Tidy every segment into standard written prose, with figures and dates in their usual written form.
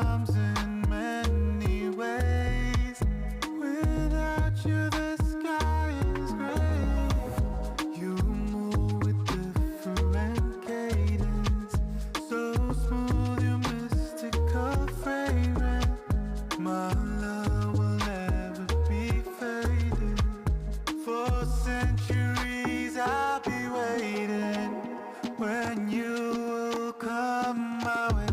comes in many ways. Without you, the sky is gray. You move with different cadence, so smooth, your mystical fragrance. My love will never be faded. For centuries I'll be waiting when you will come my way.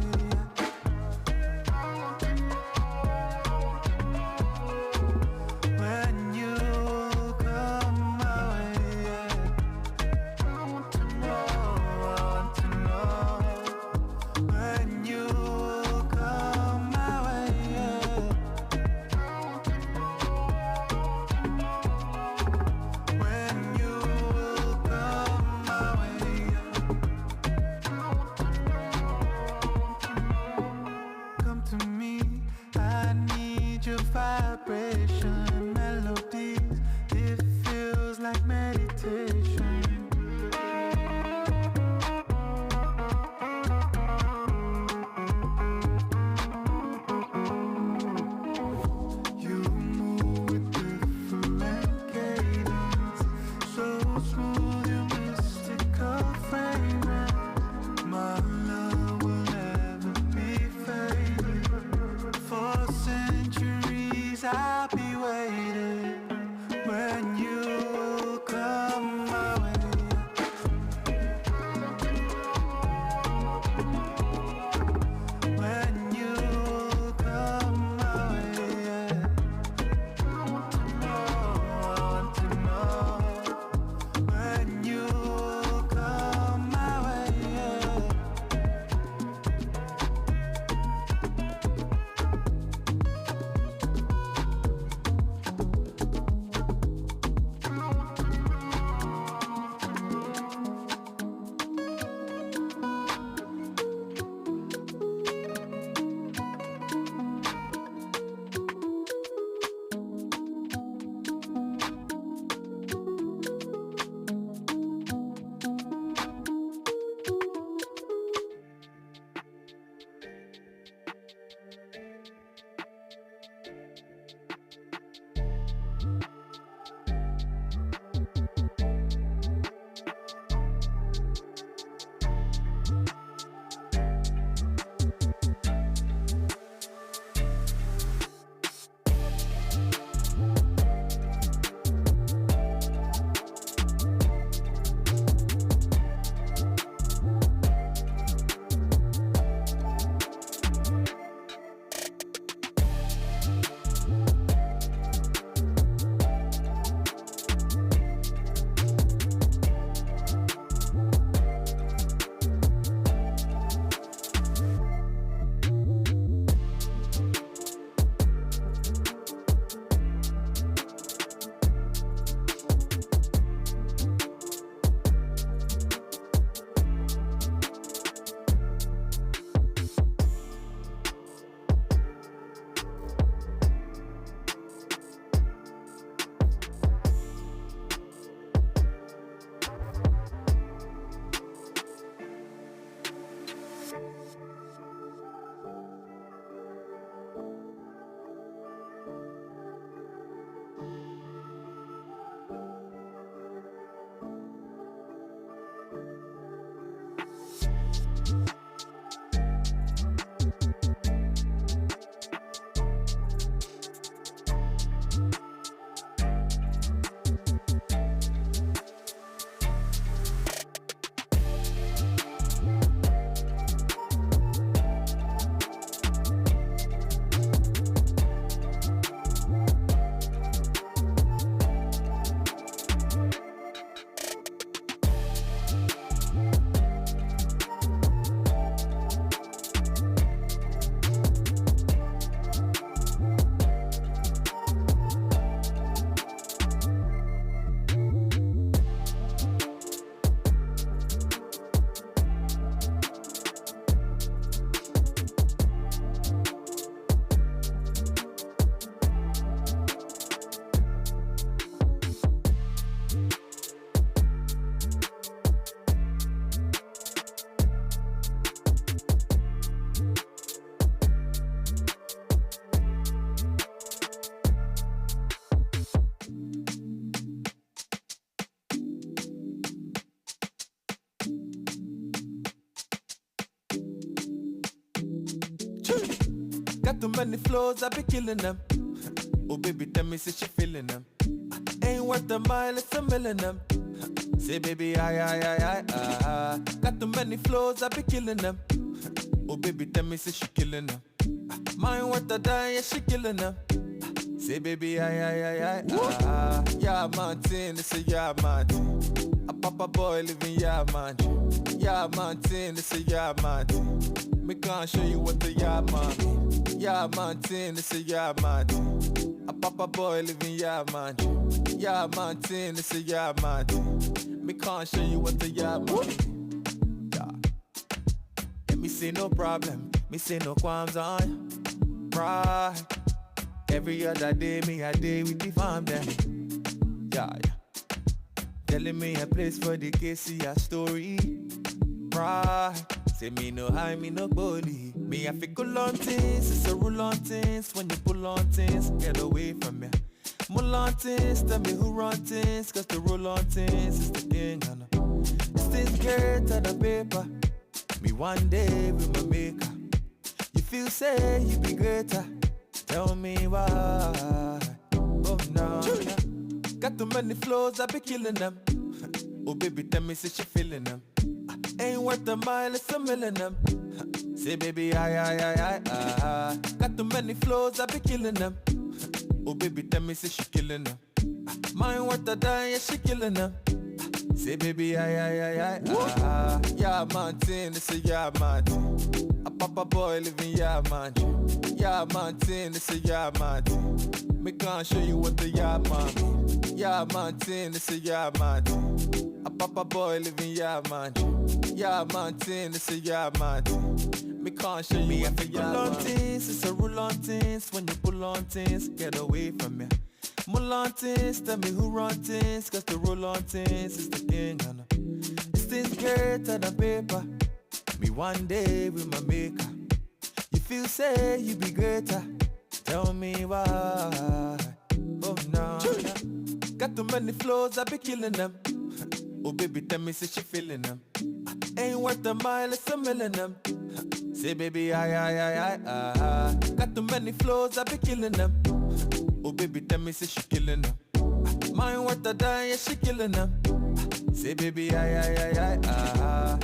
Got too many flows, I be killing them. Oh baby, tell me, say she feeling them. Ain't worth a mile, it's a million them. Say baby, I. Got too many flows, I be killing them. Oh baby, tell me, say she killing them. Mine worth a die, yeah, she killing them. Say baby, I. Yeah, Martin, this is yeah, Martin. A papa boy living yeah, Martin. Yeah, Martin, this is yeah, Martin. Me can't show you what the yeah, Martin. Yeah, Martin, this is yeah, Martin. A papa boy living yeah, Martin. Yeah, Martin, this is yeah, Martin. Me can't show you what the yeah, Martin. Yeah. Let me say no problem. Me say no qualms on. Right. Every other day, me a day with the fam them. Yeah. Telling me a place for the KC a story. Right. Say me no high, me no bully. Me a fi cool on things, it's a rule on things. When you pull on things, get away from me. Mull on things, tell me who run things. Cause the rule on things is the king, I know. This thing's greater than paper. Me one day with my maker. You feel say you be greater. Tell me why. Oh no. Got too many flows, I be killing them. Oh baby, tell me, say she feeling them. Ain't worth a mile, it's a million them. Say baby, I. Got too many flows, I be killing them. Oh baby, tell me, say she killing them. Mine worth a die, yeah, she killing them. Say baby, I. Yeah, Martin, this is yeah, Martin. A papa boy living yeah, Martin. Yeah, Martin, this is yeah, Martin. Me can't show you what the yeah, Martin. Yeah, Martin, this is yeah, Martin. A papa boy living yeah, Martin. Yeah, Martin, this is yeah, Martin. Me can't show you what the yeah, Martin. It's a rule on things. When you pull on things, get away from me. Mull on things, tell me who run things. Cause the rule on things is the king, I know. This thing's greater than paper. Me one day with my maker. You feel say you be greater. Tell me why. Oh no. Got too many flows, I be killing them. Oh baby, tell me, say she feeling them. Ain't worth a mile, it's a million them. Say baby, I. Got too many flows, I be killing them. Oh baby, tell me, say she killing them. Mine worth a die, yeah, she killing them. Say baby, I.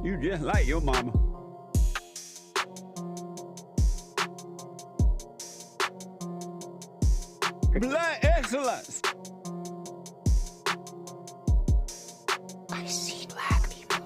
You just like your mama. Black excellence. I see black people.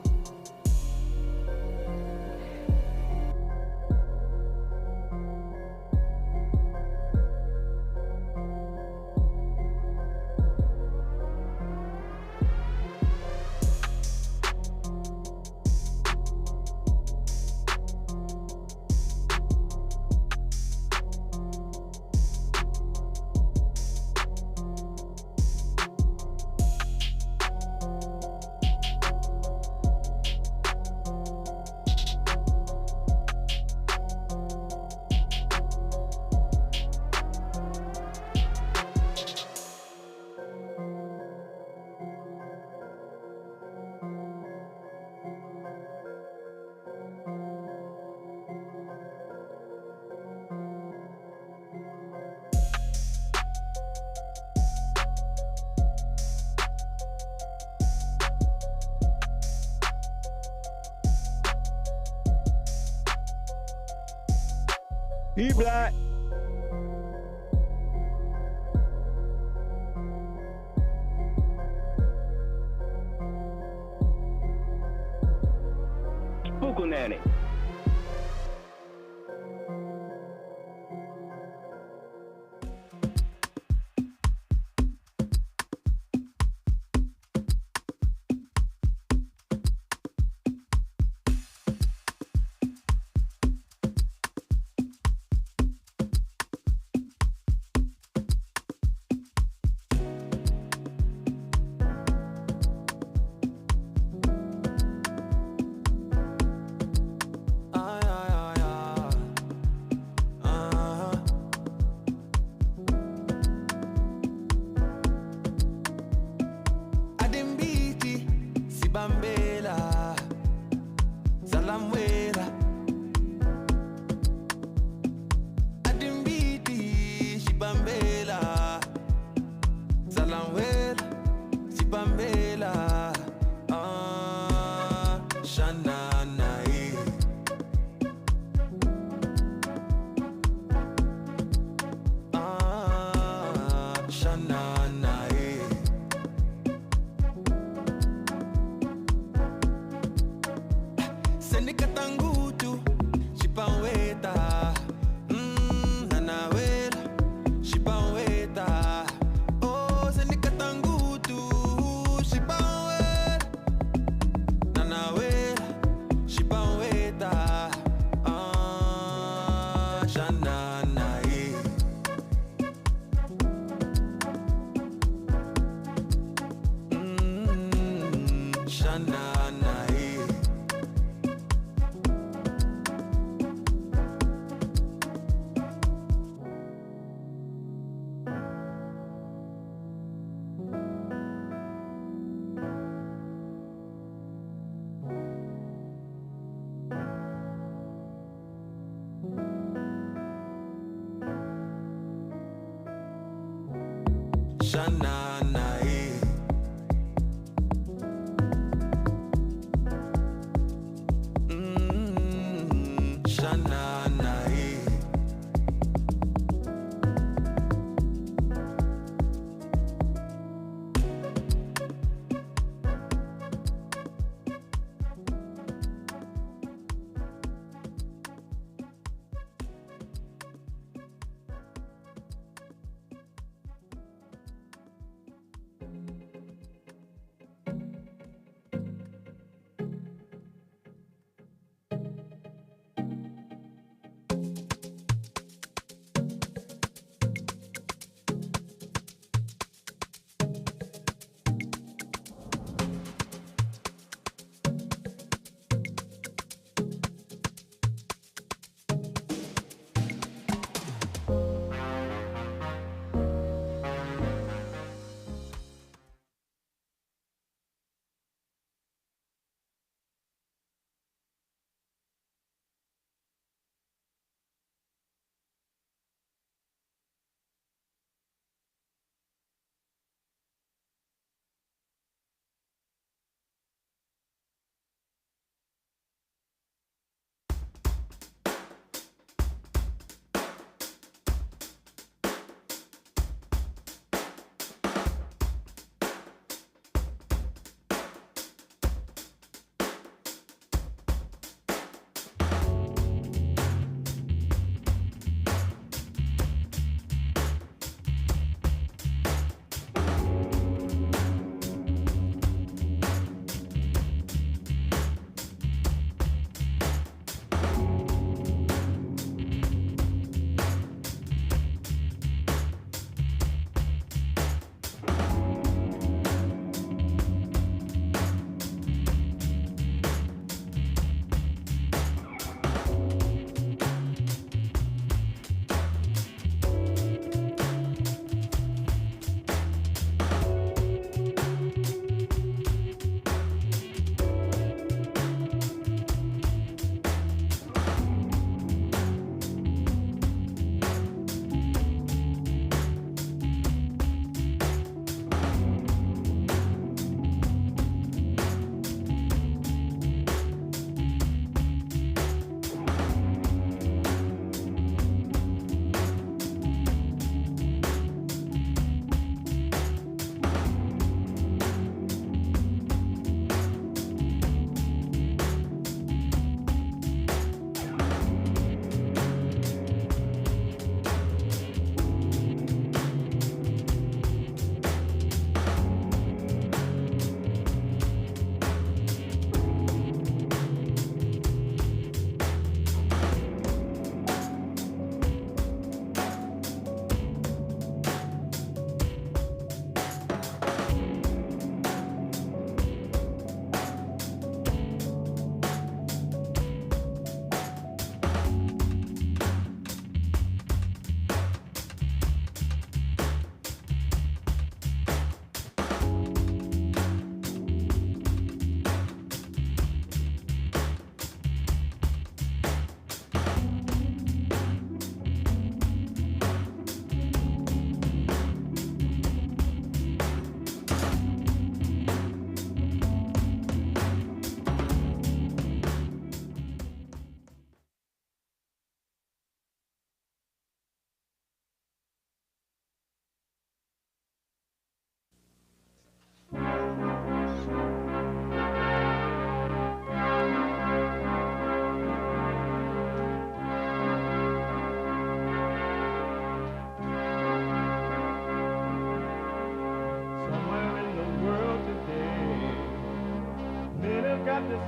He black. nanny.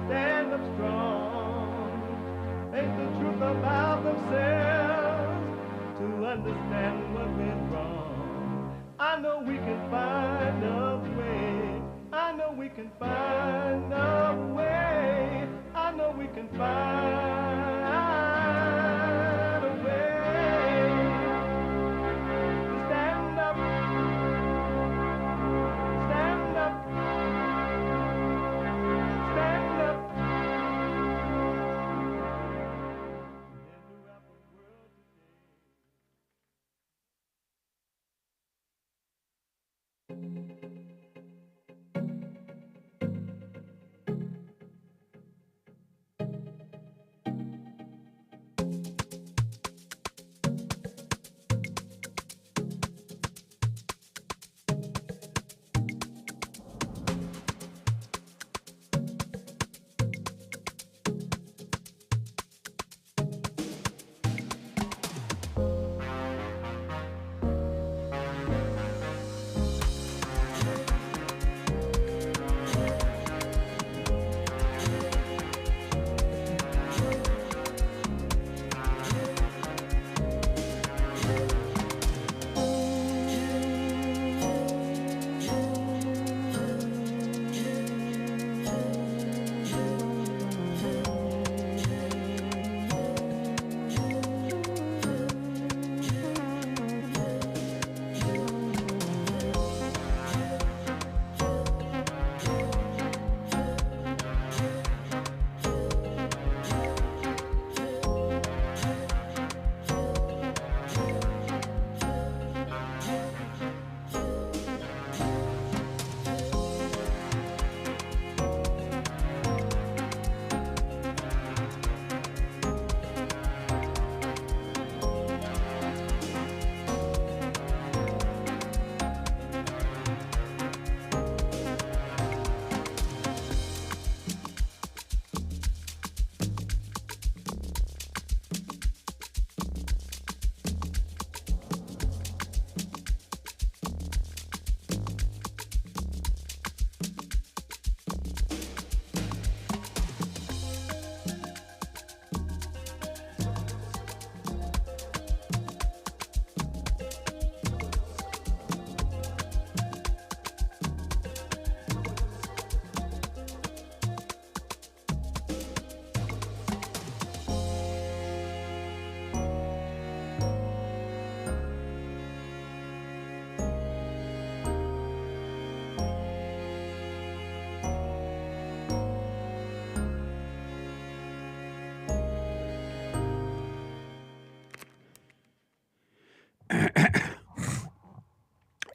stand up strong, face the truth about themselves, to understand what went wrong. I know we can find a way. I know we can find a way. I know we can find a way to stand up, stand up, stand up. In the rapper world today.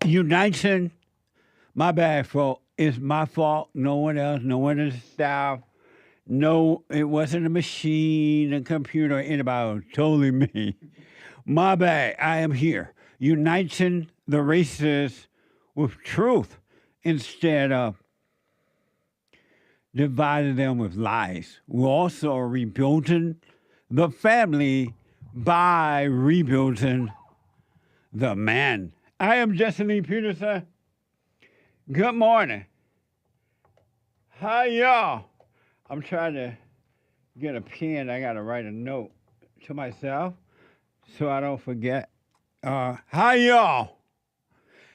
Uniting, my bad, folks. It's my fault. No one else. No one in the staff. No, it wasn't a machine, a computer, anybody. Totally me. My bad. I am here. Uniting the races with truth instead of dividing them with lies. We're also rebuilding the family by rebuilding the man. I am Jesse Lee Peterson. Good morning. Hi, y'all. I'm trying to get a pen. I got to write a note to myself so I don't forget. Hi, y'all.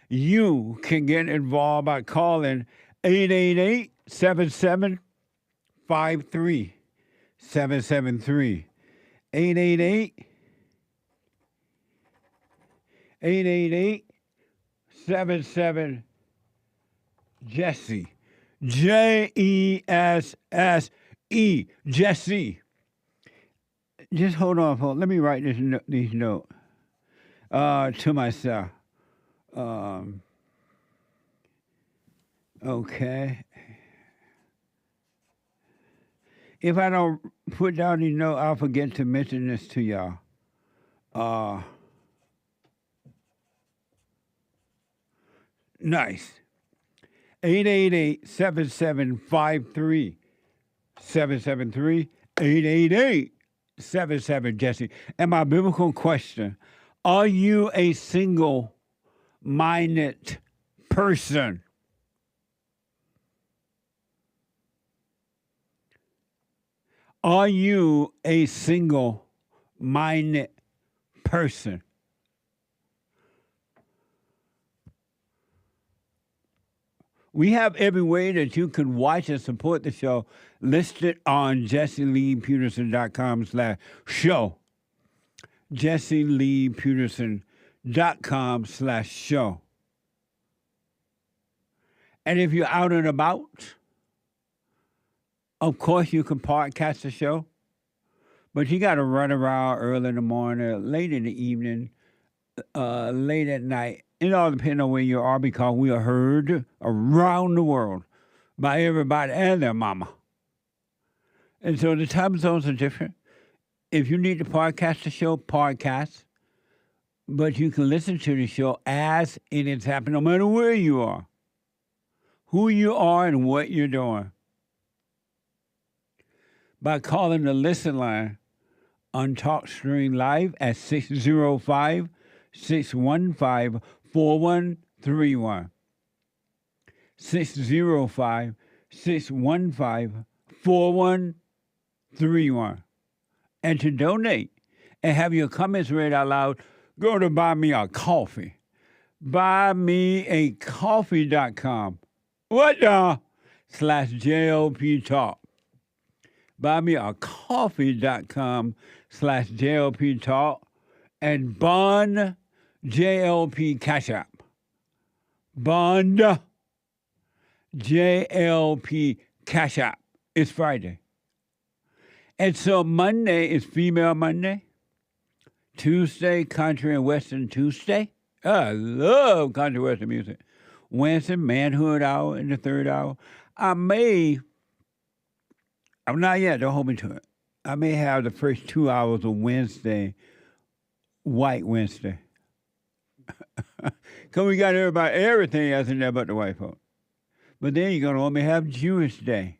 You can get involved by calling 888-7753-773. 888-77 Jesse. Jesse. Jesse. Just hold on. Let me write these notes to myself. Okay. If I don't put down these notes, I'll forget to mention this to y'all. Nice. 888-7753-773. 888-77 Jesse. And my biblical question, are you a single-minded person? Are you a single-minded person? We have every way that you can watch and support the show listed on JesseLeePeterson.com/show. JesseLeePeterson.com/show. And if you're out and about, of course you can podcast the show, but you got to run around early in the morning, late in the evening, late at night. It all depends on where you are because we are heard around the world by everybody and their mama. And so the time zones are different. If you need to podcast the show, podcast. But you can listen to the show as it is happening, no matter where you are, who you are, and what you're doing. By calling the listen line on TalkStream Live at 605-615-4131. 605-615-4131. And to donate and have your comments read out loud, go to Buy Me a Coffee. BuyMeACoffee.com. What the? /JLP Talk. BuyMeACoffee.com/JLP Talk. And Bond JLP Cash App. Bond JLP Cash App. It's Friday. And so Monday is Female Monday. Tuesday, Country and Western Tuesday. I love country western music. Wednesday, Manhood Hour in the third hour. I'm not yet, don't hold me to it. I may have the first 2 hours of Wednesday, White Wednesday. Because we got everything else in there but the white folk. But then you're going to want me to have Jewish Day.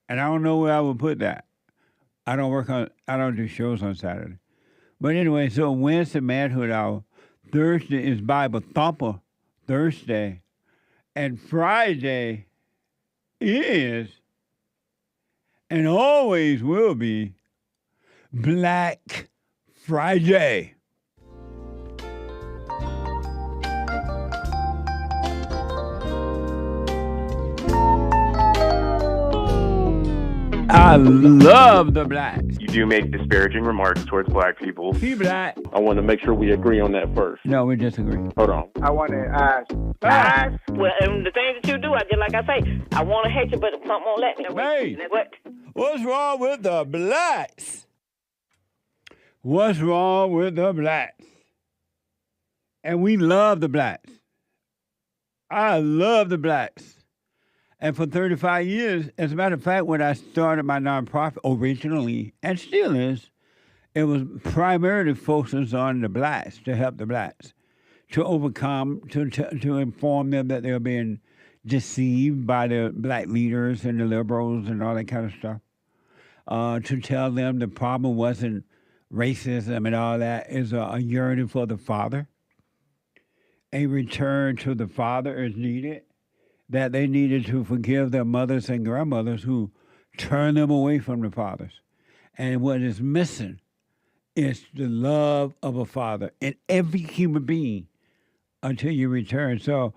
And I don't know where I would put that. I don't do shows on Saturday. But anyway, so Wednesday, Manhood Hour. Thursday is Bible Thumper Thursday. And Friday is, and always will be, Black Friday. I love the blacks. You do make disparaging remarks towards black people. He black. I want to make sure we agree on that first. No, we disagree. Hold on. I want to ask. Well, and the things that you do, I just like I say, I want to hate you, but something won't let me. Hey, What? what's wrong with the blacks? What's wrong with the blacks? And we love the blacks. I love the blacks. And for 35 years, as a matter of fact, when I started my nonprofit originally, and still is, it was primarily focused on the blacks, to help the blacks, to overcome, to inform them that they're being deceived by the black leaders and the liberals and all that kind of stuff. To tell them the problem wasn't racism and all that, is a yearning for the Father. A return to the Father is needed. That they needed to forgive their mothers and grandmothers who turned them away from the fathers. And what is missing is the love of a father in every human being until you return. So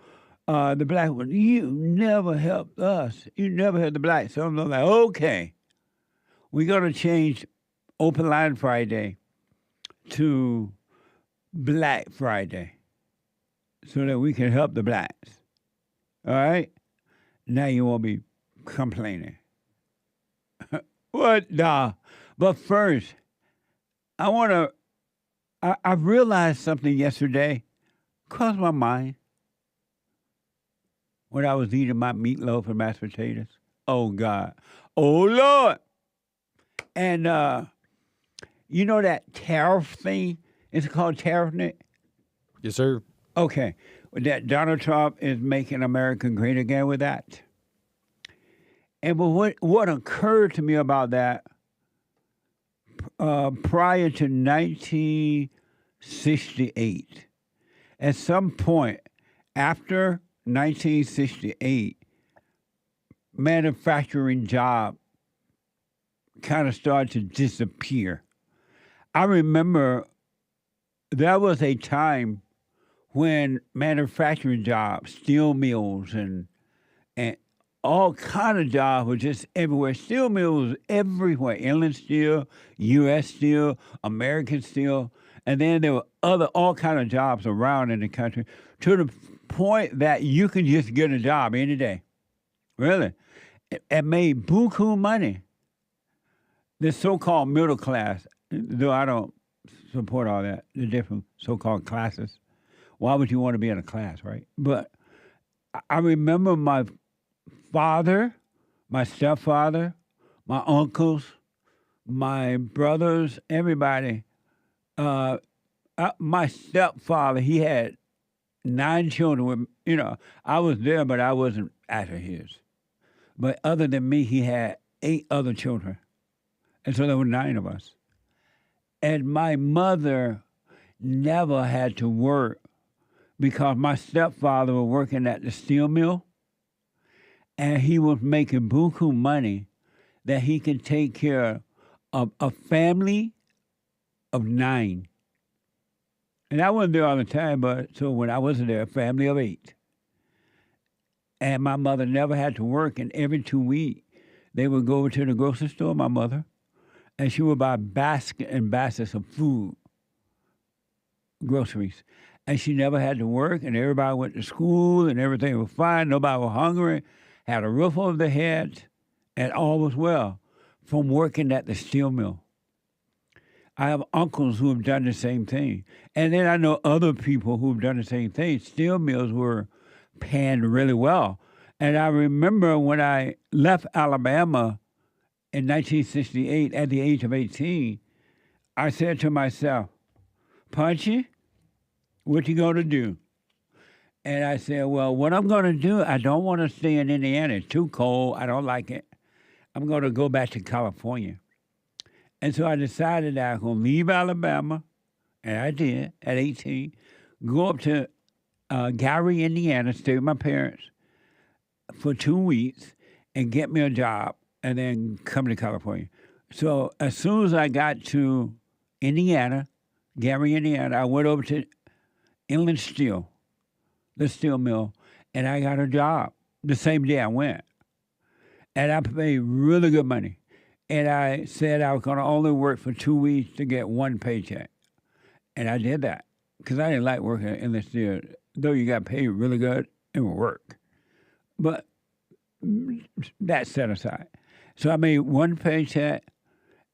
the black one, you never helped us. You never helped the blacks. So I'm like, okay, we're going to change Open Line Friday to Black Friday so that we can help the blacks. All right? Now you won't be complaining. What the? But first, I realized something yesterday. Crossed my mind when I was eating my meatloaf and mashed potatoes. Oh, God. Oh, Lord. And you know that tariff thing? It's called tariff, Nick? Yes, sir. Okay. That Donald Trump is making America great again with that. And but what occurred to me about that, prior to 1968, at some point after 1968, manufacturing job kind of started to disappear. I remember there was a time when manufacturing jobs, steel mills, and all kind of jobs were just everywhere. Steel mills everywhere. Inland Steel, U.S. Steel, American Steel. And then there were all kind of jobs around in the country to the point that you could just get a job any day. Really. It made buku money. The so-called middle class, though I don't support all that, the different so-called classes. Why would you want to be in a class, right? But I remember my father, my stepfather, my uncles, my brothers, everybody. My stepfather, he had 9 children. I was there, but I wasn't after his. But other than me, he had 8 other children. And so there were 9 of us. And my mother never had to work because my stepfather was working at the steel mill, and he was making buku money that he could take care of a family of 9. And I wasn't there all the time, but so when I wasn't there, a family of 8. And my mother never had to work, and every 2 weeks, they would go over to the grocery store, my mother, and she would buy baskets and baskets of food, groceries. And she never had to work, and everybody went to school, and everything was fine. Nobody was hungry, had a roof over their head, and all was well from working at the steel mill. I have uncles who have done the same thing. And then I know other people who have done the same thing. Steel mills were paying really well. And I remember when I left Alabama in 1968 at the age of 18, I said to myself, Punchy, what you going to do? And I said, well, what I'm going to do, I don't want to stay in Indiana. It's too cold. I don't like it. I'm going to go back to California. And so I decided that I was going to leave Alabama, and I did at 18, go up to Gary, Indiana, stay with my parents for 2 weeks and get me a job and then come to California. So as soon as I got to Indiana, Gary, Indiana, I went over to Inland Steel, the steel mill, and I got a job the same day I went. And I paid really good money. And I said I was going to only work for 2 weeks to get 1 paycheck. And I did that because I didn't like working in the steel. Though you got paid really good, it would work. But that set aside. So I made 1 paycheck,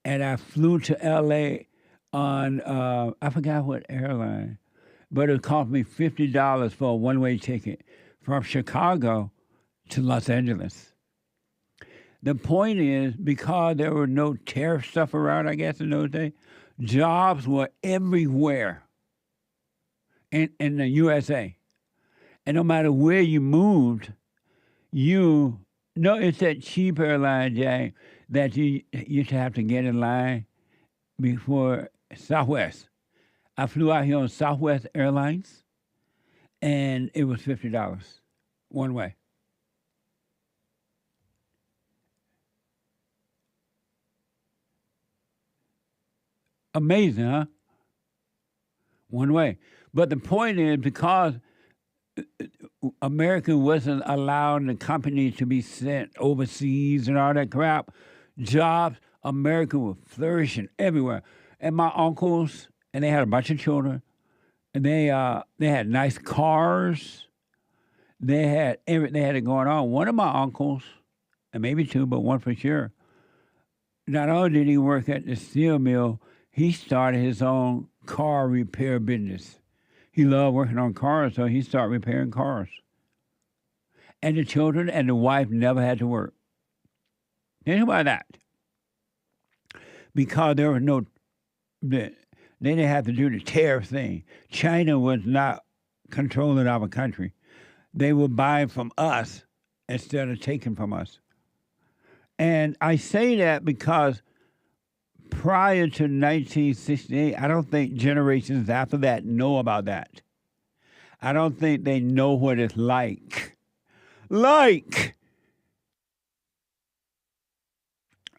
and I flew to L.A. on, I forgot what airline, but it cost me $50 for a one-way ticket from Chicago to Los Angeles. The point is, because there were no tariff stuff around, I guess, in those days, jobs were everywhere in the USA. And no matter where you moved, it's that cheap airline, Jay, that you used to have to get in line before Southwest. I flew out here on Southwest Airlines, and it was $50 one way. Amazing, huh? One way. But the point is, because America wasn't allowing the companies to be sent overseas and all that crap, jobs, America was flourishing everywhere. And my uncles, and they had a bunch of children, and they had nice cars. They had it going on. One of my uncles, and maybe 2, but 1 for sure, not only did he work at the steel mill, he started his own car repair business. He loved working on cars, so he started repairing cars. And the children and the wife never had to work. Think about that. Because there was they didn't have to do the tariff thing. China was not controlling our country. They were buying from us instead of taking from us. And I say that because prior to 1968, I don't think generations after that know about that. I don't think they know what it's like.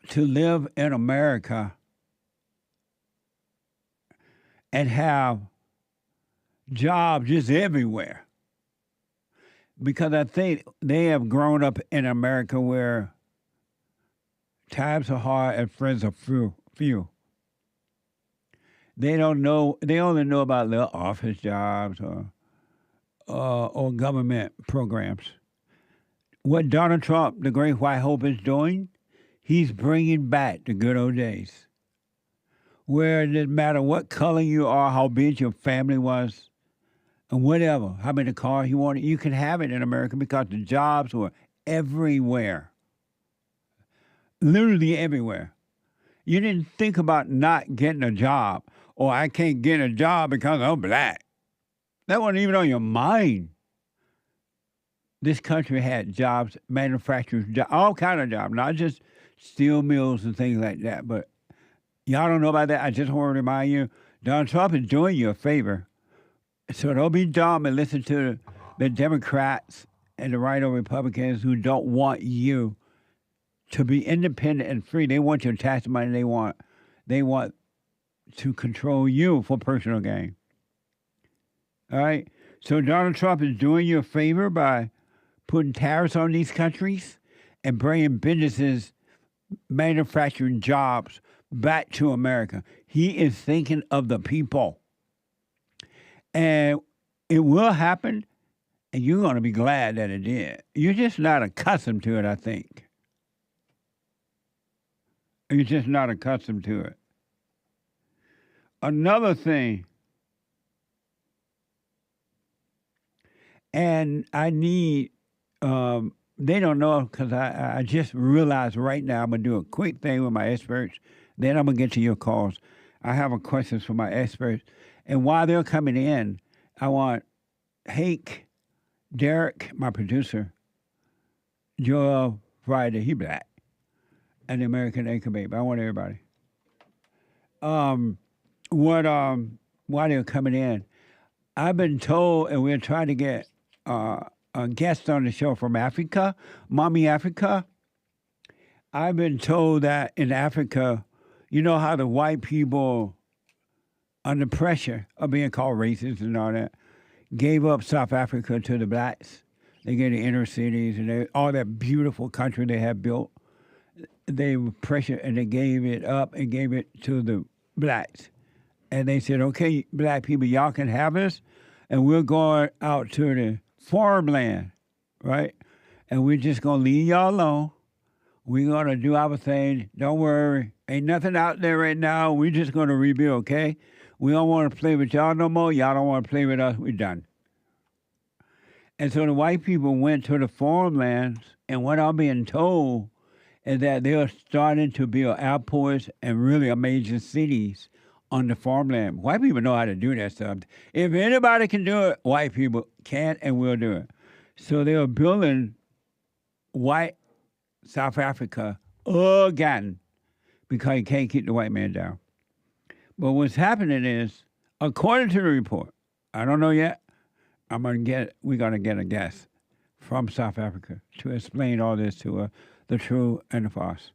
to live in America and have jobs just everywhere. Because I think they have grown up in America where times are hard and friends are few. They don't know. They only know about little office jobs or government programs. What Donald Trump, the great white hope, is doing, he's bringing back the good old days, where it doesn't matter what color you are, how big your family was, and whatever, how many cars you wanted, you can have it in America because the jobs were everywhere, literally everywhere. You didn't think about not getting a job, or I can't get a job because I'm black. That wasn't even on your mind. This country had jobs, manufacturers, all kind of jobs, not just steel mills and things like that. But y'all don't know about that. I just want to remind you, Donald Trump is doing you a favor. So don't be dumb and listen to the Democrats and the right-wing Republicans who don't want you to be independent and free. They want your tax money. They want to control you for personal gain. All right? So Donald Trump is doing you a favor by putting tariffs on these countries and bringing businesses, manufacturing jobs back to America. He is thinking of the people. And it will happen, and you're going to be glad that it did. You're just not accustomed to it, I think. You're just not accustomed to it. Another thing, and I need, they don't know because I just realized right now I'm going to do a quick thing with my experts. Then I'm going to get to your calls. I have a questions for my experts. And while they're coming in, I want Hake, Derek, my producer, Joel Friday, he black, and the American Anchor Babe. I want everybody. While they're coming in, I've been told, and we're trying to get a guest on the show from Africa, Mommy Africa. I've been told that in Africa, you know how the white people, under pressure of being called racist and all that, gave up South Africa to the blacks. They gave the inner cities and all that beautiful country they had built. They were pressured and they gave it up and gave it to the blacks. And they said, okay, black people, y'all can have us, and we're going out to the farmland, right? And we're just going to leave y'all alone. We're going to do our thing. Don't worry. Ain't nothing out there right now. We're just going to rebuild, okay? We don't want to play with y'all no more. Y'all don't want to play with us. We're done. And so the white people went to the farmlands, and what I'm being told is that they're starting to build airports and really amazing cities on the farmland. White people know how to do that stuff. If anybody can do it, white people can and will do it. So they're building white South Africa again because you can't keep the white man down. But what's happening is, according to the report, I don't know yet, we're gonna get a guest from South Africa to explain all this to us, the true and the false.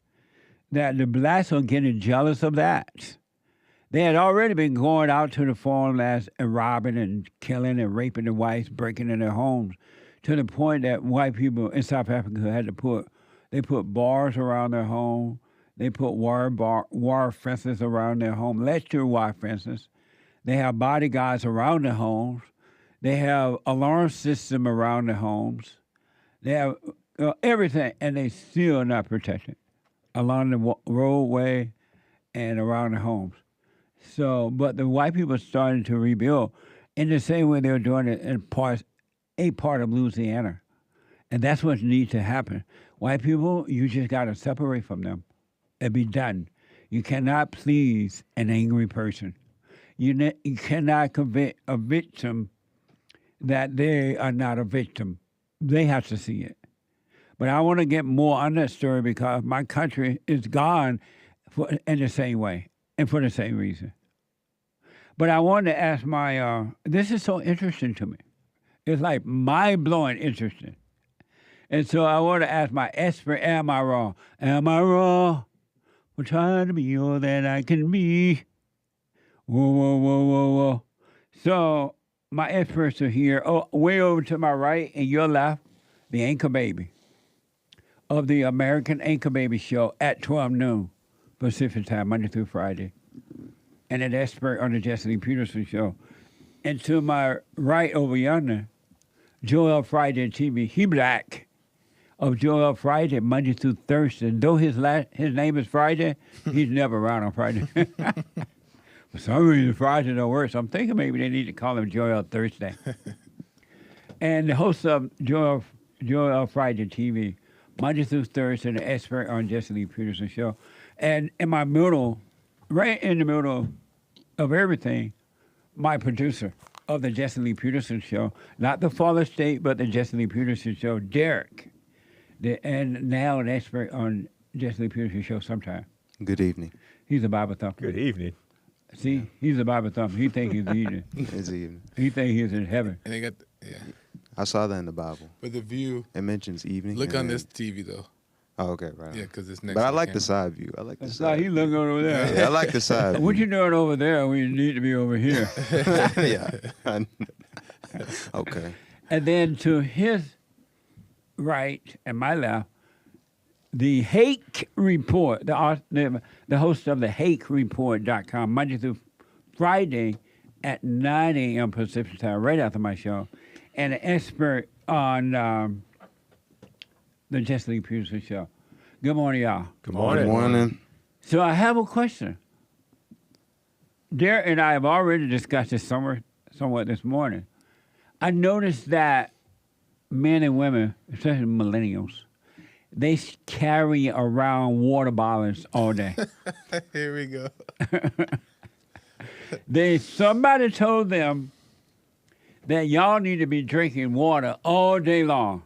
That the blacks are getting jealous of that. They had already been going out to the farmlands and robbing and killing and raping the whites, breaking in their homes, to the point that white people in South Africa had to put bars around their home. They put wire fences around their home, electric wire fences. They have bodyguards around their homes. They have alarm system around their homes. They have everything, and they still not protected along the roadway and around the homes. So, but the white people are starting to rebuild in the same way they were doing it in a part of Louisiana. And that's what needs to happen. White people, you just got to separate from them and be done. You cannot please an angry person. You cannot convince a victim that they are not a victim. They have to see it. But I want to get more on that story because my country is gone in the same way and for the same reason. But I wanted to ask this is so interesting to me. It's like mind-blowing interesting. And so I want to ask my expert, am I wrong? Am I wrong? for trying to be all that I can be. Whoa, whoa, whoa, whoa, whoa. So my experts are here. Oh, way over to my right and your left, the Anchor Baby of the American Anchor Baby Show at 12 noon Pacific time, Monday through Friday. And an expert on the Jesse Peterson Show. And to my right over yonder, JLP Friday TV. He black of JLP Friday, Monday through Thursday. Though his name is Friday, he's never around on Friday. For some reason, Friday don't work. So I'm thinking maybe they need to call him JLP Thursday. And the host of JLP Friday TV, Monday through Thursday, the expert on Jesse Peterson Show. And in my middle, right in the middle of everything, my producer of the Jesse Lee Peterson Show, not the Father State, but the Jesse Lee Peterson Show, Derek, and now an expert on Jesse Lee Peterson Show sometime. Good evening. He's a Bible thumper. Good evening. See, he's a Bible thumper. He think he's eating. It's evening. He think he's in heaven. And they got, I saw that in the Bible. But the view. It mentions evening. Look on and this TV though. Oh, okay, right. Yeah, because it's next. But to I the like the camera. side view. I like the That's how side he looking over there. Yeah, I like the side view. What you doing over there when you need to be over here? Yeah. Okay. And then to his right and my left, the Hake Report, the host of the HakeReport.com, Monday through Friday at 9 a.m. Pacific time, right after my show, and an expert on the Jesse Lee Peterson Show. Good morning, y'all. Good morning. Good morning. So I have a question. Derek and I have already discussed this somewhat this morning. I noticed that men and women, especially millennials, they carry around water bottles all day. Here we go. Somebody told them that y'all need to be drinking water all day long.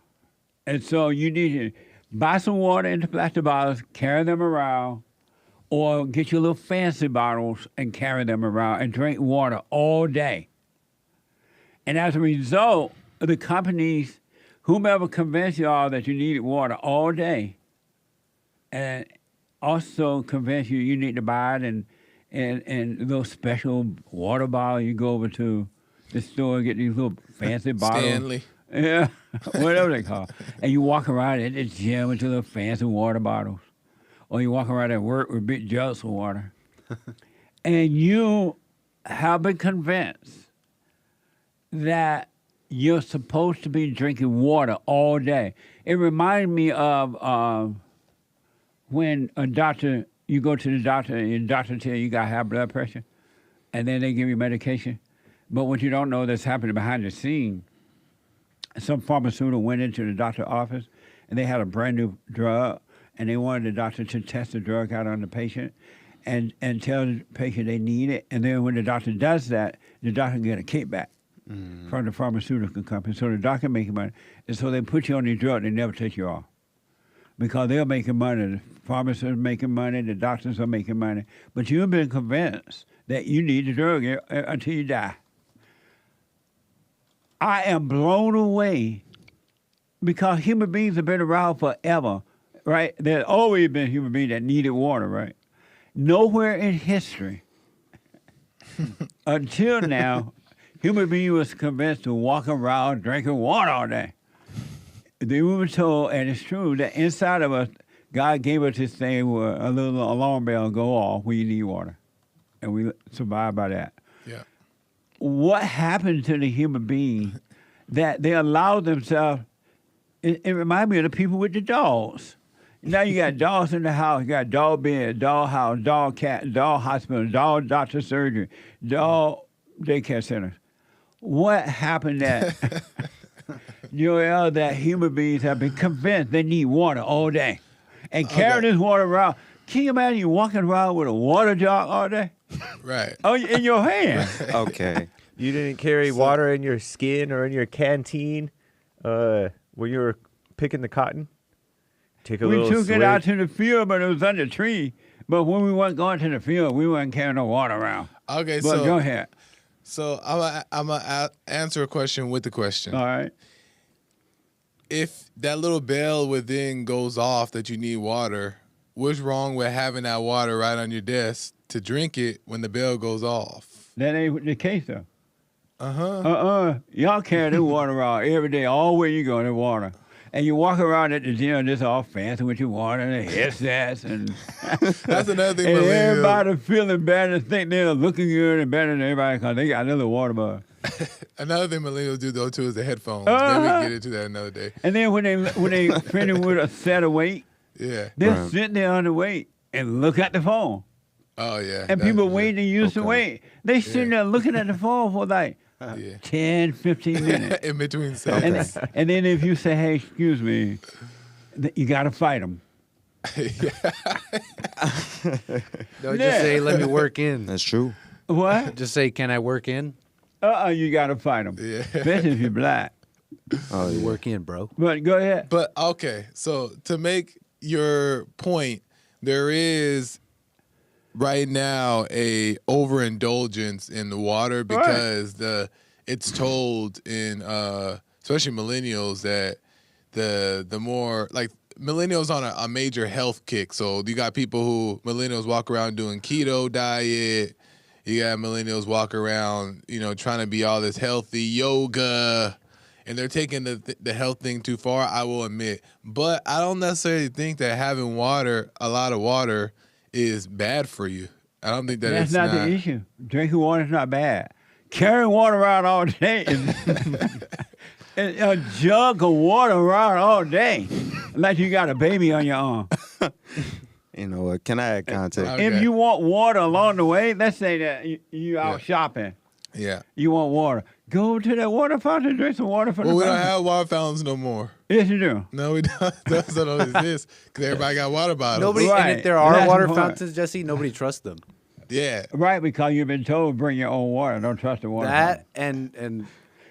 And so you need to buy some water into plastic bottles, carry them around, or get your little fancy bottles and carry them around and drink water all day. And as a result, the companies, whomever convinced y'all that you needed water all day, and also convinced you need to buy it and those special water bottles, you go over to the store and get these little fancy bottles. Stanley. Yeah, whatever they call it. And you walk around at the gym with the fancy water bottles. Or you walk around at work with big jugs of water. And you have been convinced that you're supposed to be drinking water all day. It reminds me of when you go to the doctor and the doctor tells you got high blood pressure, and then they give you medication. But what you don't know that's happening behind the scene, some pharmaceutical went into the doctor's office and they had a brand new drug and they wanted the doctor to test the drug out on the patient and tell the patient they need it. And then when the doctor does that, the doctor can get a kickback from the pharmaceutical company. So the doctor making money. And so they put you on the drug, they never take you off. Because they're making money. The pharmacists are making money, the doctors are making money. But you've been convinced that you need the drug until you die. I am blown away because human beings have been around forever, right? There's always been human beings that needed water, right? Nowhere in history until now, human being was convinced to walk around drinking water all day. They were told, and it's true, that inside of us, God gave us this thing where a little alarm bell go off when you need water. And we survive by that. Yeah. What happened to the human being that they allowed themselves? It reminds me of the people with the dogs. Now you got dogs in the house. You got dog bed, dog house, dog cat, dog hospital, dog doctor surgery, dog daycare centers. What happened that, that human beings have been convinced they need water all day and carry this water around? Can you imagine you walking around with a water jug all day? Right. Oh, in your hand. Okay. You didn't carry water in your skin or in your canteen when you were picking the cotton? Take a We little took swig. it out to the field, but it was under a tree. But when we weren't going to the field, we weren't carrying no water around. Okay, But so go ahead. So I'm gonna answer a question with the question. All right. If that little bell within goes off that you need water, what's wrong with having that water right on your desk to drink it when the bell goes off? That ain't the case, though. Uh-huh. Y'all carry the water around every day, all where you go, the water. And you walk around at the gym just all fancy with your water and the headsets. And That's another thing. and millennials- everybody feeling better, think they're looking good and better than everybody because they got a little water bottle. Another thing millennials do though too is the headphones. Uh-huh. Maybe we can get into that another day. And then when they finished with a set of weight, Yeah. they're Right. sitting there on the weight and look at the phone. Oh yeah. And That's- people waiting to use the Okay. weight. They sitting there looking at the phone for like Yeah. 10, 15 minutes. In between And, seconds. and then if you say, hey, excuse me, you got to fight them. No, Yeah. just say, let me work in. That's true. What? Just say, can I work in? You got to fight them. Yeah. Especially if you're black. Oh, yeah. Work in, bro. But go ahead. But okay, so to make your point, there is right now a overindulgence in the water because it's told in especially millennials that the more like millennials on a major health kick. So you got people who millennials walk around doing keto diet. You got millennials walk around, trying to be all this healthy yoga. And they're taking the health thing too far, I will admit. But I don't necessarily think that having a lot of water, is bad for you. I don't think That's it's not the issue. Drinking water is not bad. Carrying water around all day is a jug of water around all day, like you got a baby on your arm. You know what? Can I add context? Okay. If you want water along the way, let's say that you out Yeah. shopping, Yeah. you want water. Go to that water fountain, drink some water from Well, the we don't fountain. have water fountains no more. Yes, you do. No, we don't. Those don't exist because everybody got water bottles. Nobody, Right. and if there are That's water the point. fountains, Jesse, nobody trusts them. Yeah. Right, because you've been told bring your own water. Don't trust the water fountain. That and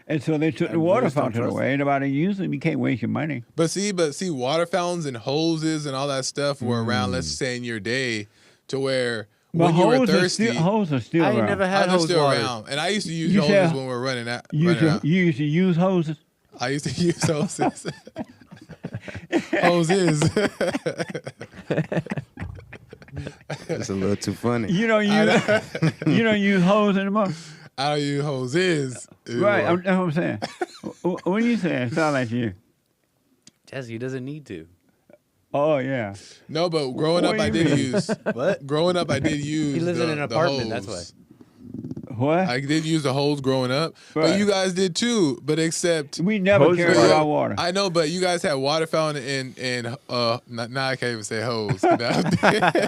And so they took the and water just don't fountain trust away. Nobody used them. You can't waste your money. But see, water fountains and hoses and all that stuff were around, let's say, in your day to where when you were thirsty, Hoses are still I ain't around. never had they're hose still water. around. And I used to use You hoses said- when we were running out. You used to use hoses. I used to use hoses. Hoses. It's a little too funny. You don't use you don't use hose anymore. I don't use hoses. Right, that's what I'm saying. What are you saying? Sound like you. Jesse doesn't need to. Oh yeah. No, but growing What up, do I you did mean? use. What? Growing up, I did use. He lives in an the apartment, hose. that's why. What? I did use the hose growing up, Right. but you guys did too. But except We never Hose carried water. our water. I know, but you guys had water fountain and now I can't even say hose.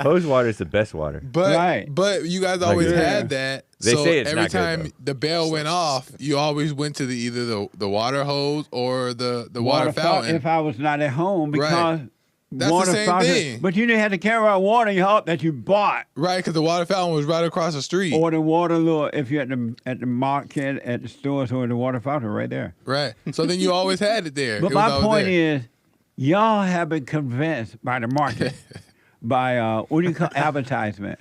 Hose water is the best water. But Right. but you guys always Yeah. had that. They so say it's every not good, time though. the bell went off, you always went to either the water hose or the water fountain. If I was not at home, because Right. That's the water same fountain. thing. But you didn't have to carry out water in your house that you bought, Right, because the water fountain was right across the street. or the water lure if you're at the market, at the stores, or the water fountain right there. Right. So then you always had it there. But It was my always point there. is, y'all have been convinced by the market, by what do you call advertisement,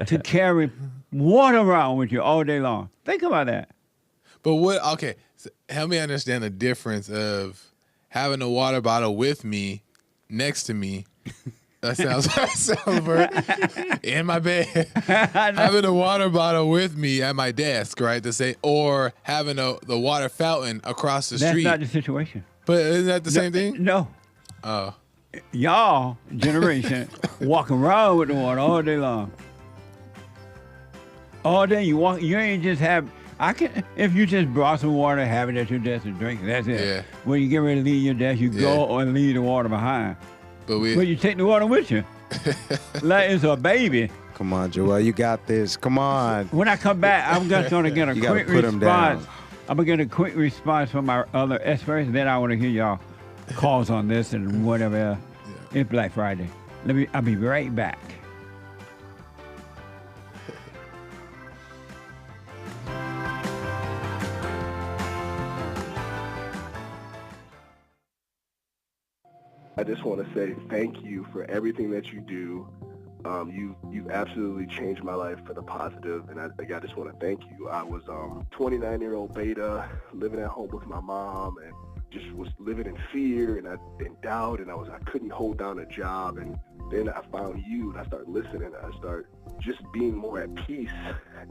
to carry water around with you all day long. Think about that. But what? Okay, so help me understand the difference of having a water bottle with me, next to me. That sounds very in my bed. Having a water bottle with me at my desk, right? To say, or having the water fountain across the That's street. not the situation. But isn't that the same thing? No. Oh, Y'all generation walk around with the water all day long. All day you walk. You ain't just have. If you just brought some water, have it at your desk and drink it. That's it. Yeah. When you get ready to leave your desk, you go and leave the water behind. but we. But you take the water with you, like it's a baby. Come on, Joel. You got this. Come on. When I come back, I'm just gonna get a You gotta quick put 'em down. response. I'm gonna get a quick response from our other experts. Then I want to hear y'all calls on this and whatever else. It's Black Friday. I'll be right back. I just want to say thank you for everything that you do. You've absolutely changed my life for the positive, and I just want to thank you. I was 29-year-old beta, living at home with my mom, and just was living in fear and in doubt, and I couldn't hold down a job, and then I found you, and I started listening. I started just being more at peace,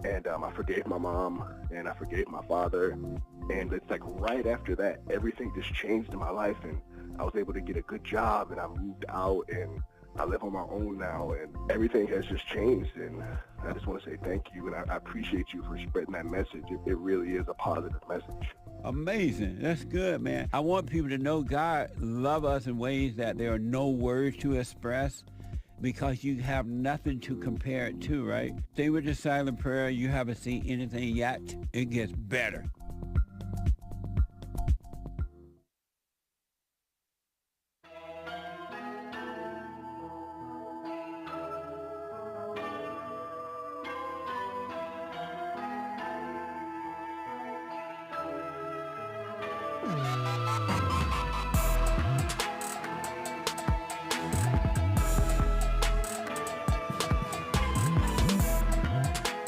and I forgave my mom, and I forgave my father, and it's like right after that, everything just changed in my life, and I was able to get a good job, and I moved out, and I live on my own now, and everything has just changed, and I just want to say thank you, and I appreciate you for spreading that message. It really is a positive message. Amazing. That's good, man. I want people to know God loves us in ways that there are no words to express, because you have nothing to compare it to, right? Stay with the silent prayer. You haven't seen anything yet. It gets better.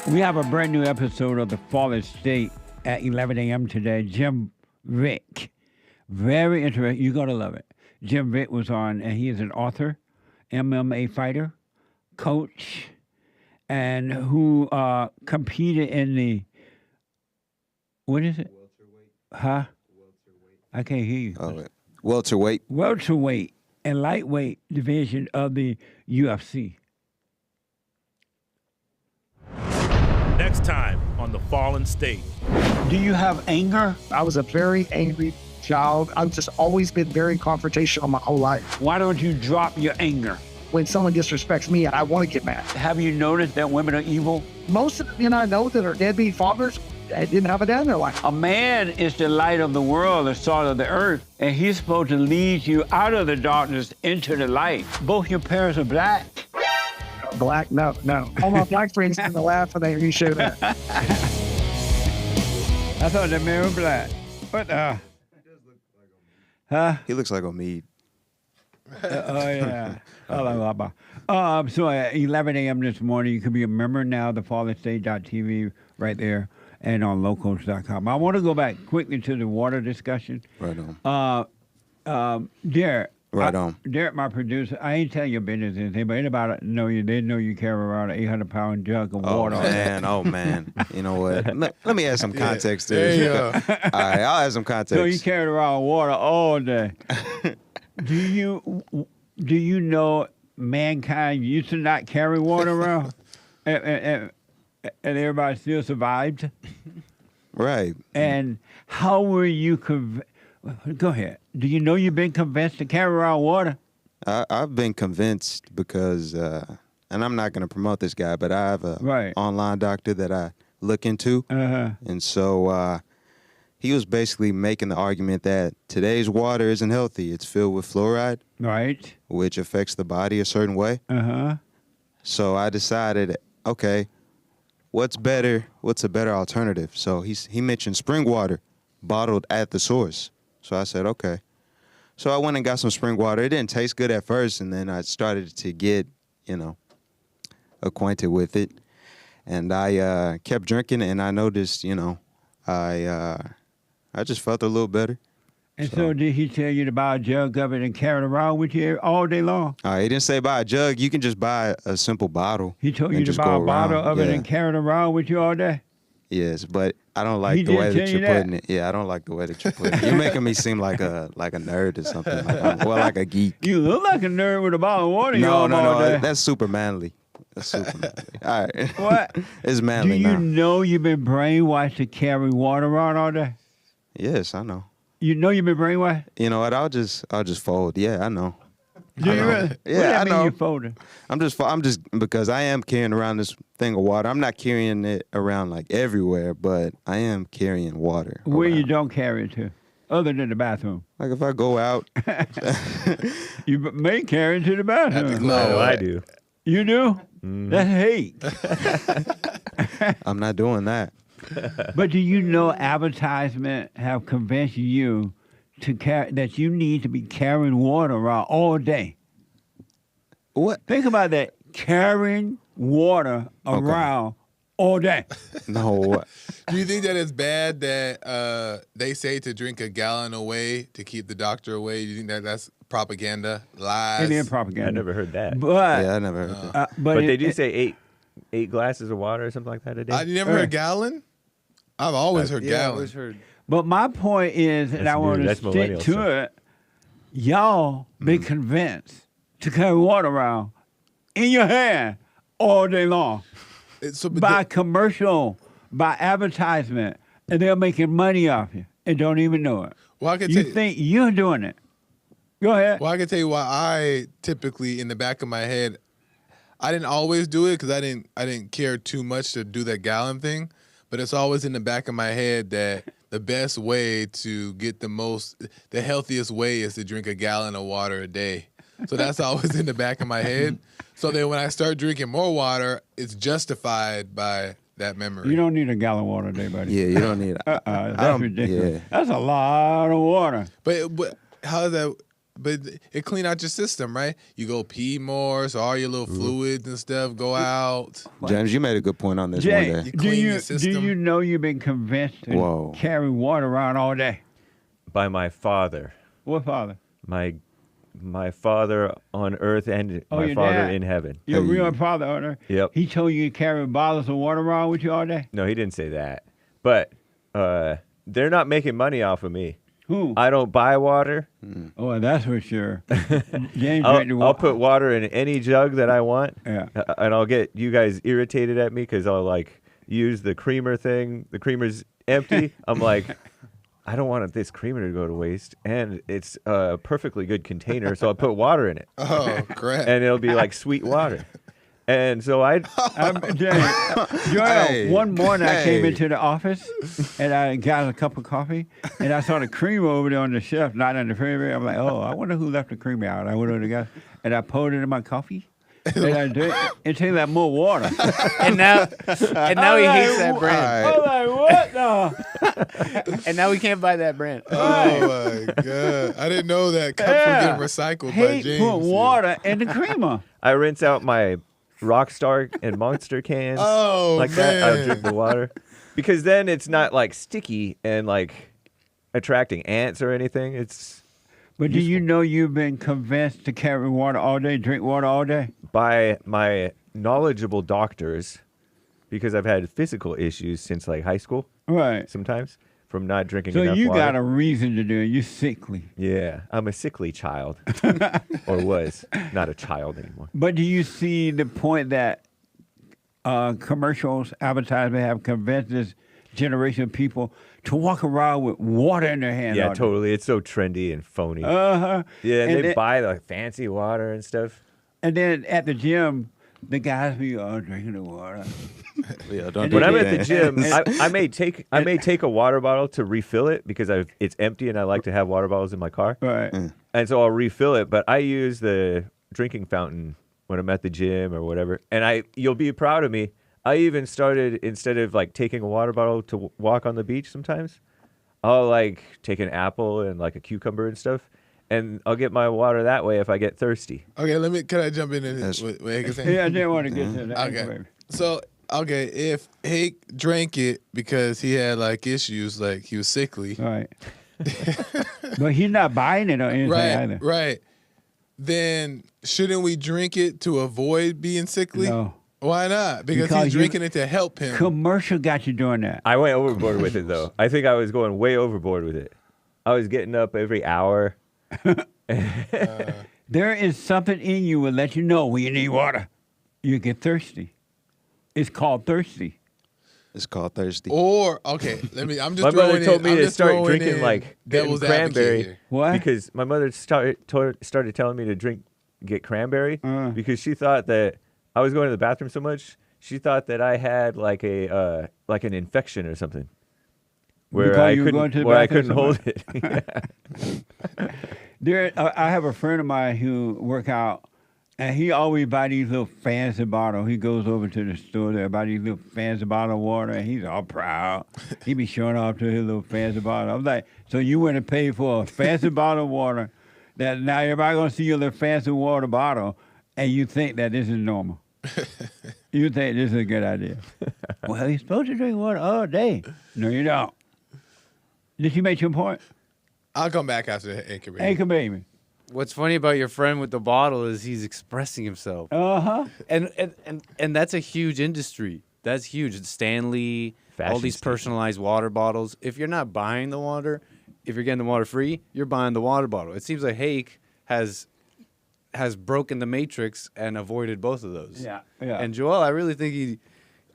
We have a brand new episode of The Fallen State at 11 a.m. today. Jim Vick, very interesting. You're going to love it. Jim Vick was on, and he is an author, MMA fighter, coach, and who competed in the, what is it? Welterweight. Huh? Welterweight. I can't hear you. Oh, welterweight. Welterweight and lightweight division of the UFC. Next time on The Fallen State. Do you have anger? I was a very angry child. I've just always been very confrontational my whole life. Why don't you drop your anger? When someone disrespects me, I want to get mad. Have you noticed that women are evil? Most of the men I know that are deadbeat fathers didn't have a dad in their life. A man is the light of the world, the salt of the earth, and he's supposed to lead you out of the darkness into the light. Both your parents are black. Black? No. All my black friends in the laugh when they hear you show that. I thought that man was black. What? Huh? He looks like Omid. Oh, yeah. So at 11 a.m. this morning, you can be a member now, thefallenstate.tv right there, and on locals.com. I want to go back quickly to the water discussion. Right on. Derek. Right on. Derek, my producer, I ain't telling your business anything, but anybody know you, they know you carry around an 800-pound jug of water. Oh, man. You know what? Let me add some context to this. There you go. All right, I'll add some context. So you carry around water all day. Do you know mankind used to not carry water around? and everybody still survived? Right. And how were you Go ahead. Do you know you've been convinced to carry around water? I've been convinced because, and I'm not going to promote this guy, but I have a online doctor that I look into. Uh-huh. And so he was basically making the argument that today's water isn't healthy. It's filled with fluoride. Right. Which affects the body a certain way. Uh-huh. So I decided, okay, what's a better alternative? So he mentioned spring water bottled at the source. So I said, okay. So I went and got some spring water. It didn't taste good at first, and then I started to get, acquainted with it. And I kept drinking, and I noticed, I just felt a little better. And so did he tell you to buy a jug of it and carry it around with you all day long? He didn't say buy a jug. You can just buy a simple bottle. He told you to buy a bottle of it and carry it around with you all day? Yes, but I don't like the way that you're putting it. Yeah, I don't like the way that you're putting it. You're making me seem like a nerd or something. Like a geek. You look like a nerd with a bottle of water. No. That's super manly. All right. What? It's manly now. Do you know you've been brainwashed to carry water around all day? Yes, I know. You know you've been brainwashed? You know what? I'll just fold. Yeah, I know. Do you really? Yeah, what do you mean you're folding? I'm just because I am carrying around this thing of water. I'm not carrying it around like everywhere, but I am carrying water. Where you don't carry it to, other than the bathroom? Like if I go out, you may carry it to the bathroom. No, I do. You do? That's hate. I'm not doing that. But do you know advertisement have convinced you that you need to be carrying water around all day? What? Think about that. Carrying water around all day. No. Do you think that it's bad that they say to drink a gallon away to keep the doctor away? Do you think that that's propaganda, lies? It is propaganda. I never heard that. But Yeah, I never heard that. But they do say eight glasses of water or something like that a day. You never heard gallon? I've always heard Yeah, I gallon. always heard. But my point is, and I new. want to That's stick millennial to stuff. it, y'all be convinced to carry water around in your hand all day long by commercial, by advertisement, and they're making money off you and don't even know it. Well, I can You tell think you're doing it. Go ahead. Well, I can tell you why I typically, in the back of my head, I didn't always do it because I didn't care too much to do that gallon thing. But it's always in the back of my head that the best way to get the healthiest way is to drink a gallon of water a day. So that's always in the back of my head. So then when I start drinking more water, it's justified by that memory. You don't need a gallon of water a day, buddy. Yeah, you don't need. That's ridiculous. Yeah. That's a lot of water. But how is that? But it clean out your system, right? You go pee more, so all your little fluids and stuff go out. James, you made a good point on this Jay, one day. do you know you've been convinced to Whoa. carry water around all day? By my father. What father? My father on earth and my your father dad? in heaven. Your real father on earth? Yep. He told you to carry bottles of water around with you all day? No, he didn't say that. But they're not making money off of me. Who? I don't buy water. Oh, that's for sure. James I'll put water in any jug that I want. Yeah. And I'll get you guys irritated at me because I'll like use the creamer thing. The creamer's empty. I'm like, I don't want this creamer to go to waste. And it's a perfectly good container, so I'll put water in it. Oh, crap. And it'll be like sweet water. And so Joel, one morning I came into the office and I got a cup of coffee and I saw the creamer over there on the shelf, not in the refrigerator. I'm like, oh, I wonder who left the creamer out. I went over to the guy and I poured it in my coffee and I drank it and tasted like more water. And now he hates that brand. I'm like, what the? And now we can't buy that brand. Oh, my God. I didn't know that cups were getting recycled by James. Put water in the creamer. I rinse out my Rockstar and Monster cans. Oh, like man. that. I drink the water. Because then it's not like sticky and like attracting ants or anything. It's But do you know you've been convinced to carry water all day, drink water all day? by my knowledgeable doctors, because I've had physical issues since like high school. Right. Sometimes from not drinking So enough you water. got a reason to do it. You're sickly. Yeah, I'm a sickly child, or was not a child anymore. But do you see the point that commercials, advertisement have convinced this generation of people to walk around with water in their hand? Yeah, totally. It's so trendy and phony. Uh-huh. Yeah, and they then, buy like fancy water and stuff. And then at the gym, the guys be all drinking the water. Yeah, don't When do I'm that. at the gym, I may take a water bottle to refill it because it's empty and I like to have water bottles in my car. Right. And so I'll refill it, but I use the drinking fountain when I'm at the gym or whatever. And you'll be proud of me. I even started, instead of like taking a water bottle to walk on the beach sometimes, I'll like take an apple and like a cucumber and stuff. And I'll get my water that way if I get thirsty. Okay, can I jump in with Hank is saying? Yeah, I didn't want to get to that. Okay. So, if Hank drank it because he had like issues, like he was sickly. Right. But he's not buying it or anything either. Right. Then shouldn't we drink it to avoid being sickly? No. Why not? Because he's drinking it to help him. Commercial got you doing that. I went overboard with it, though. I think I was going way overboard with it. I was getting up every hour. There is something in you will let you know when you need water. You get thirsty. It's called thirsty. It's called thirsty. Or I'm just my throwing mother told me to start drinking in like devil's cranberry. advocate here. What? Because my mother started telling me to get cranberry because she thought that I was going to the bathroom so much. She thought that I had like an infection or something. Where I couldn't hold it. I have a friend of mine who work out, and he always buy these little fancy bottles. He goes over to the store there, buy these little fancy bottle of water, and he's all proud. He be showing off to his little fancy bottle. I'm like, so you went and paid for a fancy bottle of water that now everybody gonna see your little fancy water bottle, and you think that this is normal. You think this is a good idea. Well, you're supposed to drink water all day. No, you don't. Did you make your point? I'll come back after the anchor baby. Anchor baby. What's funny about your friend with the bottle is he's expressing himself. Uh-huh. And that's a huge industry. That's huge. Stanley, all these personalized water bottles. If you're not buying the water, if you're getting the water free, you're buying the water bottle. It seems like Hake has broken the matrix and avoided both of those. Yeah. And Joel, I really think he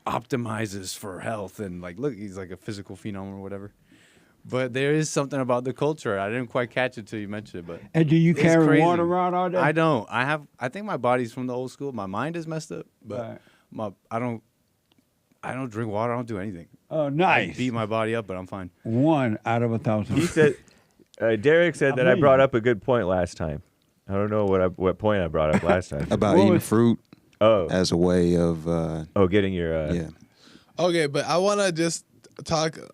optimizes for health and like, look, he's like a physical phenom or whatever. But there is something about the culture. I didn't quite catch it till you mentioned it. But And do you it's carry crazy. water around all day? I don't. I think my body's from the old school. My mind is messed up, but I don't drink water. I don't do anything. Oh, nice. I beat my body up, but I'm fine. 1 out of 1,000. He said, Derek said that I brought up a good point last time. I don't know what point I brought up last time. About eating fruit as a way of... getting your... yeah. Okay, but I want to just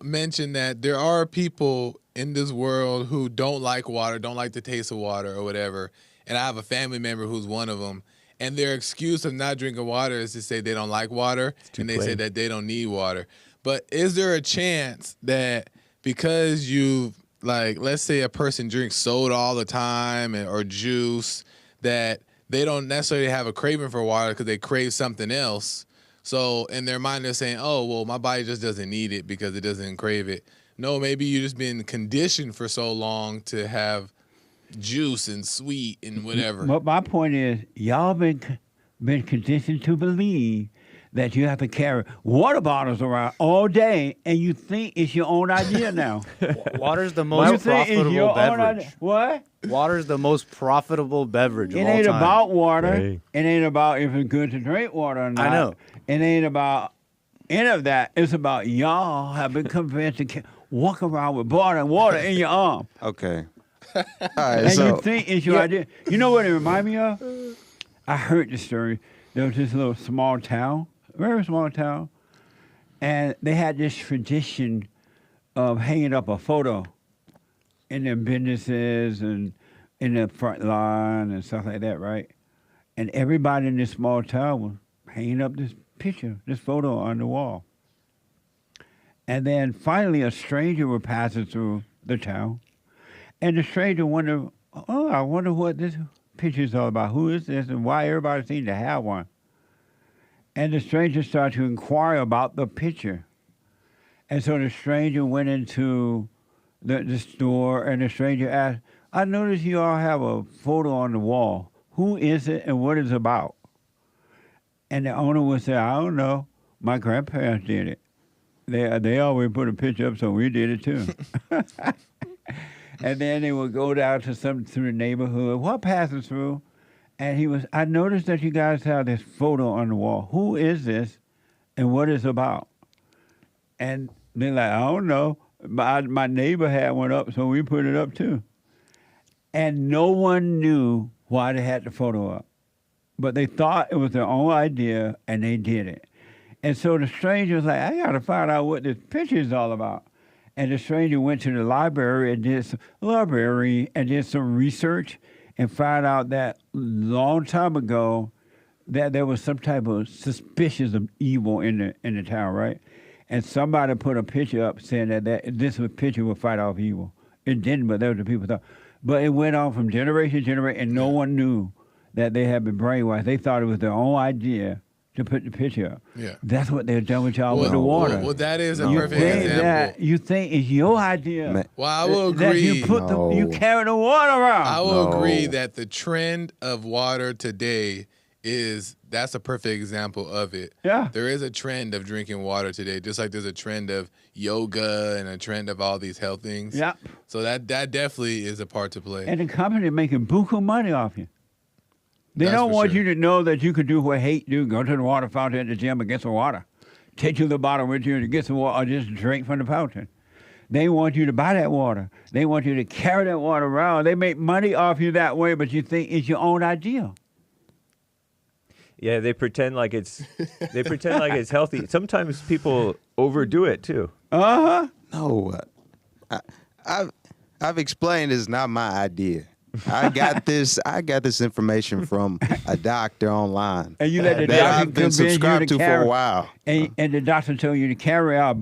mention that there are people in this world who don't like water, don't like the taste of water or whatever. And I have a family member who's one of them. And their excuse of not drinking water is to say they don't like water, and they say that they don't need water. But is there a chance that because you, like, let's say a person drinks soda all the time or juice, that they don't necessarily have a craving for water because they crave something else? So in their mind, they're saying, oh, well, my body just doesn't need it because it doesn't crave it. No, maybe you've just been conditioned for so long to have juice and sweet and whatever. But my point is, y'all been conditioned to believe that you have to carry water bottles around all day, and you think it's your own idea now. Water's the most profitable beverage. What? Water's the most profitable beverage of It all ain't time. about water. It ain't about if it's good to drink water or not. I know. It ain't about any of that. It's about y'all have been convinced to walk around with water in your arm. Okay. All right, And so you think it's your idea. You know what it remind me of? I heard the story. There was this little small town, very small town, and they had this tradition of hanging up a photo in their businesses and in the front line and stuff like that, right? And everybody in this small town was hanging up this picture, this photo on the wall. And then finally a stranger was passing through the town. And the stranger wondered, oh, I wonder what this picture is all about. Who is this and why everybody seems to have one? And the stranger started to inquire about the picture. And so the stranger went into the store, and the stranger asked, I noticed you all have a photo on the wall. Who is it and what is it about? And the owner would say, I don't know. My grandparents did it. They always put a picture up, so we did it too. And then they would go down to through the neighborhood. What passes through? And I noticed that you guys have this photo on the wall. Who is this and what is it about? And they're like, I don't know. My neighbor had one up, so we put it up too. And no one knew why they had the photo up. But they thought it was their own idea, and they did it. And so the stranger was like, I got to find out what this picture is all about. And the stranger went to the library and did some research and found out that a long time ago that there was some type of suspicion of evil in the town, right? And somebody put a picture up saying that this picture would fight off evil. It didn't, but that was the people thought. But it went on from generation to generation, and no one knew that they had been brainwashed. They thought it was their own idea to put the picture up. Yeah. That's what they're done with y'all with the water. Well, that is a perfect example. You think it's your idea. Well, I will that agree. you carry the water around. I will agree that the trend of water today that's a perfect example of it. Yeah. There is a trend of drinking water today, just like there's a trend of yoga and a trend of all these health things. Yeah. So that definitely is a part to play. And the company making buku money off you. They That's don't for want sure. you to know that you could do what hate do. Go to the water fountain at the gym and get some water. Take you to the bottle with you to get some water or just drink from the fountain. They want you to buy that water. They want you to carry that water around. They make money off you that way, but you think it's your own idea. Yeah, they pretend like it's healthy. Sometimes people overdo it too. Uh-huh. No, I've explained it's not my idea. I got this information from a doctor online. And you let the that doctor I've been convince you subscribed to for carry, a while. And the doctor told you to carry out big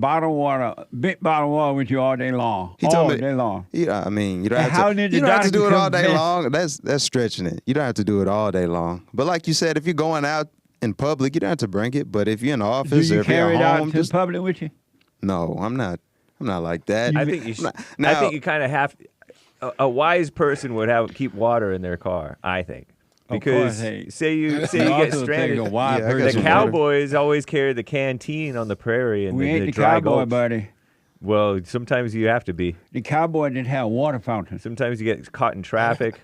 bottle of water with you all day long. He told me day long. Yeah, I mean, you don't And have how to. did the You don't have to doctor do it all day convince- long. That's stretching it. You don't have to do it all day long. But like you said, if you're going out in public, you don't have to bring it. But if you're in the Do office you or if you're carry it at out home, to the public with you? no, I'm not. I'm not like that. I think you should. Now, I think you kind of have. A wise person would keep water in their car. I think. Of Because course, hey. say you You get also stranded, take a wise Yeah, I got the some cowboys always carry the canteen on the prairie and We the ain't the dry cowboy, gulch. buddy. Well, sometimes you have to be. The cowboy didn't have water fountains. Sometimes you get caught in traffic.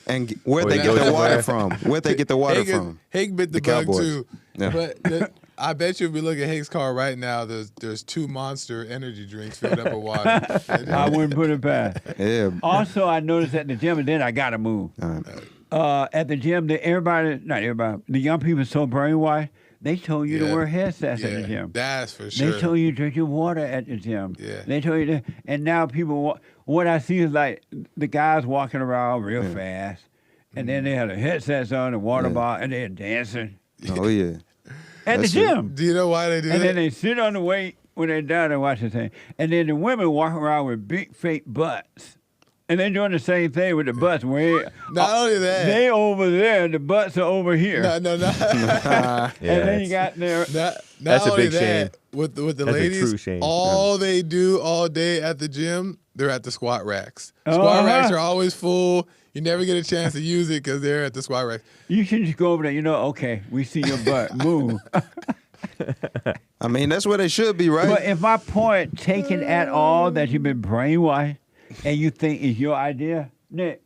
and where'd Or they you get go the water somewhere. from? Where'd they get the water from? Hank bit the The bug Cowboys. too. Yeah. But I bet you if we look at Hank's car right now, there's 2 Monster energy drinks filled up with water. I wouldn't put it past. Yeah. Also, I noticed at the gym, and then I got to move. At the gym, not everybody, the young people so brainwashed, they told you to Yeah. wear headsets at the Yeah, gym. that's for sure. They told you to drink your water at the gym. Yeah. They told you to, and now people, what I see is like the guys walking around real fast, and then they had the headsets on, the water bottle, and they're dancing Oh yeah. at That's the it. gym. Do you know why they do And that? then they sit on the weight when they're done and watch the thing. And then the women walk around with big fake butts. And they're doing the same thing with the butts. Not only that. They over there, the butts are over here. No. And then you got there. Not That's a only big shame. that, with the That's a ladies, true shame. all they do all day at the gym, they're at the squat racks. Squat racks are always full. You never get a chance to use it because they're at the squat racks. You should just go over there. Okay, we see your butt. Move. I mean, that's where they should be, right? But if my point taken at all that you've been brainwashed and you think is your idea, Nick,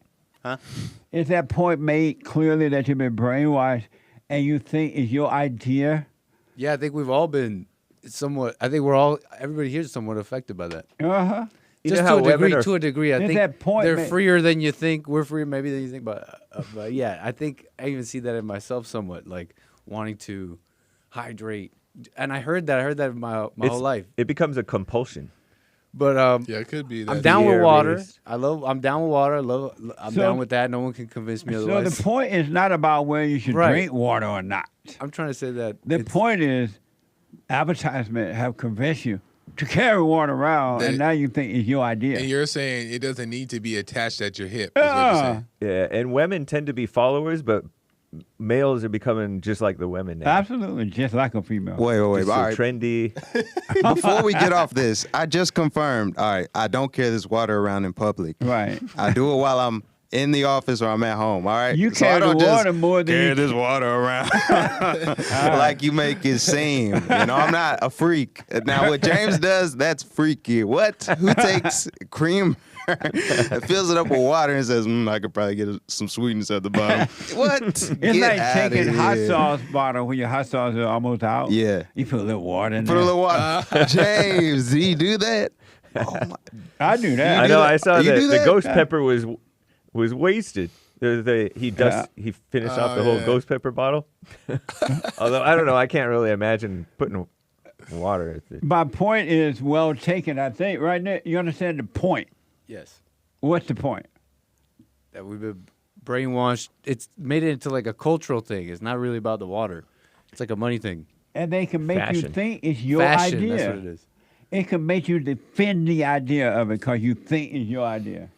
is that point made clearly that you've been brainwashed and you think is your idea? Yeah, I think we've all been somewhat. I think everybody here is somewhat affected by that. Uh-huh. You Just know how to a degree. women are- To a degree, I There's think that point, they're man. freer than you think. We're freer maybe than you think. But yeah, I think I even see that in myself somewhat, like wanting to hydrate. And I heard that my whole life. It becomes a compulsion. But Yeah, it could be. I'm that. down with water. Fear-based. I'm down with water. I'm So- down with that. No one can convince me So otherwise. the point is not about whether you should Right. drink water or not. I'm trying to say that The point is advertisement have convinced you to carry water around, and now you think it's your idea. And you're saying it doesn't need to be attached at your hip. Is what you're saying. Yeah, and women tend to be followers, but males are becoming just like the women now. Absolutely, just like a female. Wait. Just All so right. trendy. Before we get off this, I just confirmed. All right, I don't carry this water around in public. Right. I do it while I'm in the office or I'm at home. All right. You So I carry the don't just water more than carry you- this water around like you make it seem. You know, I'm not a freak. Now, what James does, that's freaky. What? Who takes cream? Fills it up with water and says, I could probably get some sweetness at the bottom. What? It's Get like outta taking hot here. sauce bottle when your hot sauce is almost out. Yeah. You put a little water in Put there. a little water. James, did he do that? Oh my. I do that. I know. I saw You that do the that? ghost pepper was wasted. He finished off the whole yeah. ghost pepper bottle. Although I don't know, I can't really imagine putting water at the. My point is well taken, I think, right, Nick? You understand the point. yes, What's the point? that we've been brainwashed. It's made it into like a cultural thing. It's not really about the water. It's like a money thing. And they can make you Fashion. think it's your Fashion. idea. That's what it is. It can make you defend the idea of it because you think it's your idea.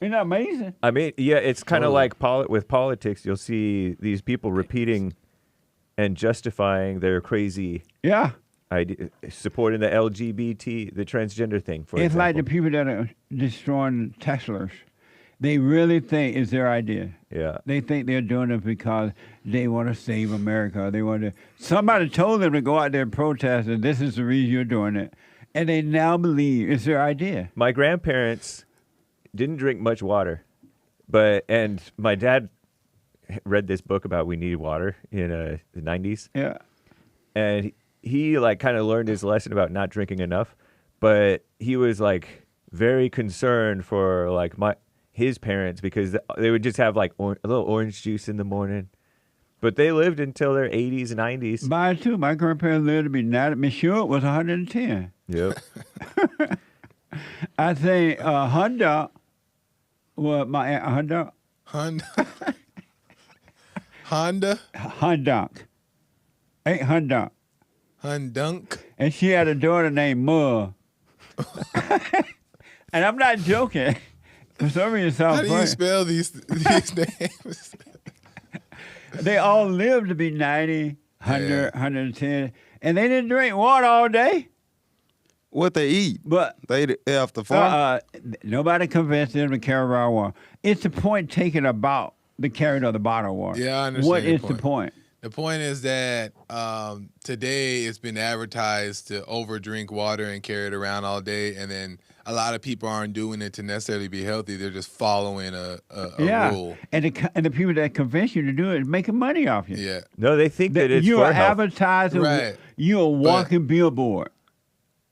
Isn't that amazing? I mean, yeah, it's kind of Totally. like with politics. You'll see these people repeating and justifying their crazy Yeah. idea, supporting the LGBT, the transgender thing. For It's like the example. people that are destroying Teslas. They really think it's their idea. Yeah. They think they're doing it because they want to save America. They want to. Somebody told them to go out there and protest, and this is the reason you're doing it. And they now believe it's their idea. My grandparents didn't drink much water, and my dad read this book about we need water in the 90s. Yeah. And he like kind of learned his lesson about not drinking enough, but he was like very concerned for like his parents because they would just have like a little orange juice in the morning. But they lived until their 80s and 90s. Mine too. My grandparents lived to be 90. Miss Stewart was 110. Yep. I think Honda, well, my aunt Honda, Honda? Hundunk. Ain't Hundunk. Hundunk? And she had a daughter named Mur. And I'm not joking. For some reason, it sounds How do funny. you spell these names? They all lived to be 90, 100, 110. And they didn't drink water all day. What they eat? But they off the farm? Nobody convinced them to carry around water. It's the point taken about the carrying of the bottled water. Yeah, I understand. What is the point? The point is that today it's been advertised to overdrink water and carry it around all day, and then a lot of people aren't doing it to necessarily be healthy. They're just following a rule. And the people that convince you to do it are making money off you. Yeah. No, they think that it's you're for health. advertising. Right. You're a walking billboard.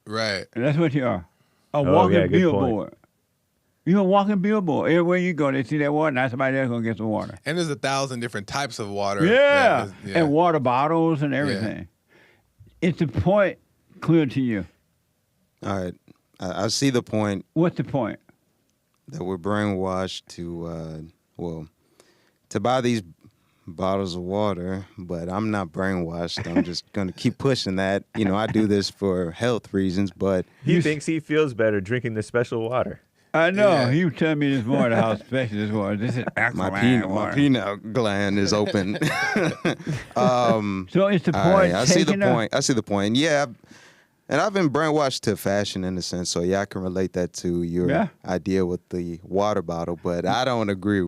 Right. And that's what you are. A Oh, walking yeah, good billboard. point. You're a walking billboard. Everywhere you go, they see that water. Now somebody else going to get some water. And there's 1,000 different types of water. Yeah. that is- And water bottles and everything. It's the point clear to you. All right. I see the point. What's the point? That we're brainwashed to buy these bottles of water, but I'm not brainwashed. I'm just going to keep pushing that. You know, I do this for health reasons, but... He thinks he feels better drinking the special water. I know. He was telling me this morning how special this was. This is alkaline water. My peanut gland is open. So it's the all point. right, I see the point. I see the point. Yeah. And I've been brainwashed to fashion in a sense, so yeah, I can relate that to your idea with the water bottle, but I don't agree.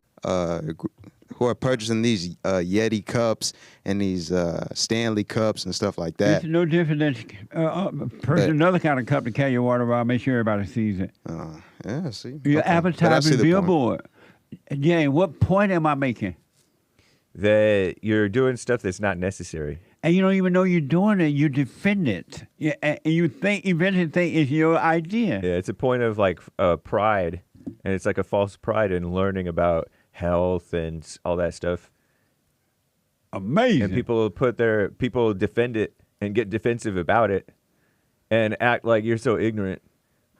Who are purchasing these Yeti cups and these Stanley cups and stuff like that. It's no different than purchase another kind of cup to carry your water around. Make sure everybody sees it. Yeah, see. You're Okay. But I see advertising the billboard. Yeah, what point am I making? That you're doing stuff that's not necessary. And you don't even know you're doing it. You defend it. Yeah, and you eventually think it's your idea. Yeah, it's a point of like pride, and it's like a false pride in learning about health and all that stuff. Amazing. And people defend it and get defensive about it and act like you're so ignorant.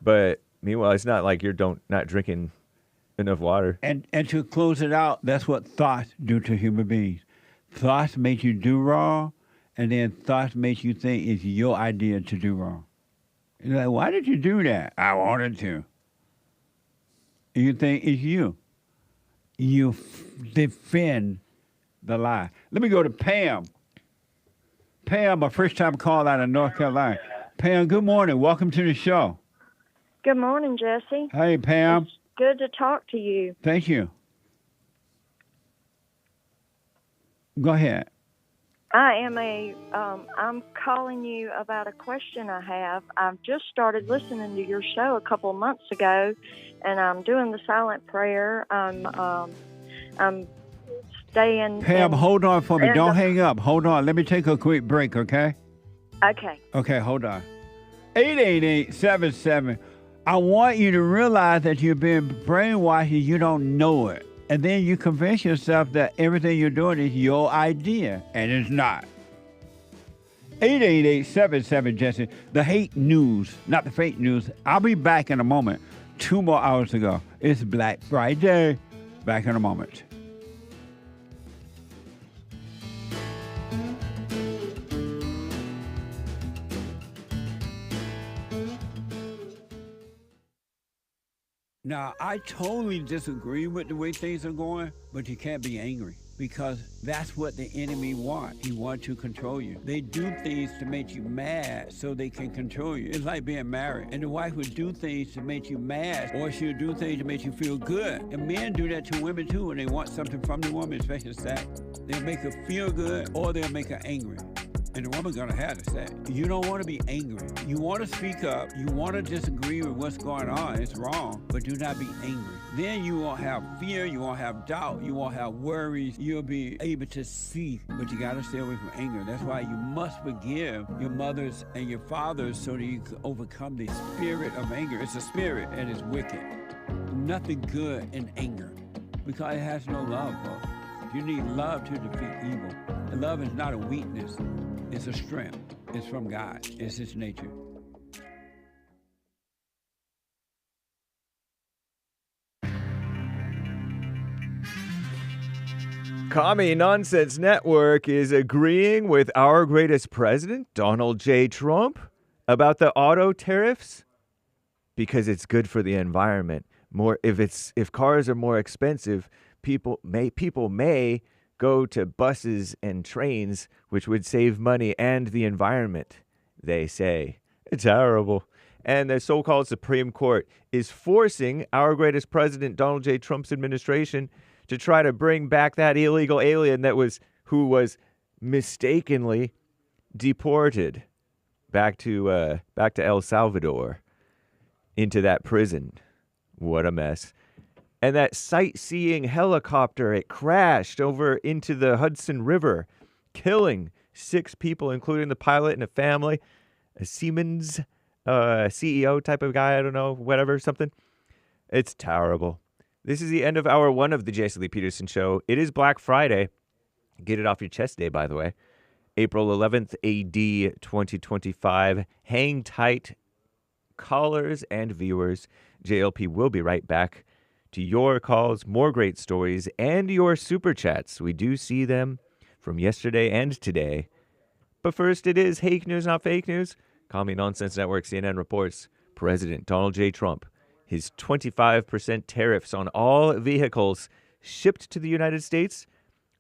But meanwhile, it's not like you're not drinking enough water. And to close it out, that's what thoughts do to human beings. Thoughts make you do wrong, and then thoughts make you think it's your idea to do wrong. You're like, why did you do that? I wanted to. You think it's you. You defend the lie. Let me go to Pam. Pam, a first-time call out of North Carolina. Pam, good morning. Welcome to the show. Good morning, Jesse. Hey, Pam. It's good to talk to you. Thank you. Go ahead. I'm calling you about a question I have. I've just started listening to your show a couple of months ago, and I'm doing the silent prayer. I'm staying. Pam, hold on for me. Don't hang up. Hold on. Let me take a quick break, okay? Okay. Okay, hold on. 888-77. I want you to realize that you're being brainwashed and you don't know it. And then you convince yourself that everything you're doing is your idea, and it's not. 888-77, Jesse. The hate news, not the fake news. I'll be back in a moment. 2 more hours to go. It's Black Friday. Back in a moment. Now, I totally disagree with the way things are going, but you can't be angry because that's what the enemy wants. He wants to control you. They do things to make you mad so they can control you. It's like being married. And the wife would do things to make you mad, or she'll do things to make you feel good. And men do that to women too when they want something from the woman, especially sex. They'll make her feel good or they'll make her angry. And the woman's gonna have to say, you don't want to be angry. You want to speak up. You want to disagree with what's going on. It's wrong, but do not be angry. Then you won't have fear. You won't have doubt. You won't have worries. You'll be able to see, but you gotta stay away from anger. That's why you must forgive your mothers and your fathers so that you can overcome the spirit of anger. It's a spirit and it's wicked. Nothing good in anger because it has no love, folks. You need love to defeat evil. And love is not a weakness. It's a strength. It's from God. It's His nature. Commie Nonsense Network is agreeing with our greatest president, Donald J. Trump, about the auto tariffs because it's good for the environment. If cars are more expensive, people may go to buses and trains, which would save money and the environment, they say. It's terrible. And the so-called Supreme Court is forcing our greatest president, Donald J. Trump's administration, to try to bring back that illegal alien who was mistakenly deported back to El Salvador into that prison. What a mess. And that sightseeing helicopter, it crashed over into the Hudson River, killing 6 people, including the pilot and a family, a Siemens CEO type of guy, I don't know, whatever, something. It's terrible. This is the end of hour 1 of the JLP Peterson Show. It is Black Friday. Get it off your chest day, by the way. April 11th, AD 2025. Hang tight, callers and viewers. JLP will be right back to your calls, more great stories, and your super chats. We do see them from yesterday and today. But first, it is Hake News, not fake news. Commie Nonsense Network, CNN reports President Donald J. Trump, his 25% tariffs on all vehicles shipped to the United States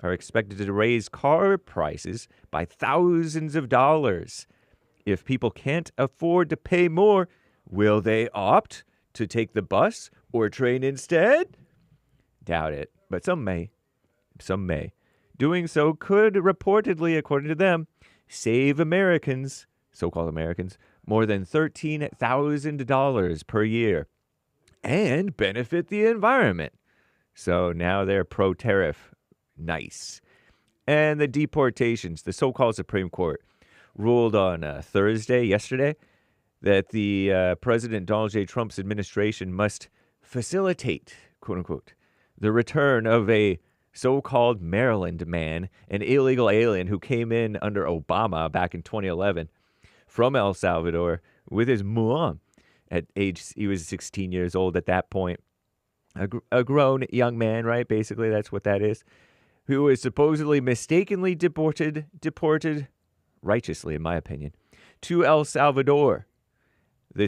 are expected to raise car prices by thousands of dollars. If people can't afford to pay more, will they opt to take the bus or train instead? Doubt it, but some may. Some may. Doing so could reportedly, according to them, save Americans, so-called Americans, more than $13,000 per year and benefit the environment. So now they're pro-tariff. Nice. And the deportations, the so-called Supreme Court ruled on yesterday, that the President Donald J. Trump's administration must facilitate, quote-unquote, the return of a so-called Maryland man, an illegal alien who came in under Obama back in 2011 from El Salvador with his mom. He was 16 years old at that point. A grown young man, right? Basically, that's what that is. Who was supposedly mistakenly deported righteously, in my opinion, to El Salvador. The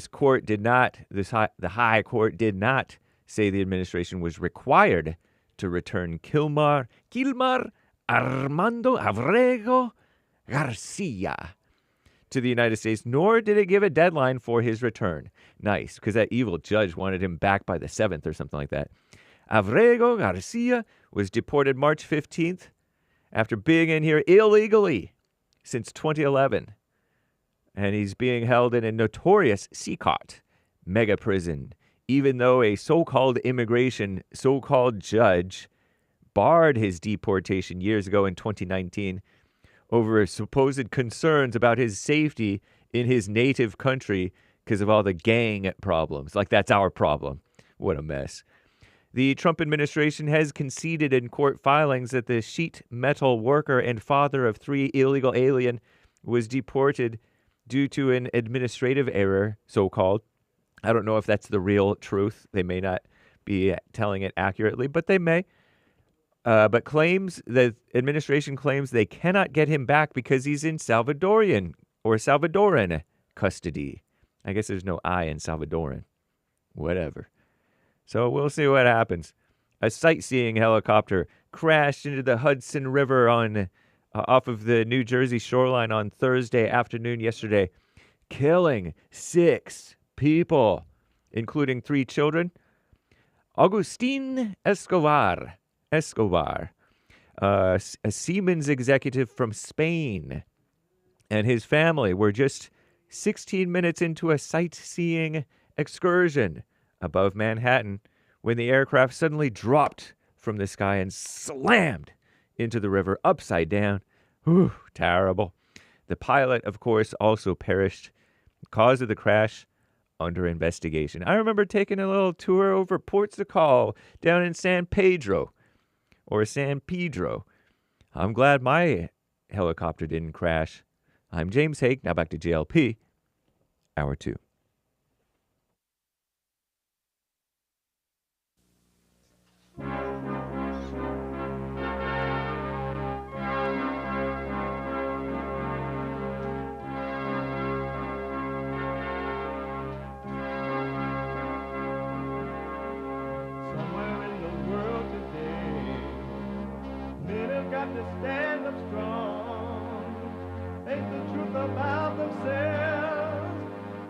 high court did not say the administration was required to return Kilmar Armando Abrego Garcia to the United States, nor did it give a deadline for his return. Nice, because that evil judge wanted him back by the 7th or something like that. Abrego Garcia was deported March 15th after being in here illegally since 2011. And he's being held in a notorious CCOT mega prison, even though a so-called immigration, so-called judge barred his deportation years ago in 2019 over supposed concerns about his safety in his native country because of all the gang problems. Like, that's our problem. What a mess. The Trump administration has conceded in court filings that the sheet metal worker and father of 3 illegal alien was deported due to an administrative error, so-called. I don't know if that's the real truth. They may not be telling it accurately, but they may. But the administration claims they cannot get him back because he's in Salvadoran custody. I guess there's no I in Salvadoran. Whatever. So we'll see what happens. A sightseeing helicopter crashed into the Hudson River off of the New Jersey shoreline on Thursday afternoon yesterday, killing 6 people, including 3 children. Agustin Escobar, a Siemens executive from Spain, and his family were just 16 minutes into a sightseeing excursion above Manhattan when the aircraft suddenly dropped from the sky and slammed into the river upside down. Whew, terrible. The pilot, of course, also perished. The cause of the crash under investigation. I remember taking a little tour over Portugal down in San Pedro. I'm glad my helicopter didn't crash. I'm James Hake. Now back to JLP, Hour 2. got to stand up strong, face the truth about themselves,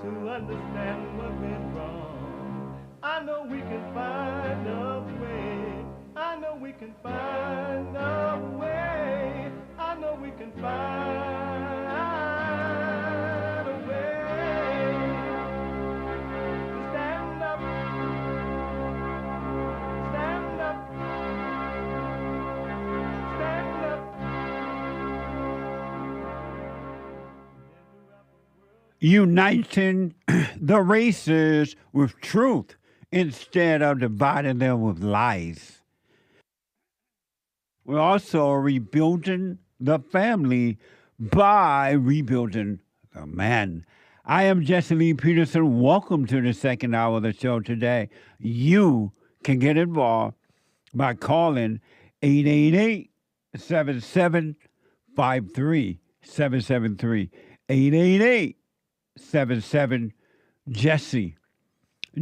to understand what went wrong. I know we can find a way. I know we can find a way. I know we can find a way to stand up, stand up, stand up. Uniting the races with truth instead of dividing them with lies. We're also rebuilding the family by rebuilding the man. I am Jesse Lee Peterson. Welcome to the second hour of the show today. You can get involved by calling 888-7753-773. 888-77-JESSE.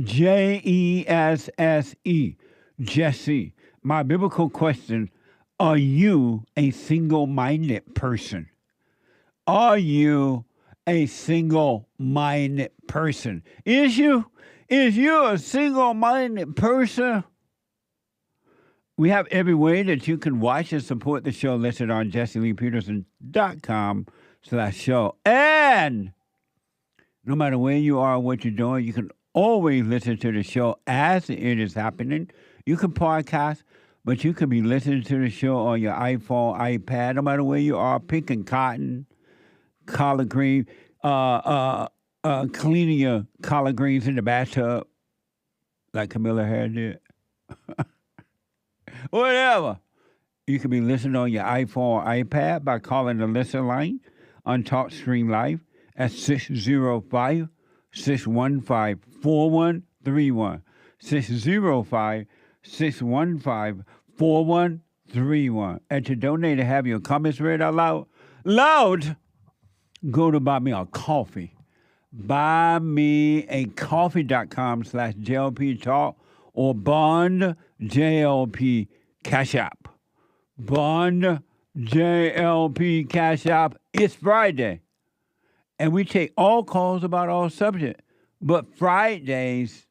Jesse. Jesse. My biblical question, are you a single-minded person? Are you a single-minded person? Is you a single-minded person? We have every way that you can watch and support the show listed on jesseleepeterson.com/show. And no matter where you are or what you're doing, you can always listen to the show as it is happening. You can podcast, but you can be listening to the show on your iPhone, iPad, no matter where you are, picking cotton, collard green, cleaning your collard greens in the bathtub, like Camilla Harris did. Whatever. You can be listening on your iPhone or iPad by calling the listen line on TalkStream Live at 605-615-4131. 605-615-4131. And to donate and have your comments read out loud, go to Buy Me a Coffee. BuyMeACoffee.com/JLP Talk or Bond JLP Cash App. Bond JLP Cash App. It's Friday. And we take all calls about all subjects. But Fridays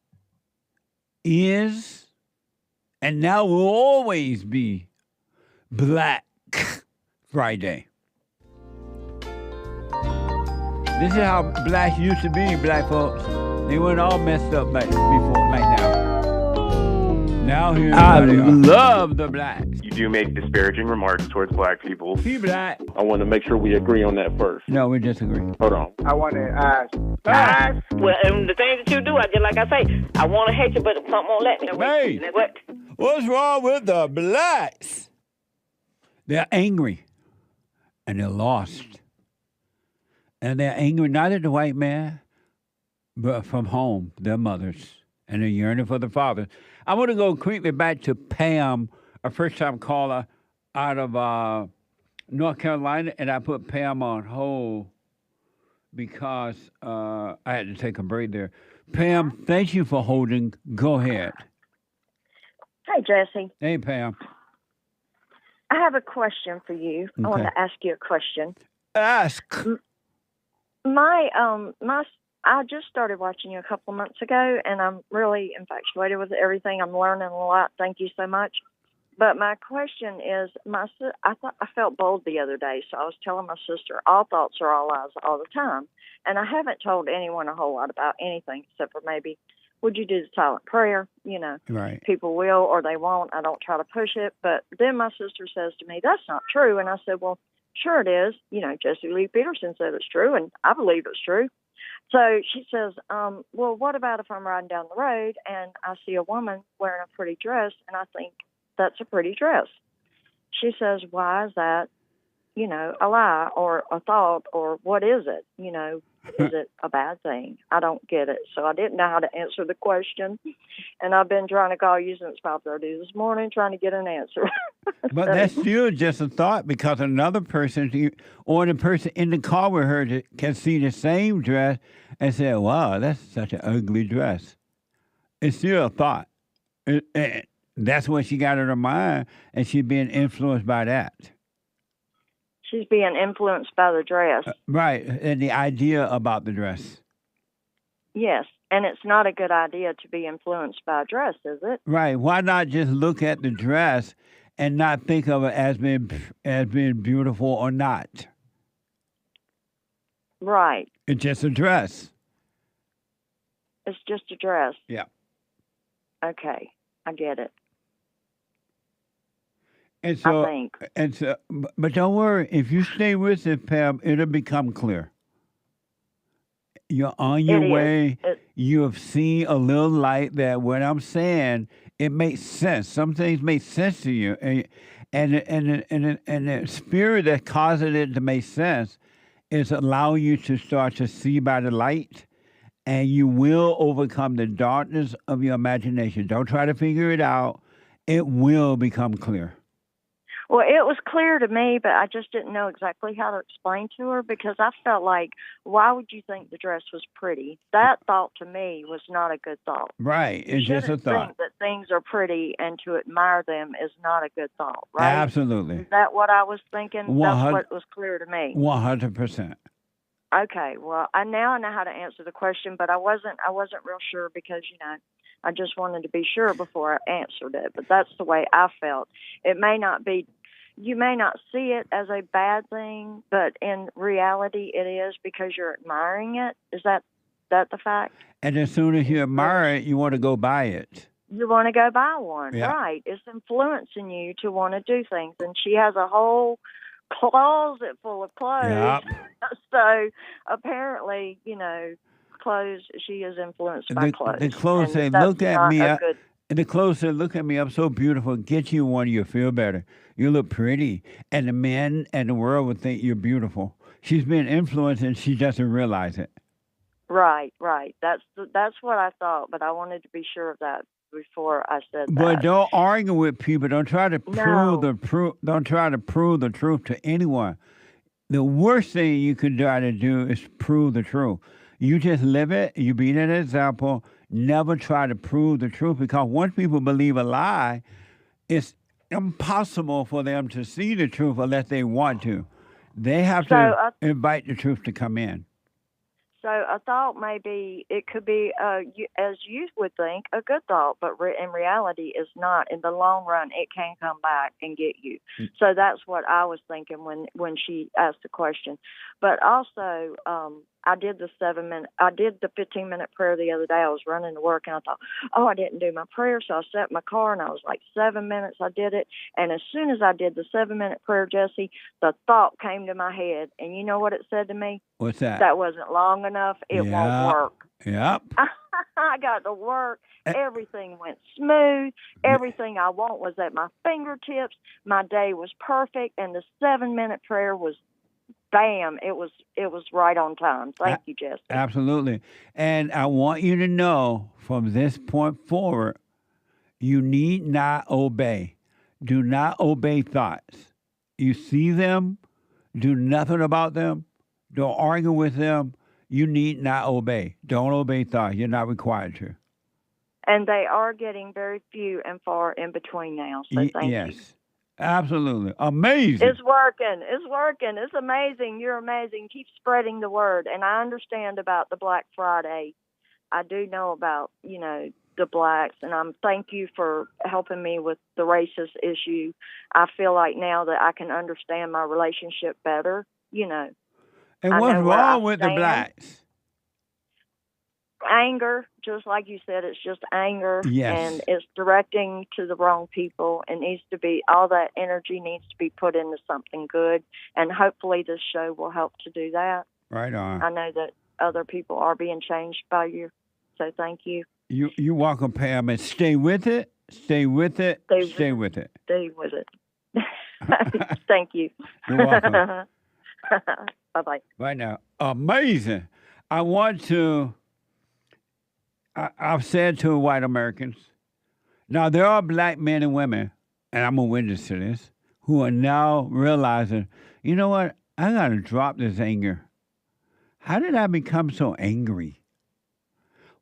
is, and now will always be, Black Friday. This is how blacks used to be, black folks. They weren't all messed up like before, like now. Now here, I love the blacks. You do make disparaging remarks towards black people. He black. I want to make sure we agree on that first. No, we disagree. Hold on. I want to ask. Well, and the things that you do, I just like I say, I want to hate you, but something won't let me. Hey, what? What's wrong with the blacks? They're angry, and they're lost. And they're angry not at the white man, but from home, their mothers. And they're yearning for the fathers. I want to go quickly back to Pam, a first-time caller out of North Carolina, and I put Pam on hold because I had to take a break there. Pam, thank you for holding. Go ahead. Hey, Jesse. Hey, Pam. I have a question for you. Okay. I want to ask you a question. Ask. I just started watching you a couple of months ago, and I'm really infatuated with everything. I'm learning a lot. Thank you so much. But my question is, I felt bold the other day, so I was telling my sister, all thoughts are all lies all the time. And I haven't told anyone a whole lot about anything except for maybe, would you do the silent prayer? You know, right. People will or they won't. I don't try to push it. But then my sister says to me, that's not true. And I said, well, sure it is. You know, Jesse Lee Peterson said it's true, and I believe it's true. So she says, well, what about if I'm riding down the road and I see a woman wearing a pretty dress and I think that's a pretty dress? She says, why is that, you know, a lie or a thought, or what is it? You know, is it a bad thing? I don't get it. So I didn't know how to answer the question. And I've been trying to call you since 5:30 this morning trying to get an answer. But that's still just a thought, because another person or the person in the car with her can see the same dress and say, wow, that's such an ugly dress. It's still a thought. That's what she got in her mind, and she's being influenced by that. She's being influenced by the dress. Right, and the idea about the dress. Yes, and it's not a good idea to be influenced by a dress, is it? Right. Why not just look at the dress and not think of it as being beautiful or not? Right. It's just a dress. It's just a dress. Yeah. Okay, I get it. And so, I think. And so, but don't worry. If you stay with it, Pam, it'll become clear. You're on your way. You have seen a little light that what I'm saying, it makes sense. Some things make sense to you. And the spirit that causes it to make sense is allowing you to start to see by the light, and you will overcome the darkness of your imagination. Don't try to figure it out. It will become clear. Well, it was clear to me, but I just didn't know exactly how to explain to her because I felt like, why would you think the dress was pretty? That thought to me was not a good thought. Right. It's just a thought. Think that things are pretty and to admire them is not a good thought, right? Absolutely. Is that what I was thinking? That's what was clear to me. 100%. Okay. Well, now I know how to answer the question, but I wasn't real sure because, I just wanted to be sure before I answered it, but that's the way I felt. It may not be, you may not see it as a bad thing, but in reality it is because you're admiring it. Is that the fact? And as soon as you admire it, you want to go buy it. You want to go buy one, Yeah. right? It's influencing you to want to do things, and she has a whole closet full of clothes. Yep. So apparently, clothes. She is influenced by clothes. The clothes say, "Look at me." And the clothes say, "Look at me. I'm so beautiful. Get you one. You'll feel better. You look pretty." And the men and the world would think you're beautiful. She's being influenced, and she doesn't realize it. Right. That's what I thought, but I wanted to be sure of that before I said that. But don't argue with people. Don't try to Don't try to prove the truth to anyone. The worst thing you could try to do is prove the truth. You just live it. You be an example. Never try to prove the truth because once people believe a lie, it's impossible for them to see the truth unless they want to. They have to invite the truth to come in. So I thought maybe it could be, as you would think, a good thought, but in reality, it's not. In the long run, it can come back and get you. So that's what I was thinking when she asked the question. But also, I did the 15-minute prayer the other day. I was running to work, and I thought, I didn't do my prayer. So I sat in my car, and I was like 7 minutes. I did it. And as soon as I did the 7-minute prayer, Jesse, the thought came to my head. And you know what it said to me? What's that? That wasn't long enough. It won't work. Yep. I got to work. Everything went smooth. Everything I want was at my fingertips. My day was perfect. And the 7-minute prayer was bam, it was right on time. Thank you, Jesse. Absolutely. And I want you to know from this point forward, you need not obey. Do not obey thoughts. You see them, do nothing about them, don't argue with them. You need not obey. Don't obey thoughts. You're not required to. And they are getting very few and far in between now. So thank you. Yes. Absolutely. Amazing. It's working. It's amazing. You're amazing. Keep spreading the word. And I understand about the Black Friday. I do know about, the blacks. And thank you for helping me with the racist issue. I feel like now that I can understand my relationship better, And what's wrong with the blacks? Anger, just like you said, it's just anger. Yes. And it's directing to the wrong people. It needs to be, all that energy needs to be put into something good. And hopefully this show will help to do that. Right on. I know that other people are being changed by you. So thank you. You're welcome, Pam. And stay with it. Stay with it. Stay with it. Stay with it. Thank you. You're welcome. Bye-bye. Right now. Amazing. I've said to white Americans, now there are black men and women, and I'm a witness to this, who are now realizing, you know what, I got to drop this anger. How did I become so angry?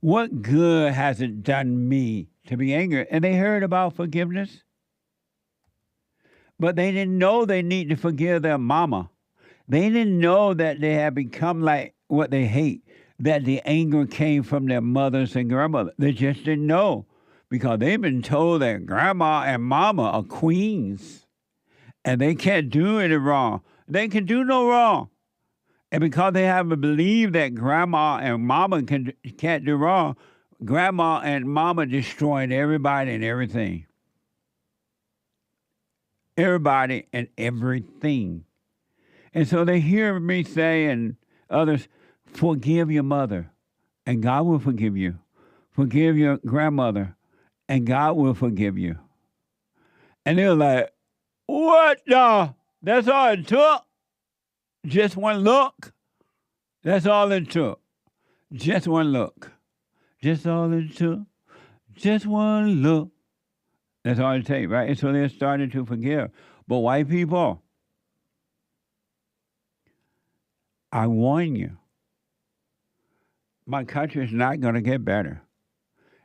What good has it done me to be angry? And they heard about forgiveness. But they didn't know they need to forgive their mama. They didn't know that they had become like what they hate, that the anger came from their mothers and grandmothers. They just didn't know because they've been told that grandma and mama are queens and they can't do any wrong. They can do no wrong. And because they haven't believed that grandma and mama can't do wrong, grandma and mama destroyed everybody and everything. Everybody and everything. And so they hear me say, and others, forgive your mother, and God will forgive you. Forgive your grandmother, and God will forgive you. And they're like, what the? That's all it took? Just one look? That's all it took. Just one look. Just all it took. Just one look. That's all it takes, right? And so they're starting to forgive. But white people, I warn you, my country is not going to get better.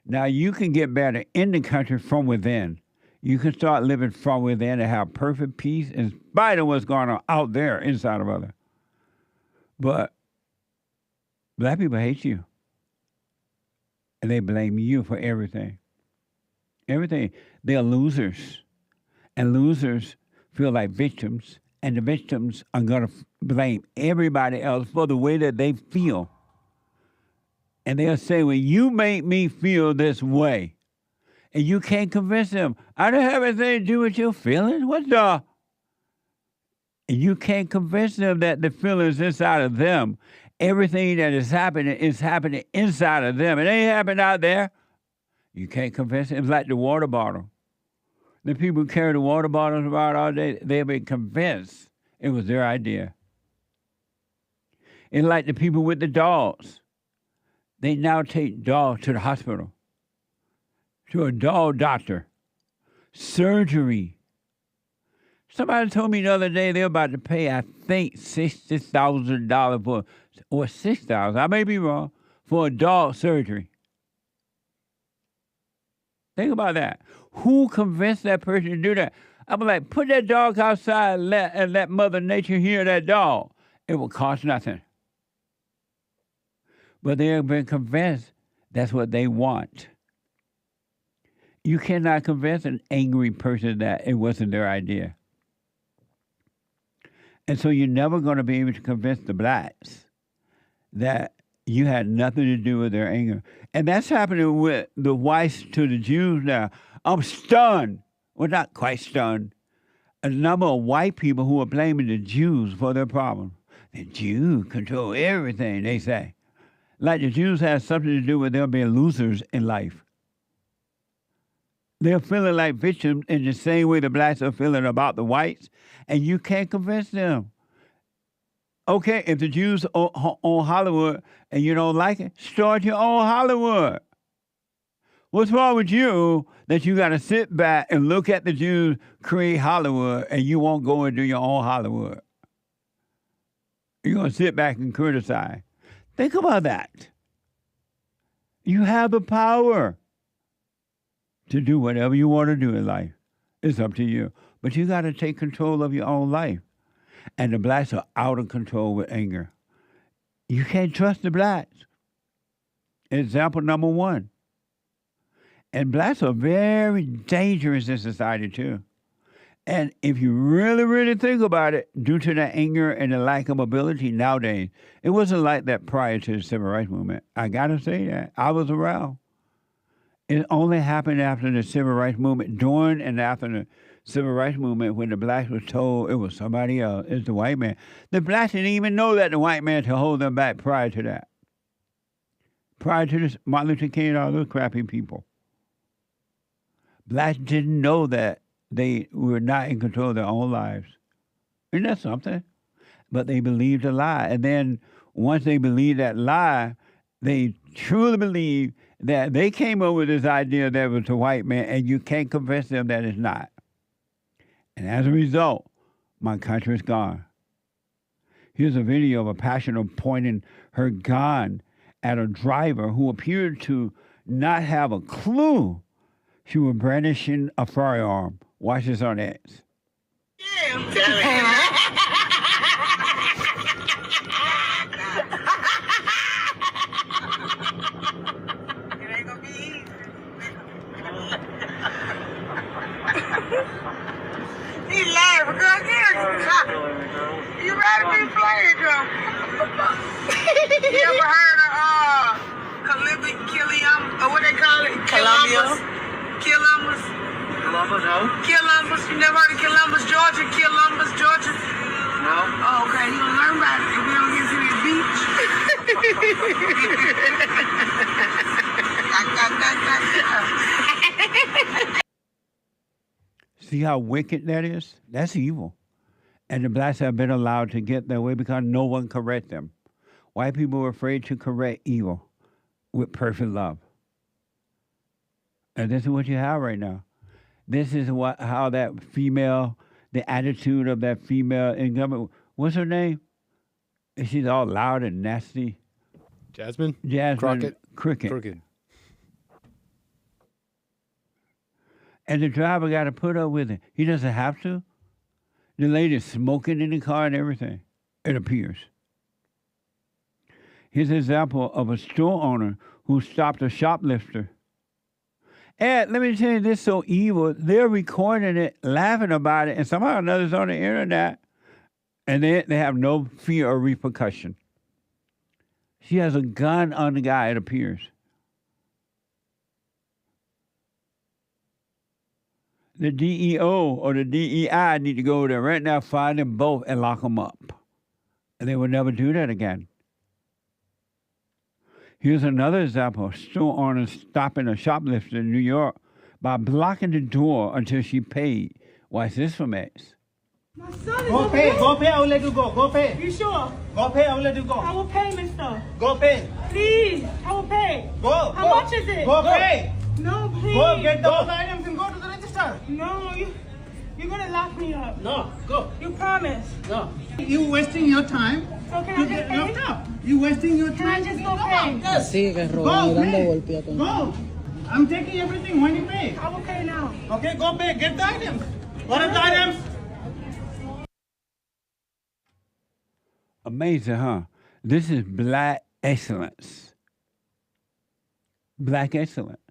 Now, you can get better in the country from within. You can start living from within and have perfect peace in spite of what's going on out there inside of others. But black people hate you. And they blame you for everything. Everything. They're losers. And losers feel like victims. And the victims are going to blame everybody else for the way that they feel. And they'll say, well, you made me feel this way. And you can't convince them. I don't have anything to do with your feelings. What the? And you can't convince them that the feelings inside of them, everything that is happening inside of them. It ain't happening out there. You can't convince them. It's like the water bottle. The people who carry the water bottles around all day, they've been convinced it was their idea. It's like the people with the dogs. They now take dogs to the hospital, to a dog doctor, surgery. Somebody told me the other day they're about to pay, I think, $60,000 for, or $6,000, I may be wrong, for a dog surgery. Think about that. Who convinced that person to do that? I'm like, put that dog outside and let Mother Nature hear that dog. It will cost nothing. But they have been convinced that's what they want. You cannot convince an angry person that it wasn't their idea. And so you're never going to be able to convince the blacks that you had nothing to do with their anger. And that's happening with the whites to the Jews now. I'm stunned. Well, not quite stunned. A number of white people who are blaming the Jews for their problem. The Jews control everything, they say. Like the Jews have something to do with them being losers in life. They're feeling like victims in the same way the blacks are feeling about the whites, and you can't convince them. Okay, if the Jews own Hollywood and you don't like it, start your own Hollywood. What's wrong with you that you got to sit back and look at the Jews create Hollywood and you won't go and do your own Hollywood? You're going to sit back and criticize. Think about that. You have the power to do whatever you want to do in life. It's up to you. But you got to take control of your own life. And the blacks are out of control with anger. You can't trust the blacks. Example number one. And blacks are very dangerous in society too. And if you really, really think about it, due to the anger and the lack of ability nowadays, it wasn't like that prior to the Civil Rights Movement. I got to say that. I was around. It only happened after the Civil Rights Movement, during and after the Civil Rights Movement, when the blacks was told it was somebody else, it's the white man. The blacks didn't even know that the white man to hold them back prior to that. Prior to this, Martin Luther King and all those crappy people. Blacks didn't know that they were not in control of their own lives. Isn't that something? But they believed a lie. And then once they believed that lie, they truly believed that they came up with this idea that it was a white man, and you can't convince them that it's not. And as a result, my country is gone. Here's a video of a passenger pointing her gun at a driver who appeared to not have a clue she was brandishing a firearm. Watch this on X. He laughing, girl. You ready to be playing, girl? You ever heard of what they call it? Columbus. Columbus. Columbus, no. Columbus. You never heard of Columbus, Georgia? Columbus, Georgia? No. Oh, okay. You gonna learn about it if we don't get to this beach. See how wicked that is? That's evil. And the blacks have been allowed to get their way because no one correct them. White people are afraid to correct evil with perfect love. And this is what you have right now. This is how that female, the attitude of that female in government. What's her name? She's all loud and nasty. Jasmine Cricket. And the driver got to put up with it. He doesn't have to. The lady's smoking in the car and everything. It appears. Here's an example of a store owner who stopped a shoplifter. And let me tell you, this is so evil. They're recording it, laughing about it, and somehow or another it's on the internet, and they have no fear or repercussion. She has a gun on the guy, it appears. The DEO or the DEI need to go there right now, find them both, and lock them up. And they will never do that again. Here's another example. A store owner stopping a shoplifter in New York by blocking the door until she paid. Why is this from X? My son is Go pay, I will let you go. Go pay. You sure? Go pay, I will let you go. I will pay, mister. Go pay. Please, I will pay. Go. How much is it? Go pay. No, please. Go get those items and go to the register. No, you're gonna lock me up. No, go. You promise? No. You wasting your time. So can I just pay? No. You wasting your time. Can I just go pay? Yes. Go pay. Go. I'm taking everything when you pay. I will pay now. Okay, go pay. Get the items. What are the items? Amazing, huh? This is black excellence. Black excellence.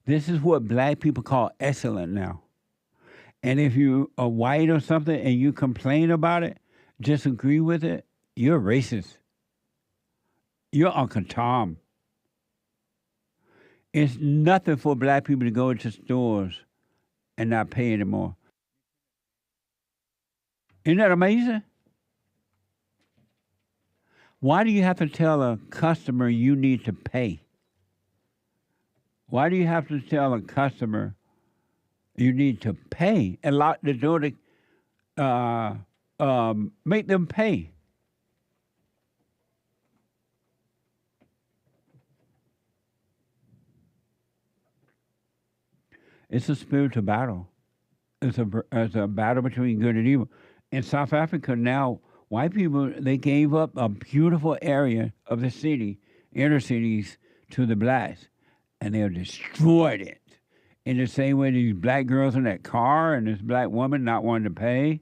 This is what black people call excellent now. And if you are white or something and you complain about it, disagree with it, you're racist. You're Uncle Tom. It's nothing for black people to go into stores and not pay anymore. Isn't that amazing? Why do you have to tell a customer you need to pay? Why do you have to tell a customer you need to pay and lock the door to make them pay? It's a spiritual battle. It's a battle between good and evil. In South Africa now, white people, they gave up a beautiful area of the city, inner cities, to the blacks, and they have destroyed it. In the same way these black girls in that car and this black woman not wanting to pay.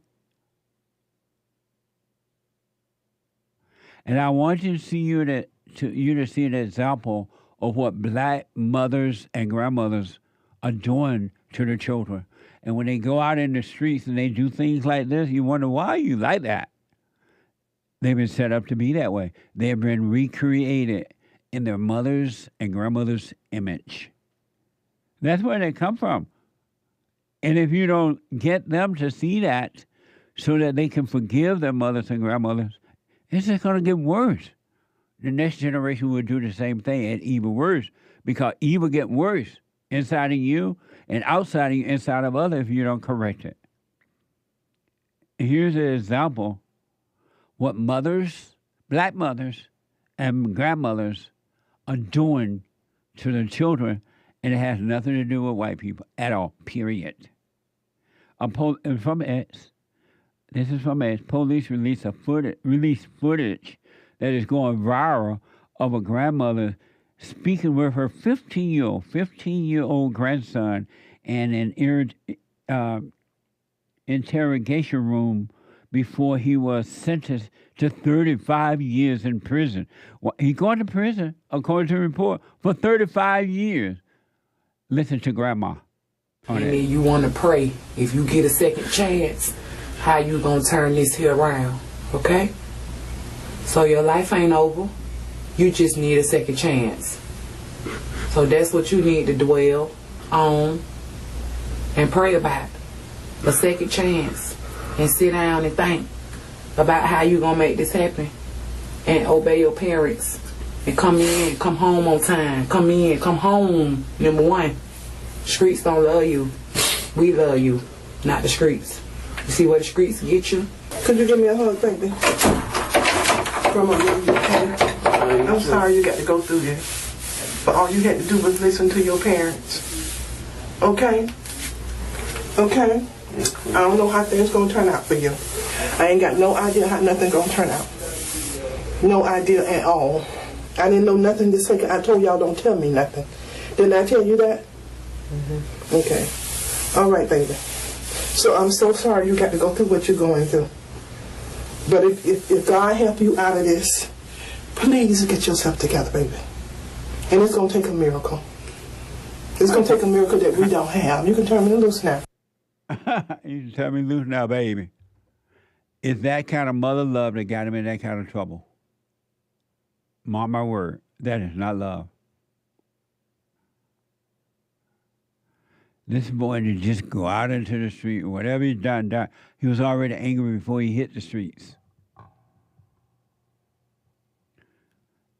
And I want you to see to see an example of what black mothers and grandmothers are doing to their children. And when they go out in the streets and they do things like this, you wonder why you like that. They've been set up to be that way. They have been recreated in their mother's and grandmother's image. That's where they come from. And if you don't get them to see that so that they can forgive their mothers and grandmothers, it's just going to get worse. The next generation will do the same thing and even worse, because evil get worse inside of you and outside of you, inside of others, if you don't correct it. Here's an example what mothers, black mothers, and grandmothers are doing to their children, and it has nothing to do with white people at all, period. From X, this is from X, police released footage that is going viral of a grandmother speaking with her 15-year-old grandson and an interrogation room before he was sentenced to 35 years in prison. Well, he going to prison, according to the report, for 35 years. Listen to Grandma. And then you want to pray, if you get a second chance, how you going to turn this here around, okay? So your life ain't over. You just need a second chance. So that's what you need to dwell on and pray about. A second chance. And sit down and think about how you going to make this happen. And obey your parents. And come in, come home on time. Come in, come home, number one. Streets don't love you. We love you, not the streets. You see where the streets get you? Could you give me a hug, baby? Grandma, okay? I'm sorry you got to go through this. But all you had to do was listen to your parents. Okay? Okay? I don't know how things gonna turn out for you. I ain't got no idea how nothing gonna turn out. No idea at all. I didn't know nothing this second. I told y'all don't tell me nothing. Didn't I tell you that? Mm-hmm. Okay. All right, baby. So I'm so sorry you got to go through what you're going through. But if God help you out of this, please get yourself together, baby. And it's gonna take a miracle. It's gonna take a miracle that we don't have. You can turn me loose now. You can turn me loose now, baby. It's that kind of mother love that got him in that kind of trouble. Mark my word, that is not love. This boy did just go out into the street, whatever he's done. He was already angry before he hit the streets.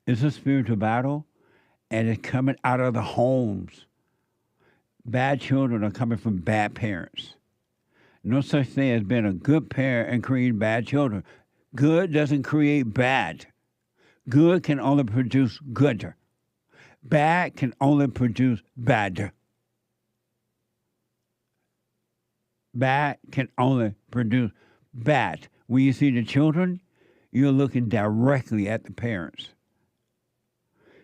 It's a spiritual battle, and it's coming out of the homes. Bad children are coming from bad parents. No such thing as being a good parent and creating bad children. Good doesn't create bad. Good can only produce good. Bad can only produce bad. Bad can only produce bad. When you see the children, you're looking directly at the parents.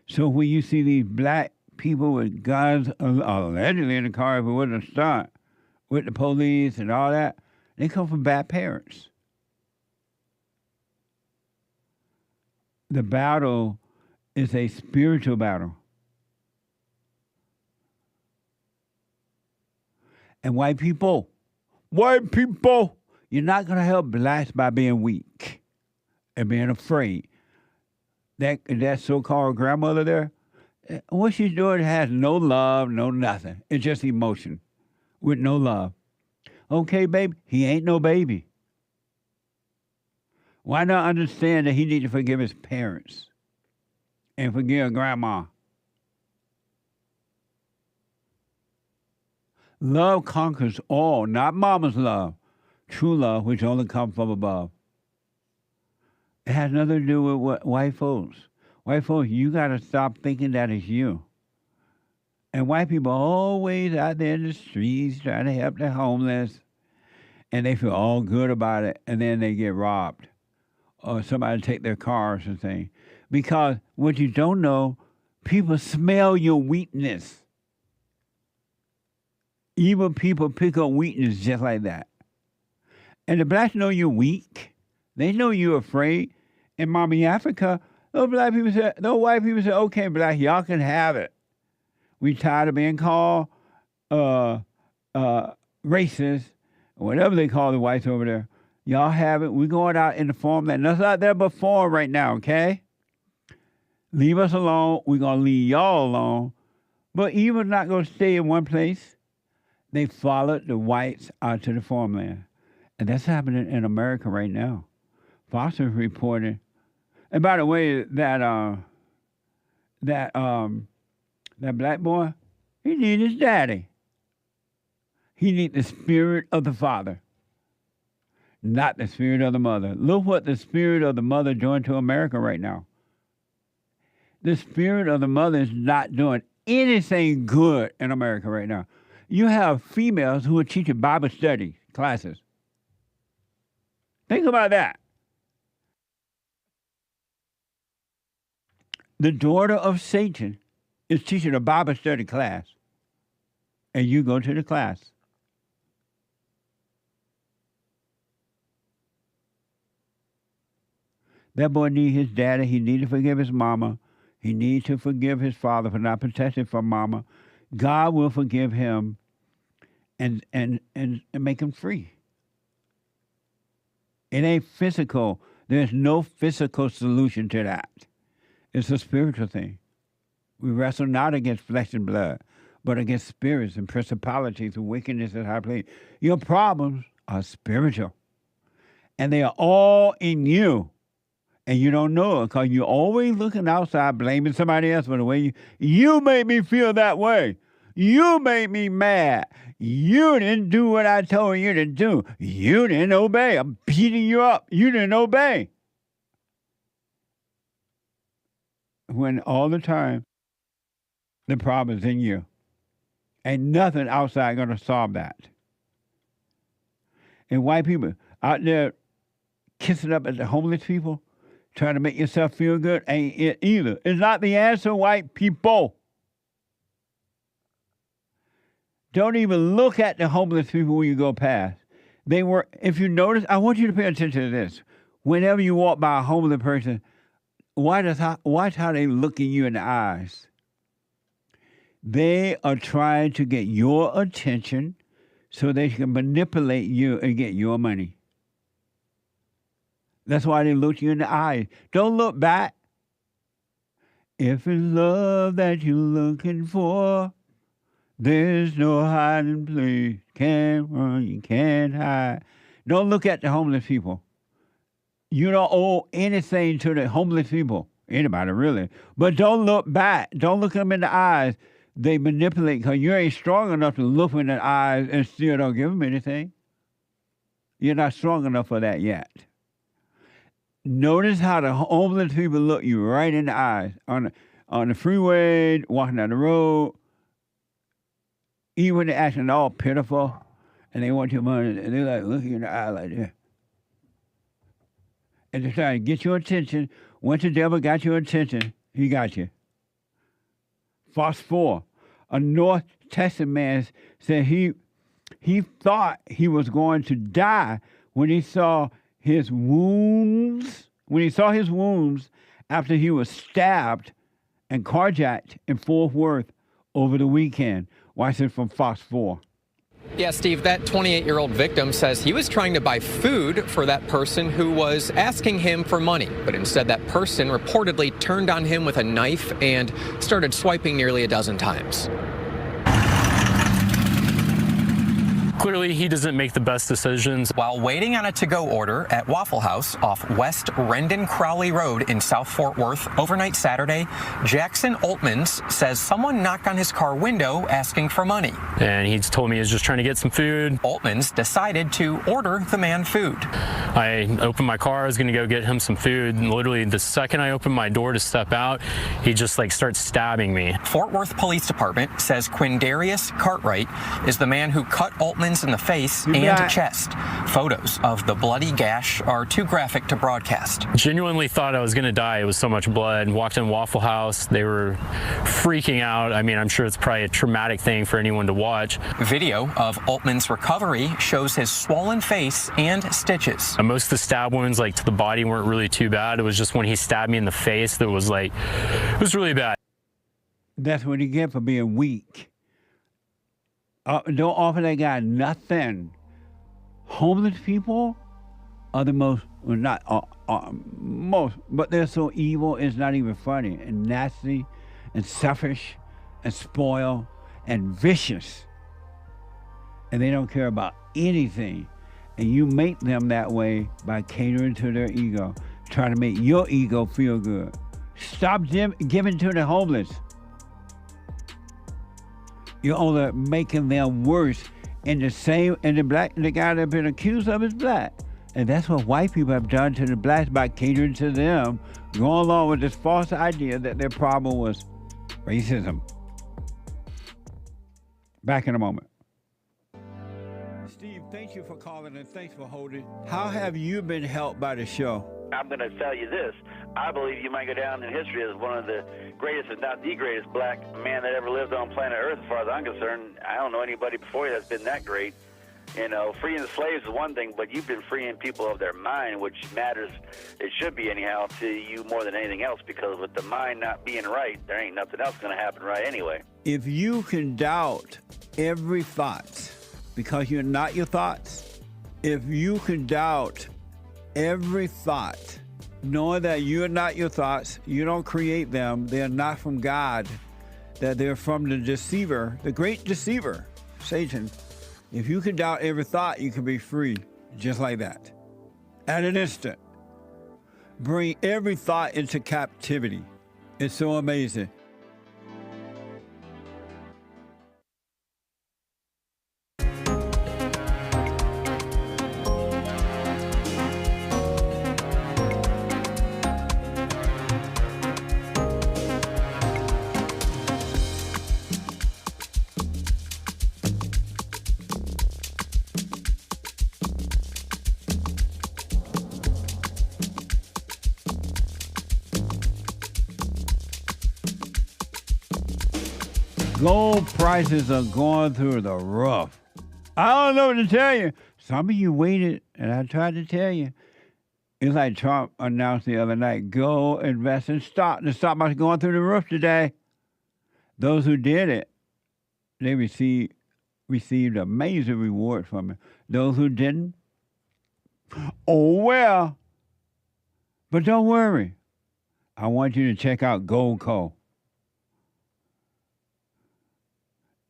So when you see these black people with guns allegedly in the car, if it wasn't a stunt, with the police and all that, they come from bad parents. The battle is a spiritual battle. And white people, you're not going to help blacks by being weak and being afraid. That so-called grandmother there, what she's doing has no love, no nothing. It's just emotion with no love. Okay, baby, he ain't no baby. Why not understand that he needs to forgive his parents and forgive grandma? Love conquers all, not mama's love. True love, which only comes from above. It has nothing to do with what white folks. White folks, you got to stop thinking that it's you. And white people are always out there in the streets trying to help the homeless. And they feel all good about it. And then they get robbed. Or somebody take their cars and things. Because what you don't know, people smell your weakness. Evil people pick up weakness just like that. And the blacks know you're weak. They know you're afraid. In Mommy Africa, those white people say, okay, black, y'all can have it. We tired of being called racist, whatever they call the whites over there. Y'all have it. We're going out in the farmland. Nothing out there but farm right now, okay? Leave us alone. We're going to leave y'all alone. But evil's not going to stay in one place. They followed the whites out to the farmland. And that's happening in America right now. Fox is reporting. And by the way, that black boy, he needs his daddy. He needs the spirit of the father, not the spirit of the mother. Look what the spirit of the mother doing to America right now. The spirit of the mother is not doing anything good in America right now. You have females who are teaching Bible study classes. Think about that. The daughter of Satan is teaching a Bible study class, and you go to the class. That boy needs his daddy. He needs to forgive his mama. He needs to forgive his father for not protecting from mama. God will forgive him and make him free. It ain't physical. There's no physical solution to that. It's a spiritual thing. We wrestle not against flesh and blood, but against spirits and principalities and wickedness in high places. Your problems are spiritual. And they are all in you. And you don't know it because you're always looking outside, blaming somebody else for the way you made me feel that way. You made me mad. You didn't do what I told you to do. You didn't obey. I'm beating you up. You didn't obey. When all the time, the problem is in you. Ain't nothing outside going to solve that. And white people out there kissing up at the homeless people, trying to make yourself feel good, ain't it either. It's not the answer, white people. Don't even look at the homeless people when you go past. They were, if you notice, I want you to pay attention to this. Whenever you walk by a homeless person, watch how they look at you in the eyes. They are trying to get your attention so they can manipulate you and get your money. That's why they look you in the eyes. Don't look back. If it's love that you're looking for, there's no hiding place. Can't run, you can't hide. Don't look at the homeless people. You don't owe anything to the homeless people. Anybody, really. But don't look back. Don't look them in the eyes. They manipulate because you ain't strong enough to look in the eyes and still don't give them anything. You're not strong enough for that yet. Notice how the homeless people look you right in the eyes. On the freeway, walking down the road. Even when they're acting all pitiful and they want your money, and they're like, look you in the eye like that. And they're trying to get your attention. Once the devil got your attention, he got you. Verse 4. A North Texas man said he thought he was going to die when he saw his wounds. When he saw his wounds after he was stabbed and carjacked in Fort Worth over the weekend. Watch this from Fox 4. Yeah, Steve, that 28-year-old victim says he was trying to buy food for that person who was asking him for money. But instead, that person reportedly turned on him with a knife and started swiping nearly a dozen times. Clearly, he doesn't make the best decisions. While waiting on a to-go order at Waffle House off West Rendon Crowley Road in South Fort Worth overnight Saturday, Jackson Oltmans says someone knocked on his car window asking for money. And he's told me he was just trying to get some food. Oltmans decided to order the man food. I opened my car, I was gonna go get him some food, and literally the second I opened my door to step out, he just starts stabbing me. Fort Worth Police Department says Quindarius Cartwright is the man who cut Oltmans in the face and chest. Photos of the bloody gash are too graphic to broadcast. Genuinely thought I was going to die. It was so much blood. Walked in Waffle House. They were freaking out. I mean, I'm sure it's probably a traumatic thing for anyone to watch. Video of Oltman's recovery shows his swollen face and stitches. Most of the stab wounds to the body weren't really too bad. It was just when he stabbed me in the face that was it was really bad. That's what you get for being weak. Don't offer that guy nothing. Homeless people are the most, well, not most, but they're so evil it's not even funny, and nasty and selfish and spoiled and vicious. And they don't care about anything. And you make them that way by catering to their ego, trying to make your ego feel good. Stop giving to the homeless. You're only making them worse. And the guy that's been accused of is black. And that's what white people have done to the blacks by catering to them, going along with this false idea that their problem was racism. Back in a moment. Steve, thank you for calling and thanks for holding. How have you been helped by the show? I'm going to tell you this. I believe you might go down in history as one of the greatest, if not the greatest, black man that ever lived on planet Earth, as far as I'm concerned. I don't know anybody before you that's been that great. Freeing the slaves is one thing, but you've been freeing people of their mind, which matters, it should be anyhow, to you more than anything else, because with the mind not being right, there ain't nothing else going to happen right anyway. If you can doubt every thought because you're not your thoughts, if you can doubt every thought, knowing that you're not your thoughts, you don't create them, they're not from God, that they're from the deceiver, the great deceiver, Satan. If you can doubt every thought, you can be free just like that. At an instant. Bring every thought into captivity. It's so amazing. Gold prices are going through the roof. I don't know what to tell you. Some of you waited, and I tried to tell you. It's like Trump announced the other night, go invest in stock. The stock market's going through the roof today. Those who did it, they received amazing reward from it. Those who didn't, oh well. But don't worry. I want you to check out Goldco.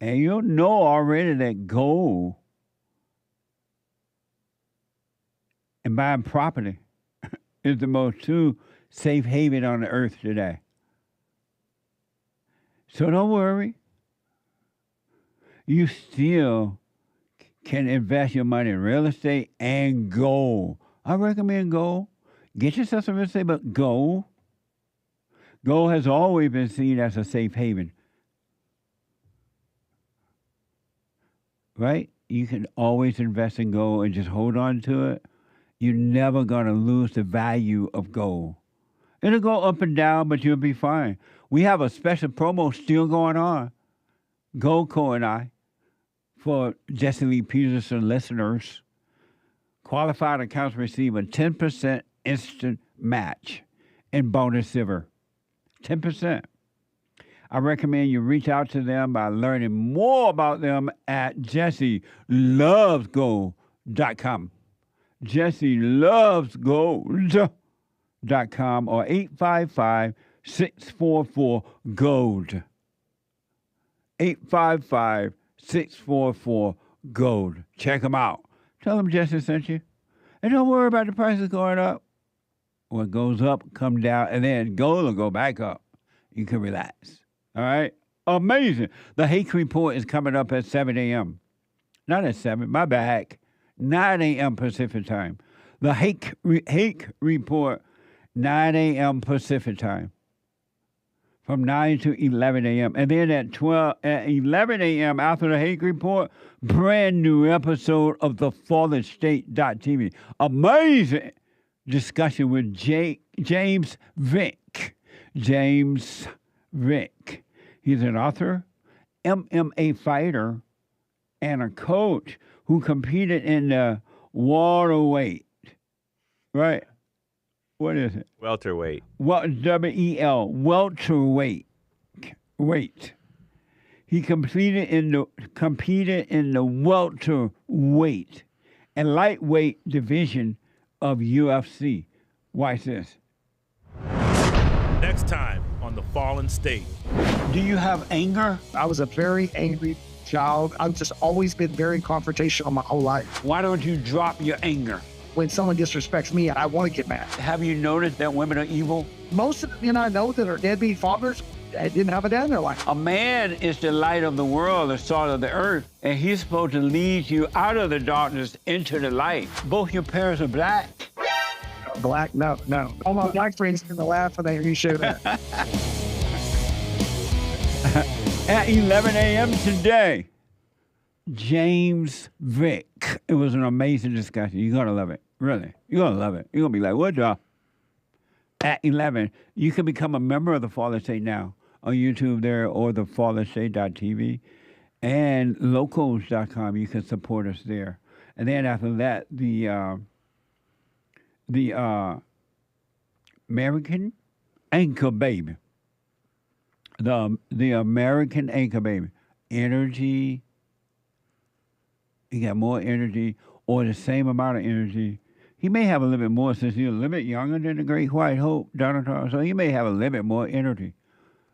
And you'll know already that gold and buying property is the most true safe haven on the earth today. So don't worry. You still can invest your money in real estate and gold. I recommend gold. Get yourself some real estate, but gold. Gold has always been seen as a safe haven. Right? You can always invest in gold and just hold on to it. You're never going to lose the value of gold. It'll go up and down, but you'll be fine. We have a special promo still going on, Goldco and I, for Jesse Lee Peterson listeners. Qualified accounts receive a 10% instant match in bonus silver. 10%. I recommend you reach out to them by learning more about them at JesseLovesGold.com. JesseLovesGold.com or 855-644-GOLD. 855-644-GOLD. Check them out. Tell them Jesse sent you. And don't worry about the prices going up. What goes up, come down, and then gold will go back up. You can relax. All right? Amazing. The Hake Report is coming up at 7 a.m. Not at 7, my bad. 9 a.m. Pacific time. The Hake Report, 9 a.m. Pacific time. From 9 to 11 a.m. And then at 11 a.m. after the Hake Report, brand new episode of the FallenState.tv. Amazing discussion with James Vick. James Vick. He's an author, MMA fighter, and a coach who competed in the welterweight. Right? What is it? Welterweight. W-E-L. Welterweight. Weight. He competed in the welterweight and lightweight division of UFC. Watch this. Next time on The Fallen State. Do you have anger? I was a very angry child. I've just always been very confrontational my whole life. Why don't you drop your anger? When someone disrespects me, I want to get mad. Have you noticed that women are evil? Most of the men I know that are deadbeat fathers didn't have a dad in their life. A man is the light of the world, the salt of the earth, and he's supposed to lead you out of the darkness into the light. Both your parents are black. Black? No. All my black friends are going to laugh when they hear you show that. At 11 a.m. today, James Vick. It was an amazing discussion. You're going to love it. Really. You're going to love it. You're going to be like, what the? At 11, you can become a member of the Fallen State now on YouTube there or the FallenState.tv and locals.com. You can support us there. And then after that, the American anchor baby. The American anchor baby. Energy. He got more energy or the same amount of energy. He may have a little bit more since he's a little bit younger than the Great White Hope, Donald Trump. So he may have a little bit more energy.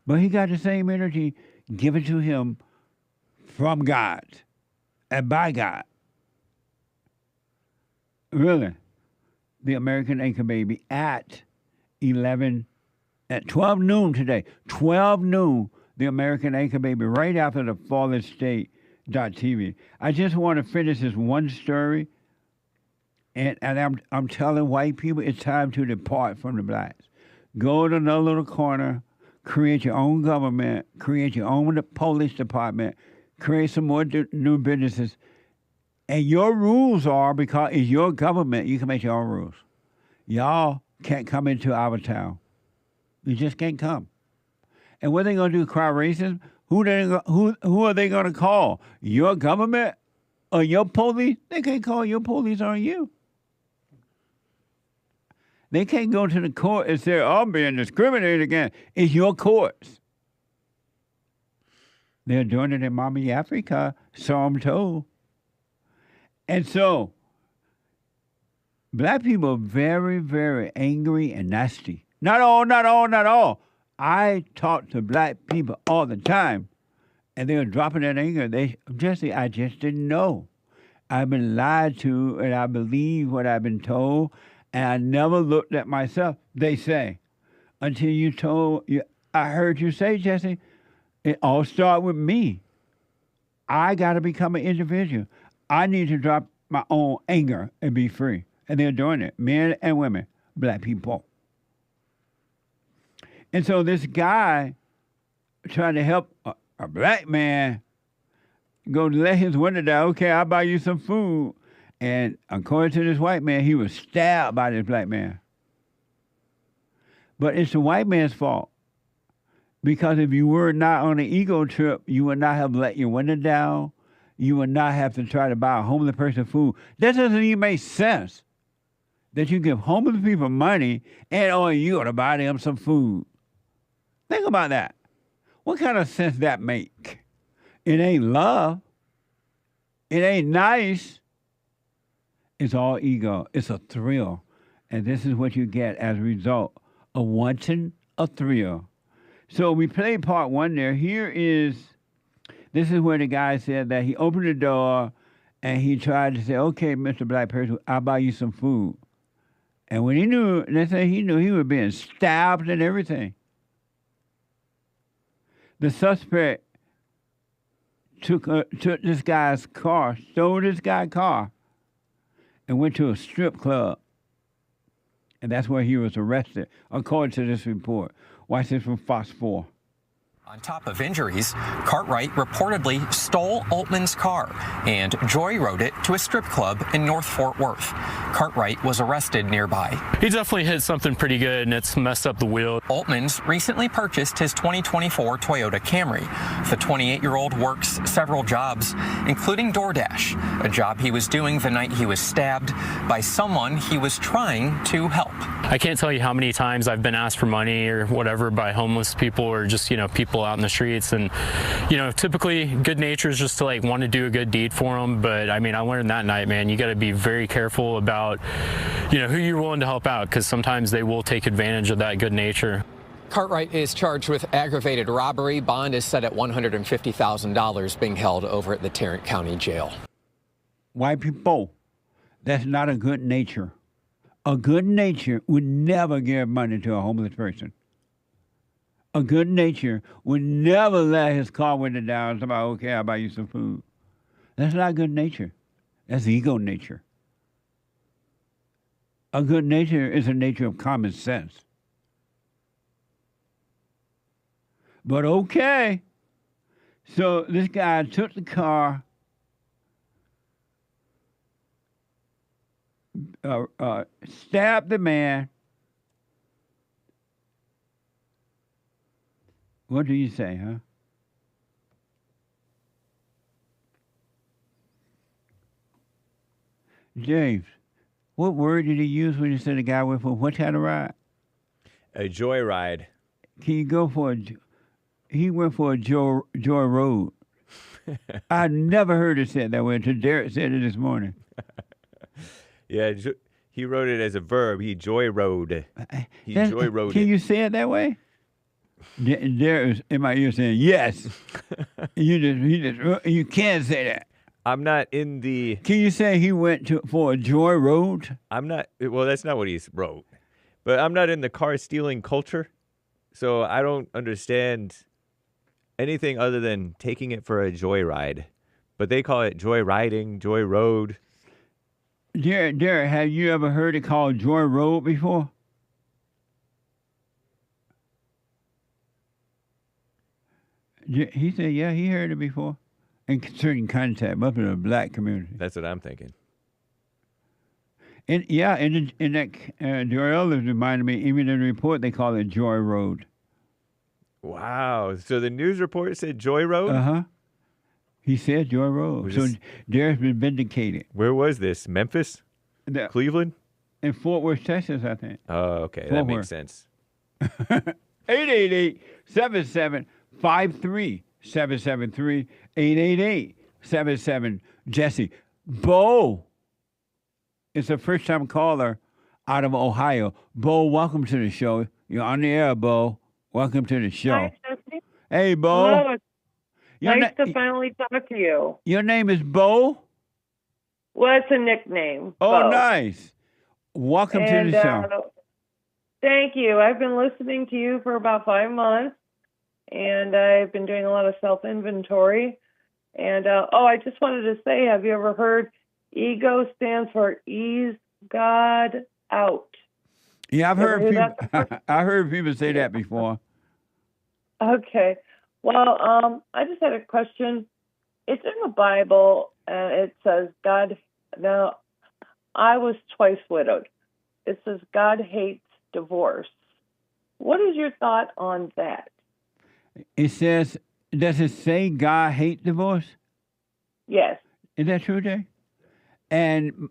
But he got the same energy given to him from God and by God. Really. The American anchor baby at 12 noon today. 12 noon, the American anchor baby, right after the Fallen State.tv. I just want to finish this one story. And I'm telling white people it's time to depart from the blacks. Go to another little corner, create your own government, create your own police department, create some more new businesses. And your rules are, because it's your government, you can make your own rules. Y'all can't come into our town. You just can't come. And what are they going to do, cry racism? Who are they going to call? Your government or your police? They can't call your police on you. They can't go to the court and say, I'm being discriminated against. It's your courts. They're doing it in Mommy Africa, so I'm told. And so, black people are very, very angry and nasty. Not all. I talk to black people all the time, and they're dropping that anger. Jesse, I just didn't know. I've been lied to, and I believe what I've been told, and I never looked at myself, they say. Until I heard you say, Jesse, it all started with me. I got to become an individual. I need to drop my own anger and be free. And they're doing it, men and women, black people. And so this guy trying to help a black man go to let his window down. Okay, I'll buy you some food. And according to this white man, he was stabbed by this black man. But it's the white man's fault. Because if you were not on an ego trip, you would not have let your window down. You would not have to try to buy a homeless person food. That doesn't even make sense. That you give homeless people money and you ought to buy them some food. Think about that. What kind of sense that make? It ain't love. It ain't nice. It's all ego. It's a thrill. And this is what you get as a result of wanting a thrill. So we played part one there. This is where the guy said that he opened the door and he tried to say, okay, Mr. Black Person, I'll buy you some food. And when he knew he was being stabbed and everything. The suspect took this guy's car, stole this guy's car, and went to a strip club. And that's where he was arrested, according to this report. Watch this from Fox 4. On top of injuries, Cartwright reportedly stole Altman's car and joyrode it to a strip club in North Fort Worth. Cartwright was arrested nearby. He definitely hit something pretty good, and it's messed up the wheel. Altman's recently purchased his 2024 Toyota Camry. The 28-year-old works several jobs, including DoorDash, a job he was doing the night he was stabbed by someone he was trying to help. I can't tell you how many times I've been asked for money or whatever by homeless people or just, people out in the streets. And, typically good nature is just to want to do a good deed for them. But I learned that night, man, you got to be very careful about, who you're willing to help out, because sometimes they will take advantage of that good nature. Cartwright is charged with aggravated robbery. Bond is set at $150,000, being held over at the Tarrant County Jail. White people, that's not a good nature. A good nature would never give money to a homeless person. A good nature would never let his car window down and say, okay, I'll buy you some food. That's not good nature. That's ego nature. A good nature is a nature of common sense. But okay. So this guy took the car, stabbed the man. What do you say, huh? James, what word did he use when he said the guy went for what kind of ride? A joyride. Can you go for a? He went for a joy road. I never heard it said that way until Derek said it this morning. Yeah, he wrote it as a verb. He joyrode. He joyrode. Can you say it that way? Derek is in my ear saying yes. You can't say that. I'm not in the. Can you say he went for a joy road? I'm not. Well, that's not what he wrote. But I'm not in the car stealing culture, so I don't understand anything other than taking it for a joyride. But they call it joy riding, joy road. Derek, have you ever heard it called joy road before? He said, yeah, he heard it before. In certain context, up in the black community. That's what I'm thinking. And yeah, in that, Joel reminded me, even in the report, they call it Joy Road. Wow. So the news report said Joy Road? Uh-huh. He said Joy Road. So Derek's been vindicated. Where was this? Memphis? Cleveland? In Fort Worth, Texas, I think. Oh, okay. That makes sense. 888-7753. 773-888-77 Jesse. Bo is a first-time caller out of Ohio. Bo, welcome to the show. You're on the air, Bo. Welcome to the show. Hi, Jesse. Hey, Bo. Hello. It's nice to finally talk to you. Your name is Bo? Well, it's a nickname. Oh, Bo. nice. Welcome to the show. Thank you. I've been listening to you for about 5 months. And I've been doing a lot of self-inventory. And, I just wanted to say, have you ever heard EGO stands for ease God out? Yeah, I've heard people say that before. Okay. Well, I just had a question. It's in the Bible, and it says God, now, I was twice widowed. It says God hates divorce. What is your thought on that? It says, does it say God hates divorce? Yes. Is that true, Jay? And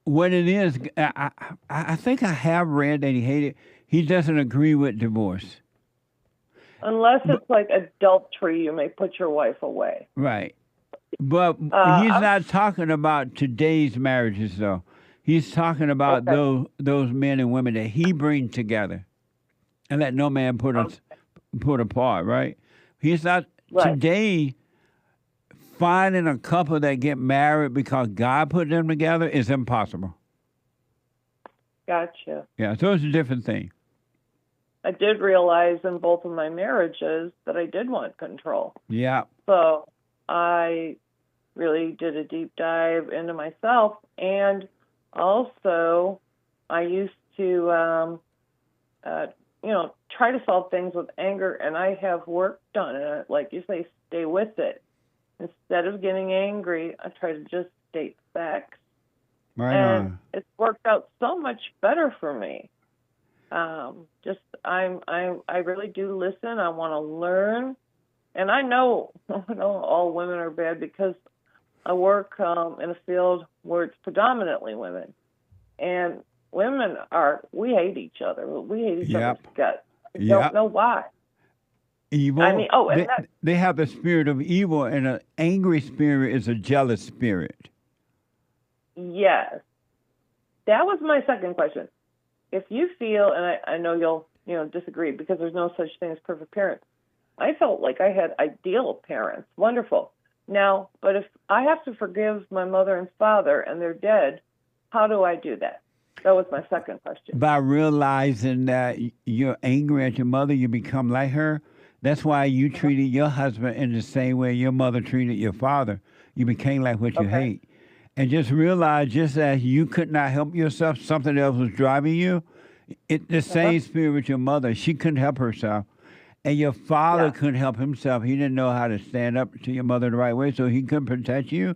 what it is, I think I have read that he hated. He doesn't agree with divorce. Unless it's like adultery, you may put your wife away. Right. But he's not talking about today's marriages, though. He's talking about those men and women that he brings together and let no man put apart, right? He's not today finding a couple that get married because God put them together is impossible. Gotcha. Yeah, so it's a different thing. I did realize in both of my marriages that I did want control. Yeah. So I really did a deep dive into myself, and also I used to, try to solve things with anger, and I have work done. And like you say, stay with it. Instead of getting angry, I try to just state facts. Right and on. It's worked out so much better for me. I really do listen. I want to learn, and I know all women are bad because I work in a field where it's predominantly women, and women we hate each other. We hate each other's guts. I don't know why. Evil. I mean, they have the spirit of evil, and an angry spirit is a jealous spirit. Yes. That was my second question. If you feel, and I know you'll disagree because there's no such thing as perfect parents. I felt like I had ideal parents. Wonderful. Now, but if I have to forgive my mother and father and they're dead, how do I do that? That was my second question. By realizing that you're angry at your mother, you become like her. That's why you treated your husband in the same way your mother treated your father. You became like what you hate. And just realize, just as you could not help yourself, something else was driving you. The same spirit with your mother. She couldn't help herself. And your father couldn't help himself. He didn't know how to stand up to your mother the right way, so he couldn't protect you.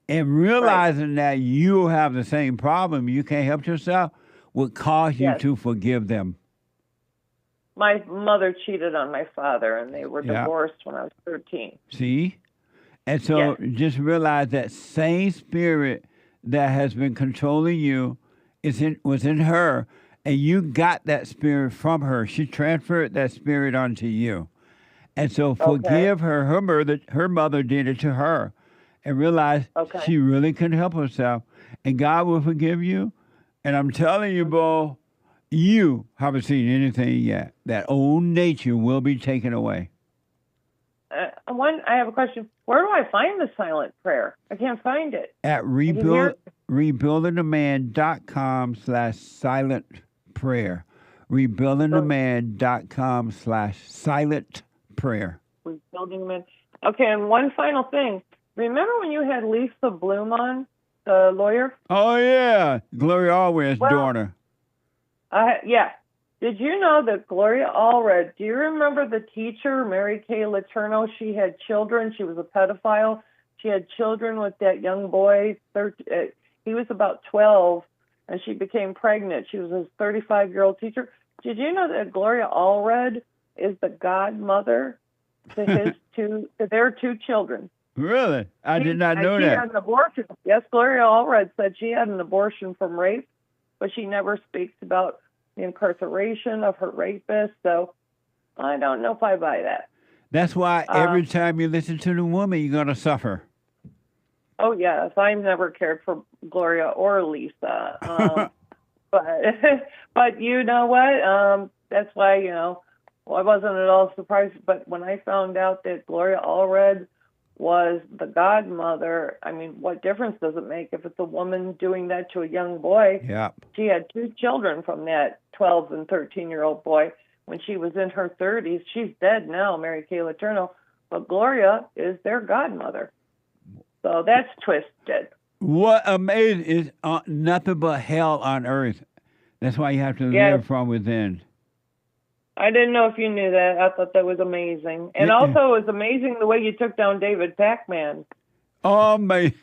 And realizing that you have the same problem, you can't help yourself, would cause you to forgive them. My mother cheated on my father, and they were divorced when I was 13. See? And so just realize that same spirit that has been controlling you was in her, and you got that spirit from her. She transferred that spirit onto you. And so forgive her. Her mother did it to her, and realize she really couldn't help herself. And God will forgive you. And I'm telling you, Bo, you haven't seen anything yet. That old nature will be taken away. I have a question. Where do I find the silent prayer? I can't find it. At rebuildingtheman.com/silent prayer. rebuildingtheman.com/silent prayer. Rebuilding the Man. Okay, and one final thing. Remember when you had Lisa Bloom on, the lawyer? Oh, yeah. Gloria Allred's daughter. Yeah. Did you know that Gloria Allred, do you remember the teacher, Mary Kay Letourneau? She had children. She was a pedophile. She had children with that young boy. He was about 12, and she became pregnant. She was a 35-year-old teacher. Did you know that Gloria Allred is the godmother to their two children? Really? I did not know she that. had an abortion. Yes, Gloria Allred said she had an abortion from rape, but she never speaks about the incarceration of her rapist. So I don't know if I buy that. That's why every time you listen to the woman, you're going to suffer. Oh, yes. I've never cared for Gloria or Lisa. But you know what? That's why, I wasn't at all surprised. But when I found out that Gloria Allred was the godmother, I mean, what difference does it make if it's a woman doing that to a young boy? Yeah. She had two children from that 12 and 13-year-old boy when she was in her 30s. She's dead now, Mary Kay Letourneau, but Gloria is their godmother. So that's twisted. What amazing is nothing but hell on earth. That's why you have to live from within. I didn't know if you knew that. I thought that was amazing. And also, it was amazing the way you took down David Pac-Man. Amazing.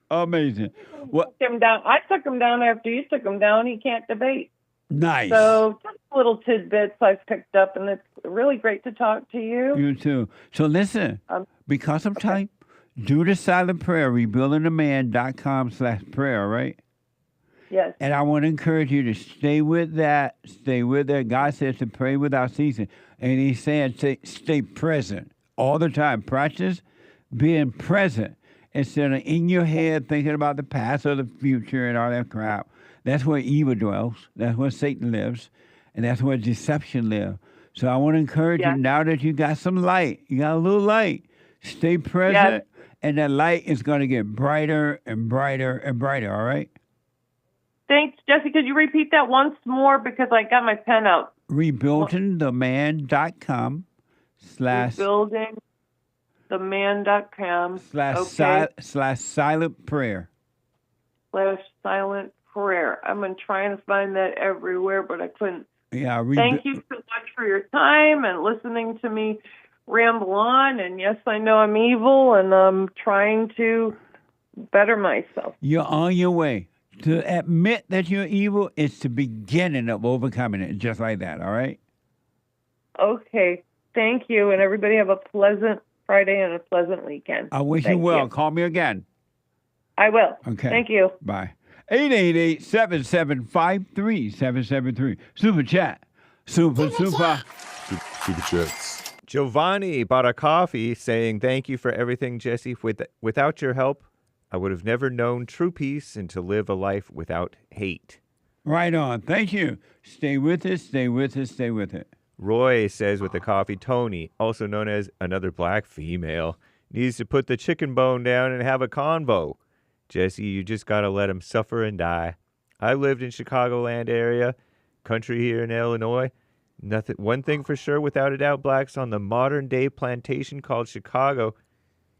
Amazing. What? Took him down. I took him down after you took him down. He can't debate. Nice. So just little tidbits I've picked up, and it's really great to talk to you. You too. So listen, because of time, do the silent prayer, rebuildingtheman.com/prayer, all right? Yes. And I want to encourage you to stay with that. Stay with that. God says to pray without ceasing. And he's saying stay present all the time. Practice being present instead of in your head thinking about the past or the future and all that crap. That's where evil dwells. That's where Satan lives. And that's where deception lives. So I want to encourage you, now that you got some light, you got a little light, stay present. And that light is going to get brighter and brighter and brighter, all right? Thanks, Jesse. Could you repeat that once more because I got my pen out? Rebuildingtheman.com rebuildingtheman.com / silent prayer. / silent prayer. I've been trying to find that everywhere, but I couldn't. Yeah. Thank you so much for your time and listening to me ramble on. And yes, I know I'm evil, and I'm trying to better myself. You're on your way. To admit that you're evil is the beginning of overcoming it, just like that, all right? Okay. Thank you, and everybody have a pleasant Friday and a pleasant weekend. I wish you well. Call me again. I will. Okay. Thank you. Bye. 888-775-3773. Super chat. Super chats. Giovanni bought a coffee saying, "Thank you for everything, Jesse. Without your help, I would have never known true peace and to live a life without hate." Right on. Thank you. Stay with us, stay with us, stay with it. Roy says with the coffee, Tony, also known as another black female, needs to put the chicken bone down and have a convo. Jesse, you just got to let him suffer and die. I lived in Chicagoland area, country here in Illinois. One thing for sure, without a doubt, blacks on the modern-day plantation called Chicago,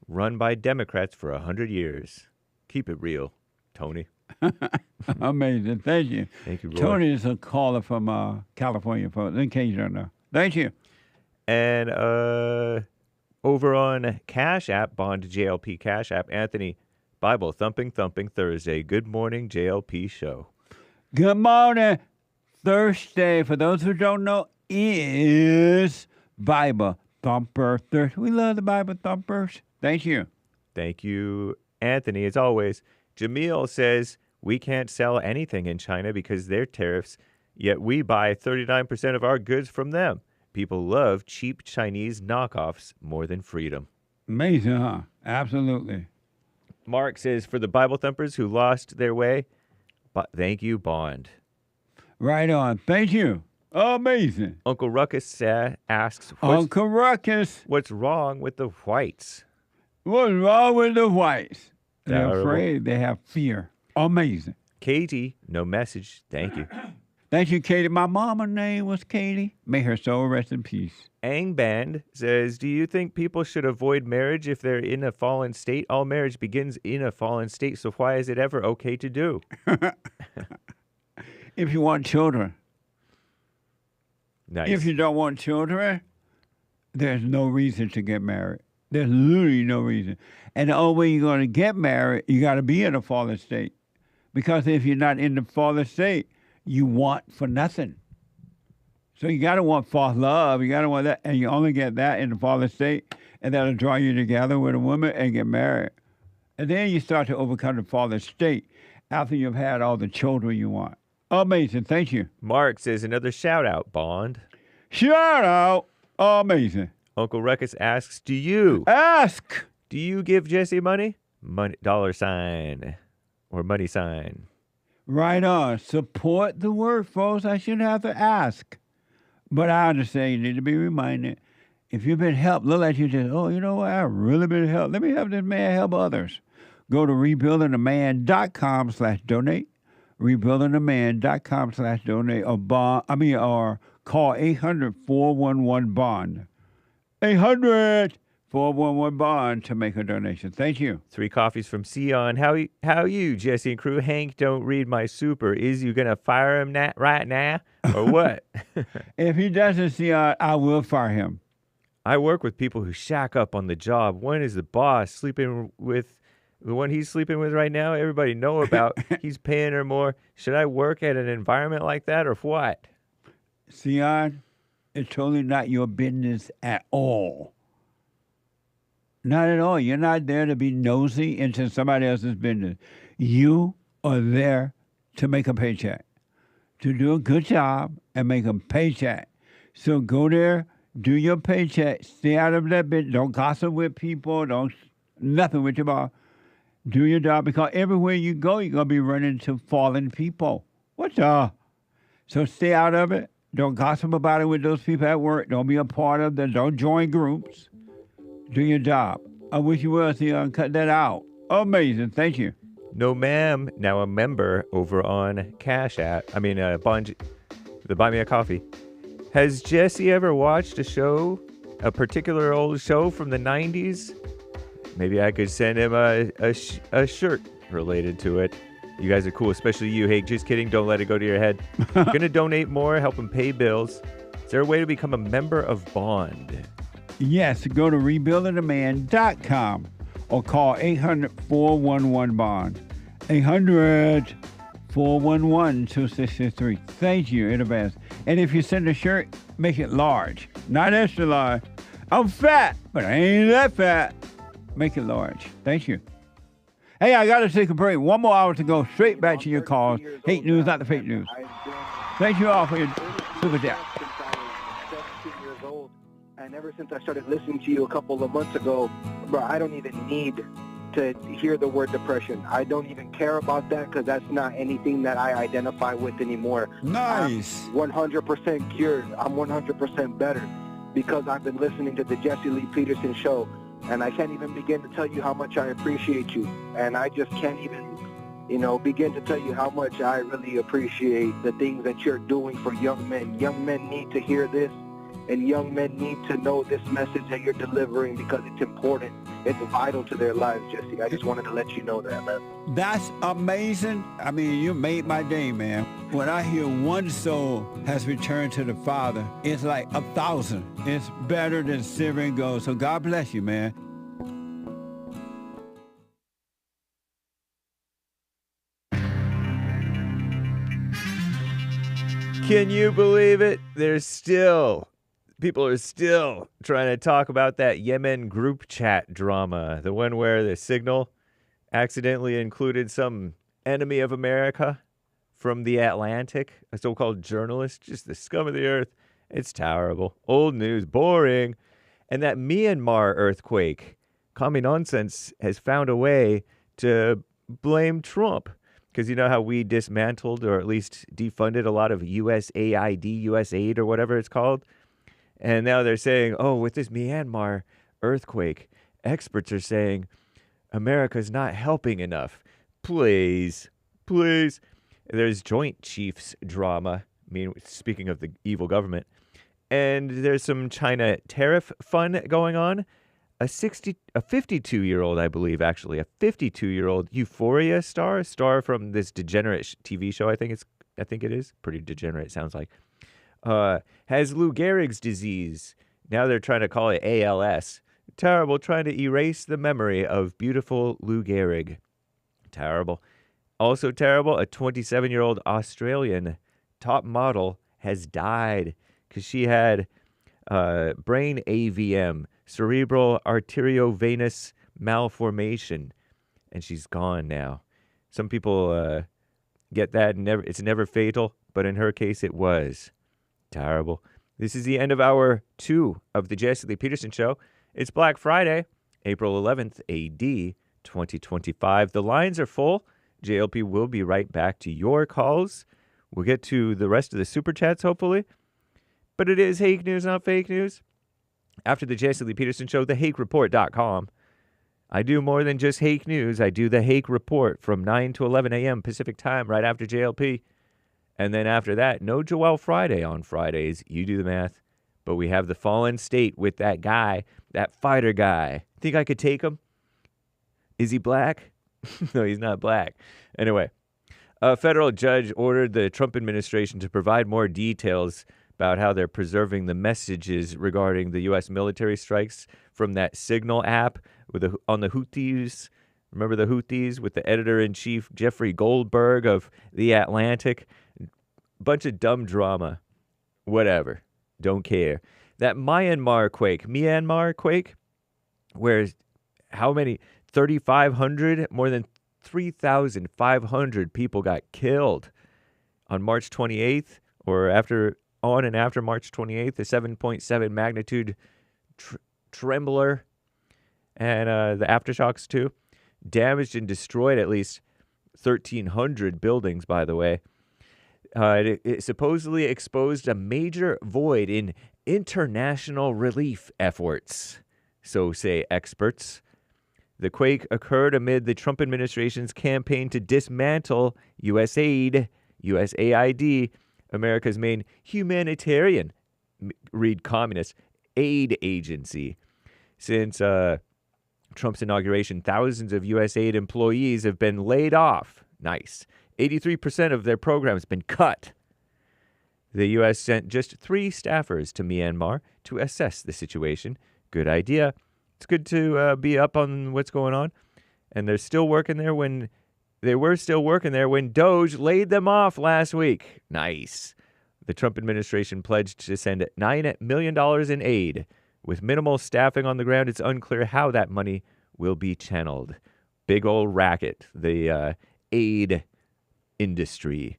run by Democrats for 100 years. Keep it real, Tony. Amazing. Thank you. Thank you, Roy. Tony is a caller from California, folks, in case you don't know. Thank you. And over on Cash App, Bond JLP Cash App, Anthony, Bible thumping Thursday. Good morning, JLP Show. Good morning. Thursday, for those who don't know, is Bible Thumper Thursday. We love the Bible Thumpers. Thank you. Thank you, Anthony, as always. Jamil says, we can't sell anything in China because their tariffs, yet we buy 39% of our goods from them. People love cheap Chinese knockoffs more than freedom. Amazing, huh? Absolutely. Mark says, for the Bible thumpers who lost their way, thank you, Bond. Right on. Thank you. Amazing. Uncle Ruckus asks, Uncle Ruckus, what's wrong with the whites? What's wrong with the whites? They're Terrible. afraid. They have fear. Amazing. Katie, no message. Thank you. Thank you, Katie. My mama's name was Katie. May her soul rest in peace. Angband says, do you think people should avoid marriage if they're in a fallen state? All marriage begins in a fallen state, so why is it ever okay to do? If you want children. Nice. If you don't want children, there's no reason to get married. There's literally no reason. And the only way you're going to get married, you got to be in a fallen state. Because if you're not in the fallen state, you want for nothing. So you got to want false love. You got to want that. And you only get that in the fallen state. And that'll draw you together with a woman and get married. And then you start to overcome the fallen state after you've had all the children you want. Amazing. Thank you. Mark says, another shout out, Bond. Shout out. Amazing. Uncle Ruckus asks, do you give Jesse money? Dollar sign or money sign. Right on. Support the work, folks. I shouldn't have to ask. But I understand you need to be reminded. If you've been helped, look like you just, oh, you know what? I've really been helped. Let me help this man help others. Go to rebuildingtheman.com/donate. rebuildingtheman.com/donate or call 800-411-BOND. 800-411-BOND to make a donation. Thank you. 3 coffees from Sion. How you, Jesse and crew? Hank don't read my super. Is you going to fire him right now or what? If he doesn't, Sion, I will fire him. I work with people who shack up on the job. When is the boss sleeping with the one he's sleeping with right now? Everybody know about. He's paying her more. Should I work at an environment like that or what? Sion, it's totally not your business at all. Not at all. You're not there to be nosy into somebody else's business. You are there to make a paycheck, to do a good job and make a paycheck. So go there, do your paycheck, stay out of that business. Don't gossip with people. Nothing with your boss. Do your job, because everywhere you go, you're going to be running into fallen people. What's up? So stay out of it. Don't gossip about it with those people at work. Don't be a part of them. Don't join groups. Do your job. I wish you well, Sion. Cut that out. Amazing. Thank you. No, ma'am. Now a member over on Cash App. Bond, the Buy Me a Coffee. Has Jesse ever watched a particular old show from the 90s? Maybe I could send him a shirt related to it. You guys are cool, especially you. Hey, just kidding. Don't let it go to your head. Gonna donate more, help him pay bills. Is there a way to become a member of Bond? Yes, go to rebuildingtheman.com or call 800-411-BOND. 800-411-2663. Thank you in advance. And if you send a shirt, make it large, not extra large. I'm fat, but I ain't that fat. Make it large. Thank you. Hey, I got to take a break. 1 more hour to go. Straight back to your calls. Hate news, not the fake news. Thank you all for your super chat. And ever since I started listening to you a couple of months ago, bro, I don't even need to hear the word depression. I don't even care about that because that's not anything that I identify with anymore. Nice. I'm 100% cured. I'm 100% better because I've been listening to the Jesse Lee Peterson show. And I can't even begin to tell you how much I appreciate you. And I just can't even, begin to tell you how much I really appreciate the things that you're doing for young men. Young men need to hear this, and young men need to know this message that you're delivering because it's important. It's vital to their lives, Jesse. I just wanted to let you know that, man. That's amazing. You made my day, man. When I hear one soul has returned to the Father, it's like 1,000. It's better than silver and gold. So God bless you, man. Can you believe it? People are still trying to talk about that Yemen group chat drama, the one where the signal accidentally included some enemy of America from the Atlantic, a so-called journalist, just the scum of the earth. It's terrible. Old news, boring. And that Myanmar earthquake, Commie Nonsense has found a way to blame Trump. Because you know how we dismantled or at least defunded a lot of USAID, USAID, or whatever it's called? And now they're saying, oh, with this Myanmar earthquake, experts are saying America's not helping enough. Please, please. There's Joint Chiefs drama. I mean, speaking of the evil government. And there's some China tariff fun going on. A 52-year-old, I believe, actually, a 52-year-old Euphoria star from this degenerate TV show. I think it is pretty degenerate. Sounds like has Lou Gehrig's disease. Now they're trying to call it ALS. Terrible, trying to erase the memory of beautiful Lou Gehrig. Terrible. Also terrible. A 27-year-old Australian top model has died because she had brain AVM. Cerebral arteriovenous malformation, and she's gone now. Some people get that, and it's never fatal, but in her case, it was. Terrible. This is the end of hour 2 of the Jesse Peterson Show. It's Black Friday, April 11th, AD 2025. The lines are full. JLP will be right back to your calls. We'll get to the rest of the super chats, hopefully. But it is hake news, not fake news. After the Jesse Lee Peterson Show, thehakereport.com. I do more than just hake news. I do the Hake Report from 9 to 11 a.m. Pacific time right after JLP. And then after that, no Joel Friday on Fridays. You do the math. But we have the Fallen State with that guy, that fighter guy. Think I could take him? Is he black? No, he's not black. Anyway, a federal judge ordered the Trump administration to provide more details about how they're preserving the messages regarding the U.S. military strikes from that Signal app on the Houthis. Remember the Houthis with the editor-in-chief Jeffrey Goldberg of The Atlantic? Bunch of dumb drama. Whatever. Don't care. That Myanmar quake, where how many? 3,500? More than 3,500 people got killed on March 28th or on and after March 28th, a 7.7 magnitude trembler, and the aftershocks too. Damaged and destroyed at least 1,300 buildings, by the way. It supposedly exposed a major void in international relief efforts, so say experts. The quake occurred amid the Trump administration's campaign to dismantle USAID, America's main humanitarian, read communist, aid agency. Since Trump's inauguration, thousands of USAID employees have been laid off. Nice. 83% of their program has been cut. The U.S. sent just 3 staffers to Myanmar to assess the situation. Good idea. It's good to be up on what's going on. And they're still working there when Doge laid them off last week. Nice. The Trump administration pledged to send $9 million in aid. With minimal staffing on the ground, it's unclear how that money will be channeled. Big old racket, the aid industry.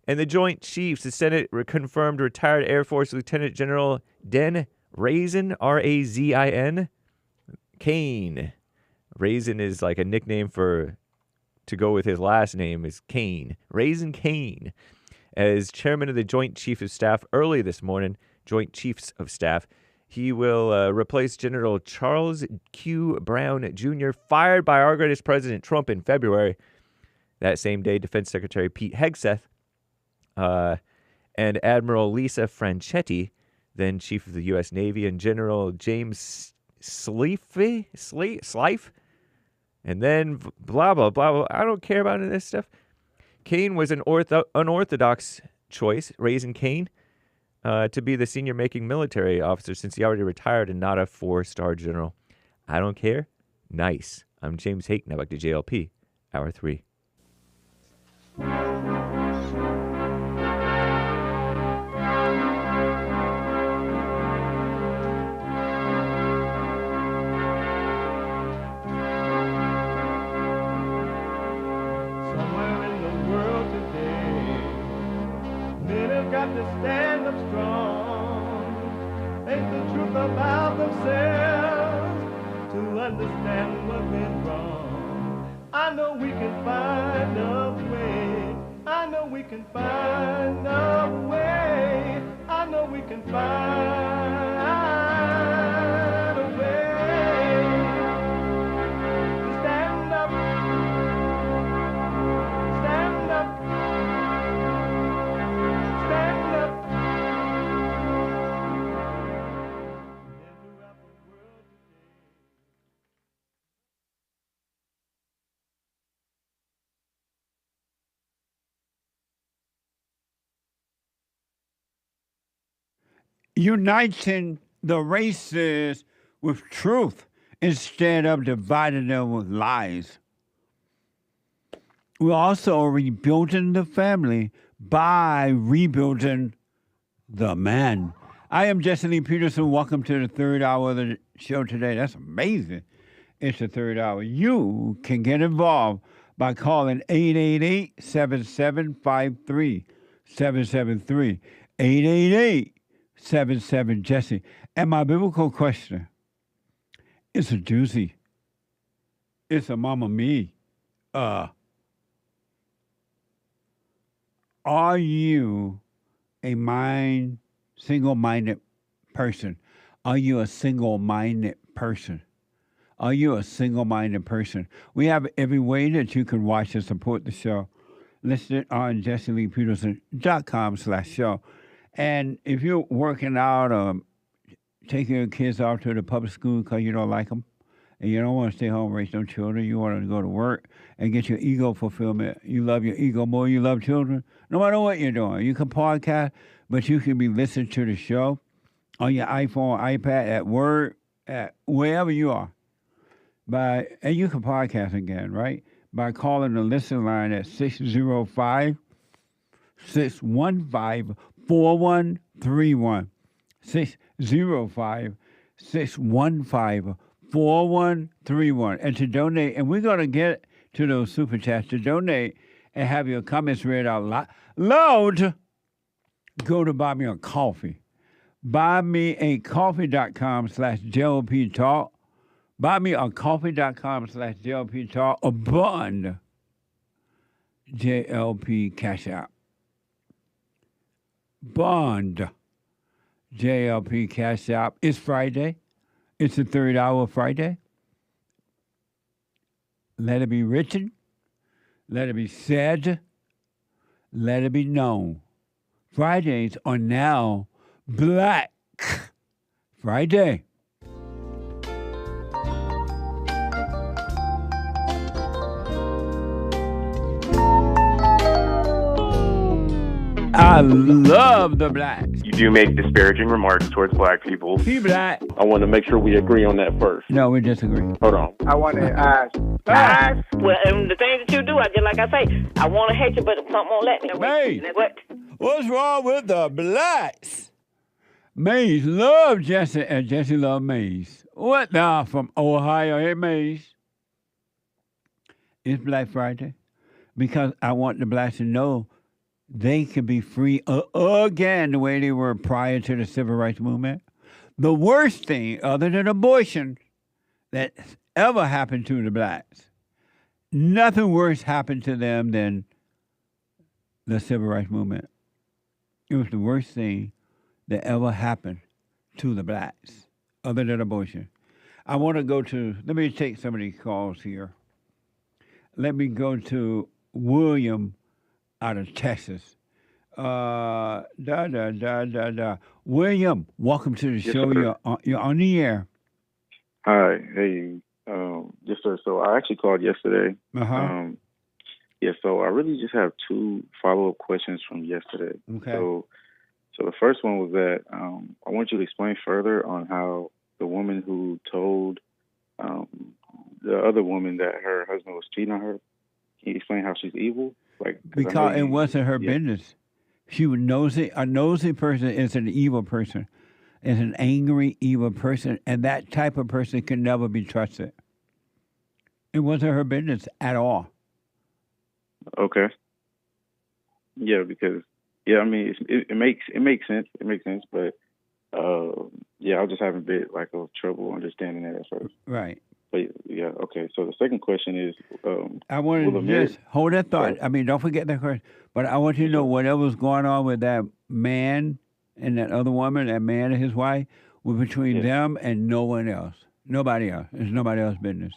And the Joint Chiefs, the Senate confirmed retired Air Force Lieutenant General Den Razin, R-A-Z-I-N, Kane. Razin is like a nickname to go with his last name is Kane. Raisin Kane. As chairman of the Joint Chiefs of Staff early this morning, Joint Chiefs of Staff, he will replace General Charles Q. Brown Jr., fired by our greatest President Trump in February. That same day, Defense Secretary Pete Hegseth and Admiral Lisa Franchetti, then Chief of the U.S. Navy, and General James Slife, and then blah, blah, blah, blah. I don't care about any of this stuff. Kane was an unorthodox choice, Raisin Kane, to be the senior-making military officer since he already retired and not a 4-star general. I don't care. Nice. I'm James Hake, now back to JLP, Hour 3. Feelings got to stand up strong. Think the truth about themselves to understand what went wrong. I know we can find a way. I know we can find a way. I know we can find a way to stand up, stand up, stand up. Uniting the races with truth instead of dividing them with lies. We're also rebuilding the family by rebuilding the man. I am Jesse Lee Peterson. Welcome to the third hour of the show today. That's amazing. It's the third hour. You can get involved by calling 888-7753-773. 888-77-JESSE. And my biblical question is a doozy. It's a mama me. Are you a single-minded person? Are you a single-minded person? Are you a single-minded person? We have every way that you can watch and support the show listed on jesseleepeterson.com/show. And if you're working out or taking your kids off to the public school because you don't like them, and you don't want to stay home and raise no children, you want to go to work and get your ego fulfillment. You love your ego more, you love children. No matter what you're doing, you can podcast, but you can be listening to the show on your iPhone, iPad, at work, at wherever you are. And you can podcast again, right? By calling the listen line at 605-615-4131. 605-615-4131. And to donate, and we're going to get to those super chats. To donate and have your comments read out loud, go to Buy Me a Coffee. BuyMeACoffee.com/JLP Talk. BuyMeACoffee.com/JLP Talk. Or Bond JLP Cash App. Bond JLP Cash App. It's Friday. It's the third hour of Friday. Let it be written. Let it be said. Let it be known. Fridays are now Black Friday. I love the blacks. You do make disparaging remarks towards black people. Be black. I want to make sure we agree on that first. No, we disagree. Hold on. I want to ask. Well, and the things that you do, just like I say, I want to hate you, but something won't let me. Hey, what? What's wrong with the blacks? Maze love Jesse, and Jesse love Maze. What now from Ohio? Hey, Maze. It's Black Friday because I want the blacks to know they can be free again the way they were prior to the civil rights movement. The worst thing, other than abortion, that ever happened to the blacks, nothing worse happened to them than the civil rights movement. It was the worst thing that ever happened to the blacks, other than abortion. I want to go to, let me take some of these calls here. Let me go to William out of Texas. William, welcome to the show. Sir. You're on the air. Hi. Hey. Yes, sir. So I actually called yesterday. Uh-huh. Yeah, so I really just have two follow-up questions from yesterday. Okay. So the first one was that I want you to explain further on how the woman who told the other woman that her husband was cheating on her, can you explain how she's evil? Because it wasn't her business. She was nosy. A nosy person is an evil person. Is an angry, evil person, and that type of person can never be trusted. It wasn't her business at all. Okay. Yeah, because I mean, it makes sense. It makes sense, but yeah, I was just having a bit like of trouble understanding that at first. Right. But yeah, okay. So the second question is, I want to just hold that thought. I mean, don't forget that question. But I want you to know whatever's going on with that man and that other woman, that man and his wife, was between them and no one else. Nobody else. It's nobody else's business.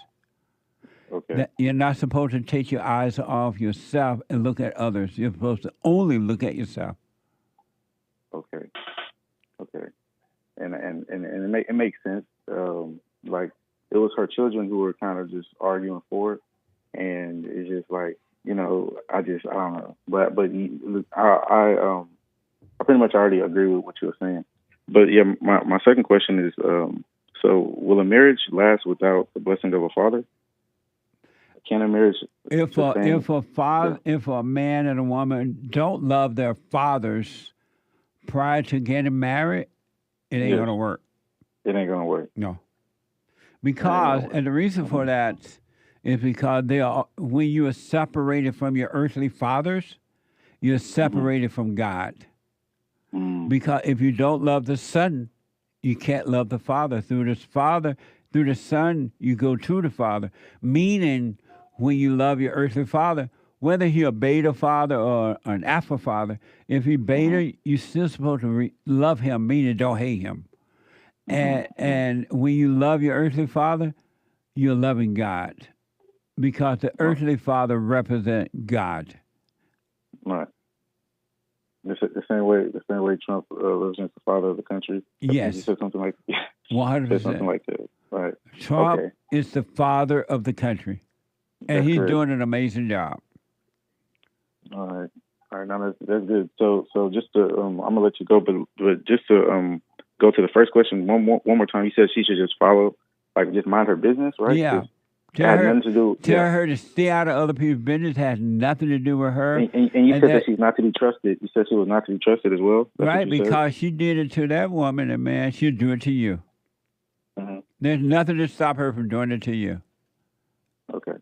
Okay. That you're not supposed to take your eyes off yourself and look at others. You're supposed to only look at yourself. Okay. And it makes sense. Like it was her children who were kind of just arguing for it, and it's just like, you know, I don't know. But I pretty much already agree with what you were saying. But yeah, my second question is, so will a marriage last without the blessing of a father? Can a marriage? If a man and a woman don't love their fathers prior to getting married, it ain't gonna work. It ain't gonna work. No. Because, and the reason for that is because when you are separated from your earthly fathers, you're separated from God. Because if you don't love the Son, you can't love the Father. Through the Son, you go to the Father. Meaning, when you love your earthly father, whether he a beta father or an alpha father, if he beta, you're still supposed to love him, meaning don't hate him. And when you love your earthly father, you're loving God, because the earthly father represents God. Right. The same way Trump represents the father of the country. Yes. He said something like 100%. Something like that. Right. Trump is the father of the country, and he's doing an amazing job. All right. Now that's good. So just to I'm gonna let you go, but just to go to the first question one more time. You said she should just follow, like just mind her business, right? Yeah. Tell her to stay out of other people's business. Has nothing to do with her. And you said that she's not to be trusted. You said she was not to be trusted as well. Right, because she did it to that woman, and man, she'll do it to you. There's nothing to stop her from doing it to you. Okay.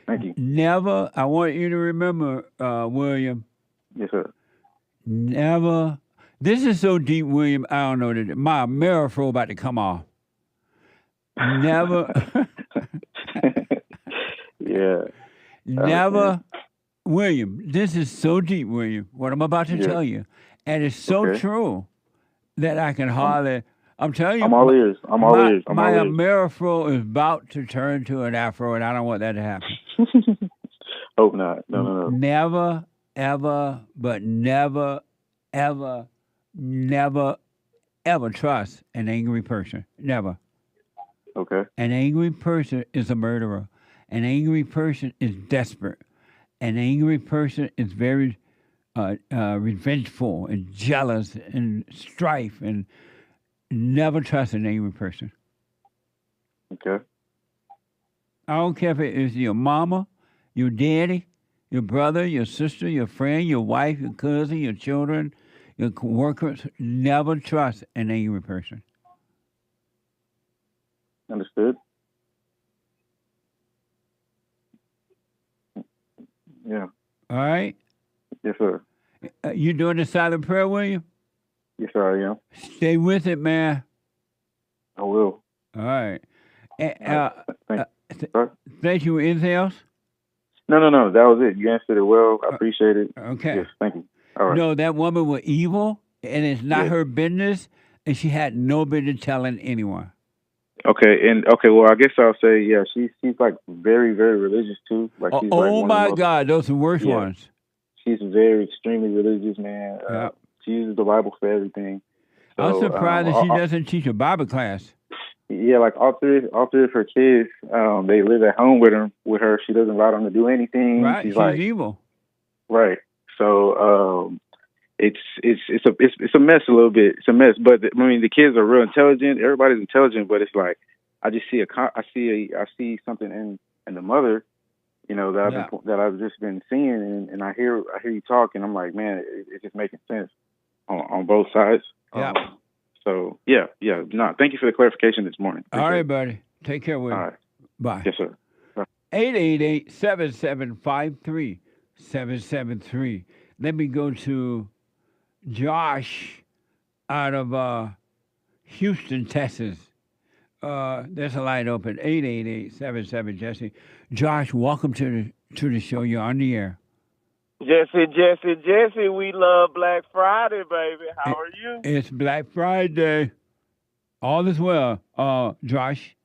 Thank you. Never, I want you to remember, William. Yes, sir. Never. This is so deep, William. I don't know that my Amerifro about to come off. Never. Yeah. Never, William. This is so deep, William. What I'm about to tell you, and it's so true that I can hardly. I'm telling you. I'm all ears. My Amerifro is about to turn to an Afro, and I don't want that to happen. Hope not. No. Never, ever, but never, ever, never, ever trust an angry person. Never. Okay. An angry person is a murderer. An angry person is desperate. An angry person is very revengeful and jealous and strife, and never trust an angry person. Okay. I don't care if it is your mama, your daddy, your brother, your sister, your friend, your wife, your cousin, your children, your workers. Never trust an angry person. Understood. Yeah. All right? Yes, sir. You doing the silent prayer, William? Yes, sir, I am. Stay with it, man. I will. All right. Thank you. Anything else? No. That was it. You answered it well. I appreciate it. Okay. Yes, thank you. All right. No, that woman was evil, and it's not her business, and she had no business telling anyone. Well, I guess I'll say, yeah, she's like very, very religious too. Like she's my God, those are the worst ones. She's very extremely religious, man. She uses the Bible for everything. So, I'm surprised that she doesn't teach a Bible class. Yeah, like all three of her kids, they live at home with her. She doesn't allow them to do anything. Right, she's like, evil. Right. So it's a mess a little bit. It's a mess, but I mean the kids are real intelligent. Everybody's intelligent, but it's like I just see I see something in the mother, you know, that I've just been seeing, and I hear you talk, and I'm like, man, it's just making sense on both sides. Yeah. So yeah. No, thank you for the clarification this morning. All right, buddy. Take care, William. All right. Bye. Yes, sir. 888-7753-773. Let me go to Josh out of Houston, Texas. There's a line open, 888-77-JESSE. Josh, welcome to the show. You're on the air. Jesse, we love Black Friday, baby. How are you? It's Black Friday. All is well. Josh.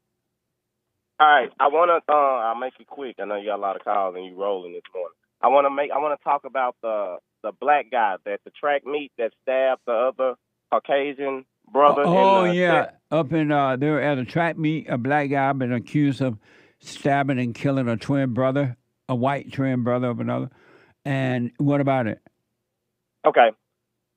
All right, I want to. I'll make it quick. I know you got a lot of calls and you rolling this morning. I want to talk about the black guy at the track meet that stabbed the other Caucasian brother. Up in there at a track meet, a black guy been accused of stabbing and killing a twin brother, a white twin brother of another. And what about it? Okay.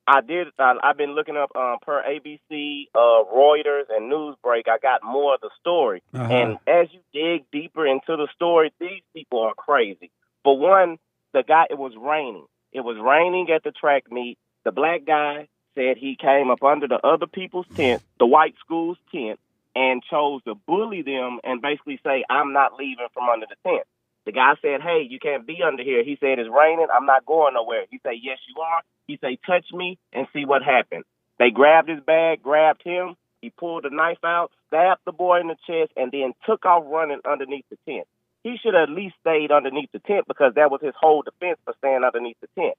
I've been looking up per ABC, Reuters, and Newsbreak. I got more of the story. And as you dig deeper into the story, these people are crazy. For one, the guy, it was raining. It was raining at the track meet. The black guy said he came up under the other people's tent, the white school's tent, and chose to bully them and basically say, I'm not leaving from under the tent. The guy said, hey, you can't be under here. He said, it's raining. I'm not going nowhere. He said, yes, you are. He said, touch me and see what happened. They grabbed his bag, grabbed him. He pulled a knife out, stabbed the boy in the chest, and then took off running underneath the tent. He should have at least stayed underneath the tent because that was his whole defense for staying underneath the tent.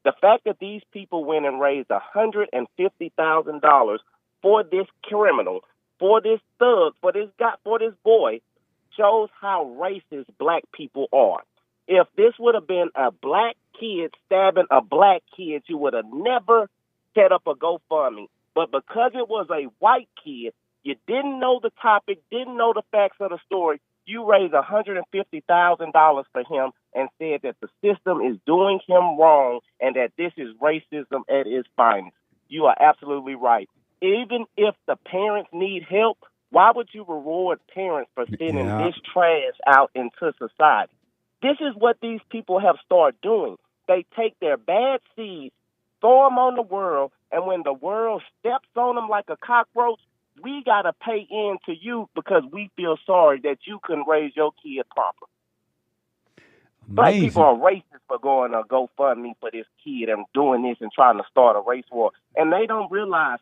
The fact that these people went and raised $150,000 for this criminal, for this thug, for this guy, for this boy, shows how racist black people are. If this would have been a black kid stabbing a black kid, you would have never set up a GoFundMe. But because it was a white kid, you didn't know the topic, didn't know the facts of the story, you raised $150,000 for him and said that the system is doing him wrong and that this is racism at its finest. You are absolutely right. Even if the parents need help, why would you reward parents for sending this trash out into society? This is what these people have started doing. They take their bad seeds, throw them on the world, and when the world steps on them like a cockroach, we got to pay in to you because we feel sorry that you couldn't raise your kid proper. Black people are racist for going to GoFundMe for this kid and doing this and trying to start a race war. And they don't realize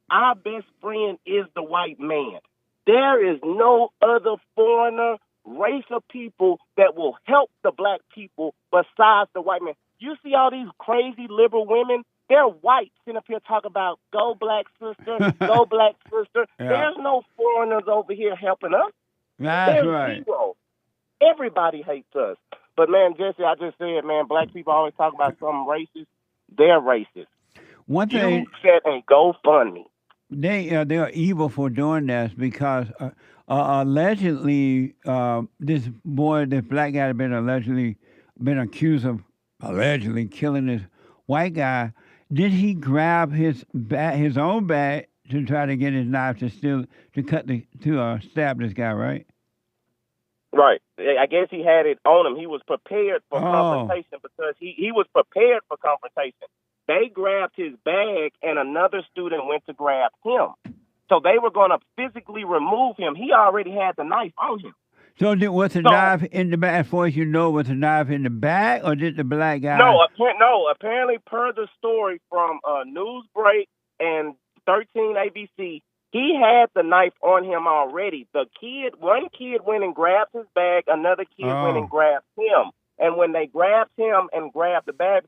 our best friend is the white man. There is no other foreigner, race of people that will help the black people besides the white man. You see all these crazy liberal women, they're white sitting up here talking about go black sister, go black sister. Yeah. There's no foreigners over here helping us. That's right. Zero. Everybody hates us. But, man, Jesse, I just said, man, black people always talk about something racist. They're racist. One thing, you said a GoFundMe. They are evil for doing this because allegedly this black guy had been accused of allegedly killing this white guy. Did he grab his own bag to try to get his knife to stab this guy? Right. Right. I guess he had it on him. He was prepared for confrontation because he was prepared for confrontation. They grabbed his bag, and another student went to grab him. So they were going to physically remove him. He already had the knife on him. So was the knife in the bag? As far as you know, was the knife in the bag, or did the black guy? No, apparently per the story from Newsbreak and 13 ABC, he had the knife on him already. One kid went and grabbed his bag, another kid went and grabbed him. And when they grabbed him and grabbed the bag,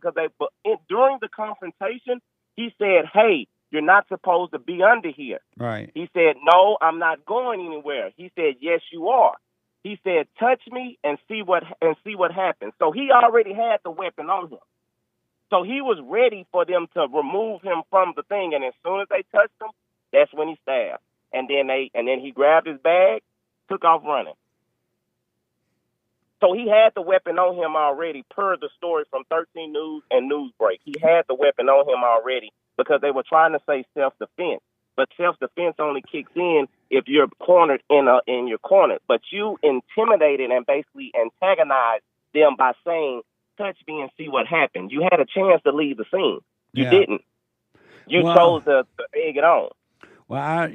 during the confrontation, he said, hey, you're not supposed to be under here. Right. He said, no, I'm not going anywhere. He said, yes, you are. He said, touch me and see what happens. So he already had the weapon on him. So he was ready for them to remove him from the thing. And as soon as they touched him, that's when he stabbed. And then he grabbed his bag, took off running. So he had the weapon on him already, per the story from 13 News and Newsbreak. He had the weapon on him already because they were trying to say self-defense. But self-defense only kicks in if you're cornered in your corner. But you intimidated and basically antagonized them by saying, touch me and see what happened. You had a chance to leave the scene. You didn't. You chose to egg it on. Well,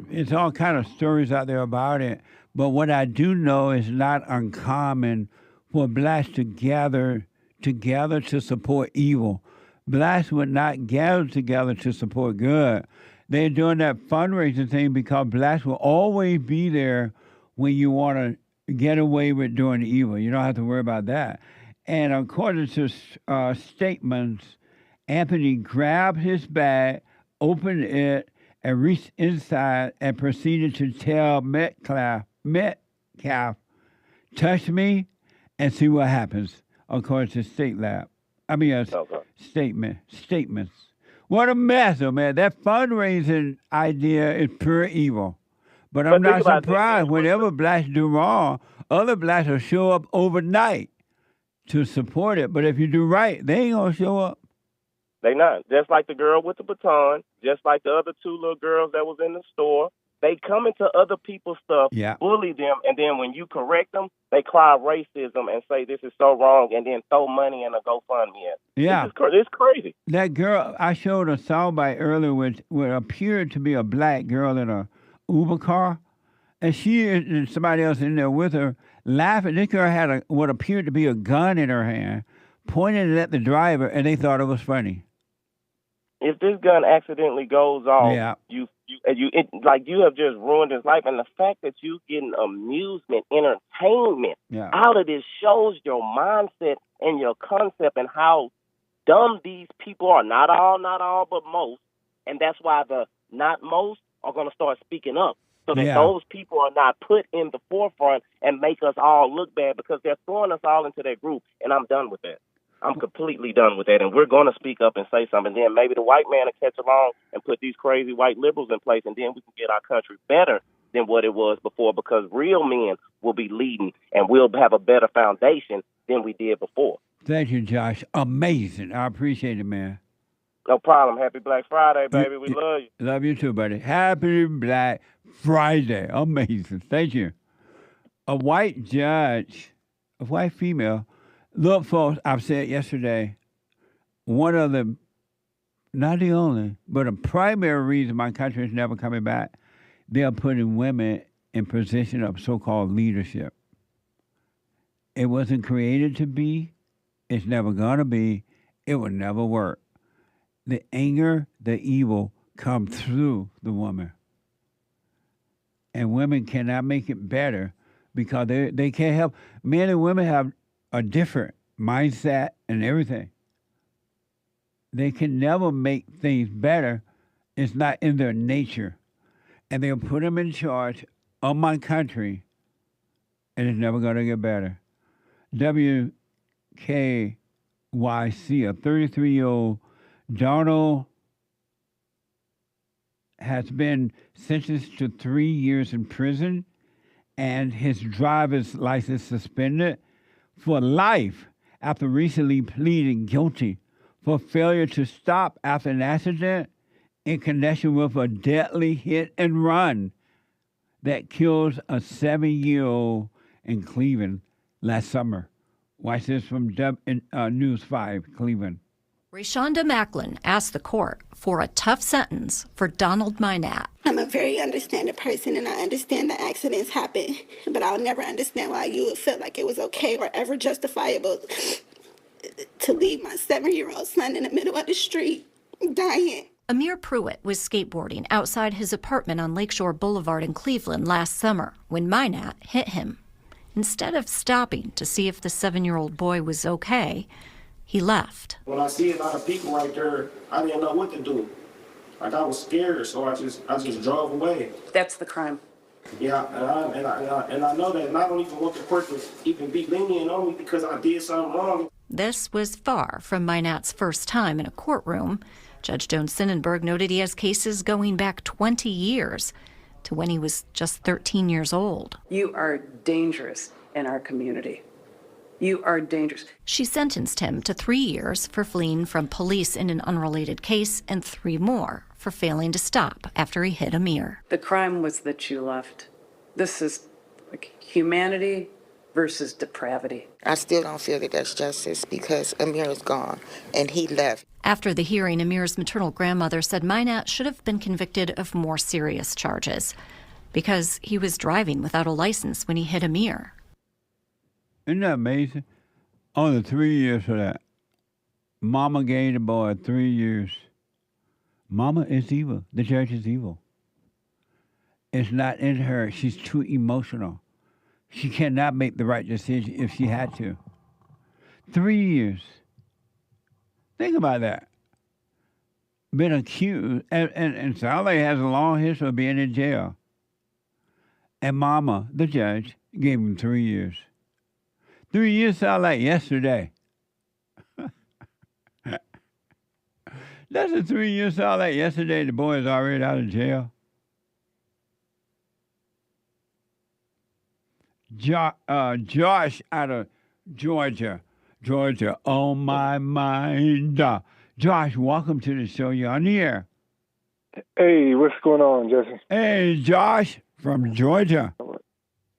it's all kind of stories out there about it. But what I do know is not uncommon for blacks to gather together to support evil. blacks would not gather together to support good. They're doing that fundraising thing because blacks will always be there when you want to get away with doing evil. You don't have to worry about that. And according to statements, Anthony grabbed his bag, opened it, and reached inside and proceeded to tell Metcalf, touch me and see what happens, according to statements. What a mess, though, man. That fundraising idea is pure evil. But I'm not surprised. Whenever blacks do wrong, other blacks will show up overnight to support it. But if you do right, they ain't going to show up. They not. Just like the girl with the baton, just like the other two little girls that was in the store. They come into other people's stuff, bully them, and then when you correct them, they cry racism and say this is so wrong, and then throw money in a GoFundMe. Yeah. It's crazy. That girl, I showed a soundbite earlier with what appeared to be a black girl in a Uber car, and she and somebody else in there with her laughing. This girl had what appeared to be a gun in her hand, pointed it at the driver, and they thought it was funny. If this gun accidentally goes off, you have just ruined his life. And the fact that you getting amusement, entertainment out of this shows your mindset and your concept and how dumb these people are. Not all, but most. And that's why the not most are going to start speaking up. So that those people are not put in the forefront and make us all look bad, because they're throwing us all into that group. And I'm done with that. I'm completely done with that, and we're going to speak up and say something. Then maybe the white man will catch along and put these crazy white liberals in place, and then we can get our country better than what it was before, because real men will be leading, and we'll have a better foundation than we did before. Thank you, Josh. Amazing. I appreciate it, man. No problem. Happy Black Friday, baby. We love you. Love you too, buddy. Happy Black Friday. Amazing. Thank you. A white judge, a white female. Look, folks, I've said yesterday, one of the, not the only, but a primary reason my country is never coming back, they are putting women in position of so-called leadership. It wasn't created to be. It's never going to be. It will never work. The anger, the evil come through the woman. And women cannot make it better because they can't help. Men and women have a different mindset and everything. They can never make things better. It's not in their nature. And they'll put them in charge of my country, and it's never going to get better. WKYC, a 33-year-old Donald, has been sentenced to 3 years in prison and his driver's license suspended for life after recently pleading guilty for failure to stop after an accident in connection with a deadly hit and run that kills a 7-year-old in Cleveland last summer. Watch this from News 5, Cleveland. Rayshonda Macklin asked the court for a tough sentence for Donald Minat. I'm a very understanding person, and I understand that accidents happen, but I'll never understand why you would feel like it was okay or ever justifiable to leave my 7-year-old son in the middle of the street dying. Amir Pruitt was skateboarding outside his apartment on Lakeshore Boulevard in Cleveland last summer when Minat hit him. Instead of stopping to see if the 7-year-old boy was okay, he left. When I see a lot of people right there, I didn't know what to do. Like, I was scared, so I just drove away. That's the crime. Yeah, and I know that, and I don't even want the court to even be lenient on me because I did something wrong. This was far from Minat's first time in a courtroom. Judge Joan Sonnenberg noted he has cases going back 20 years to when he was just 13 years old. You are dangerous in our community. You are dangerous. She sentenced him to 3 years for fleeing from police in an unrelated case and 3 more for failing to stop after he hit Amir. The crime was that you left. This is like humanity versus depravity. I still don't feel that that's justice because Amir is gone and he left. After the hearing, Amir's maternal grandmother said Minat should have been convicted of more serious charges because he was driving without a license when he hit Amir. Isn't that amazing? Only 3 years for that. Mama gave the boy 3 years. Mama is evil. The judge is evil. It's not in her. She's too emotional. She cannot make the right decision if she had to. 3 years. Think about that. Been accused, and Saleh has a long history of being in jail. And Mama, the judge, gave him 3 years. 3 years sound like yesterday. That's a 3 years sound like yesterday. The boy is already out of jail. Josh out of Georgia. Georgia, on my mind. Josh, welcome to the show. You're on the air. Hey, what's going on, Jesse? Hey, Josh from Georgia.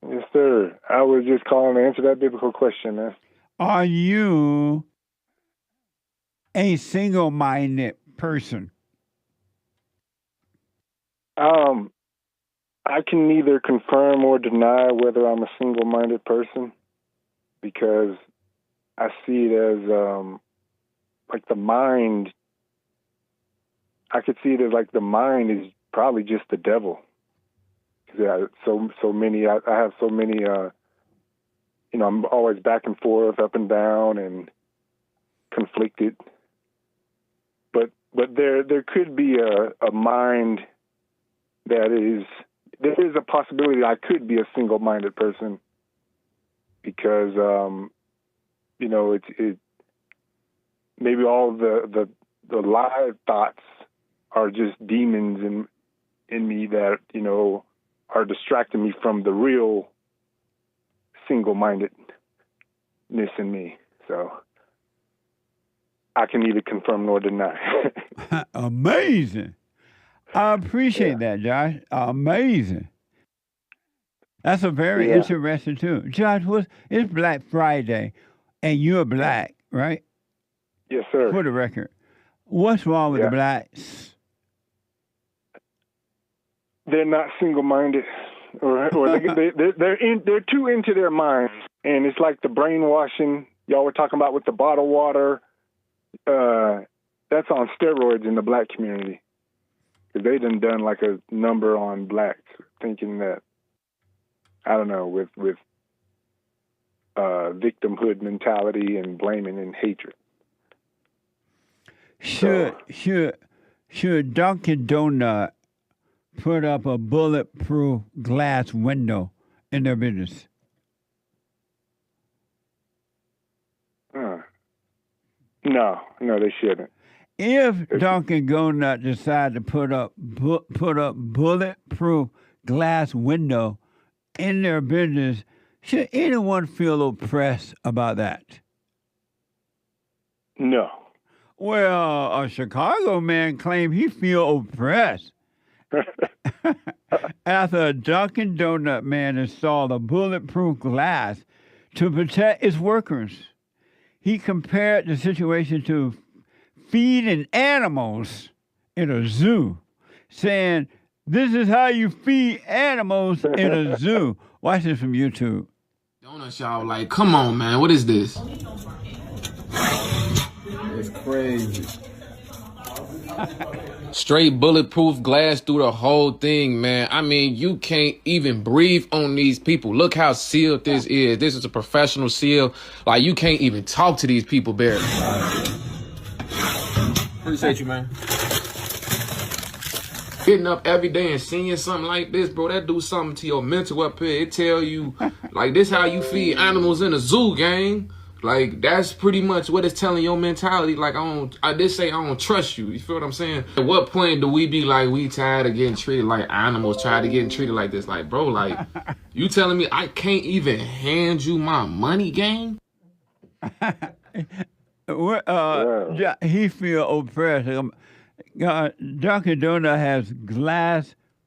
Yes, sir. I was just calling to answer that biblical question, man. Are you a single-minded person? I can neither confirm or deny whether I'm a single-minded person because I see it as like the mind. I could see it as like the mind is probably just the devil. Yeah, so many. I have so many. I'm always back and forth, up and down, and conflicted. But there could be a mind that is. There is a possibility I could be a single-minded person because it maybe all the live thoughts are just demons in me that are distracting me from the real single-mindedness in me. So I can neither confirm nor deny. Amazing. I appreciate that, Josh. Amazing. That's a very interesting too. Josh, it's Black Friday, and you're black, right? Yes, sir. For the record, what's wrong with the blacks? They're not single-minded, or they're too into their minds, and it's like the brainwashing y'all were talking about with the bottled water. That's on steroids in the black community. Because they done like a number on blacks, thinking that, I don't know, with victimhood mentality and blaming and hatred. Should Dunkin' Donut put up a bulletproof glass window in their business? No, they shouldn't. If Dunkin' Donut decide to put up bulletproof glass window in their business, should anyone feel oppressed about that? No. Well, a Chicago man claimed he feel oppressed after a Dunkin' Donut man installed a bulletproof glass to protect its workers. He compared the situation to feeding animals in a zoo, saying, this is how you feed animals in a zoo. Watch this from YouTube. Donut shop, like, come on, man, what is this? It's crazy. Straight bulletproof glass through the whole thing, man. I mean, you can't even breathe on these people. Look how sealed this is. This is a professional seal. Like, you can't even talk to these people, barely. Appreciate you, man. Getting up every day and seeing something like this, bro, that do something to your mental up here. It tell you, like, this how you feed animals in a zoo, gang. Like, that's pretty much what it's telling your mentality. Like, I don't trust you. You feel what I'm saying? At what point do we be like, we tired of getting treated like animals, tired of getting treated like this? Like, bro, like, you telling me I can't even hand you my money, gang? He feel oppressed. Dunkin' Donut has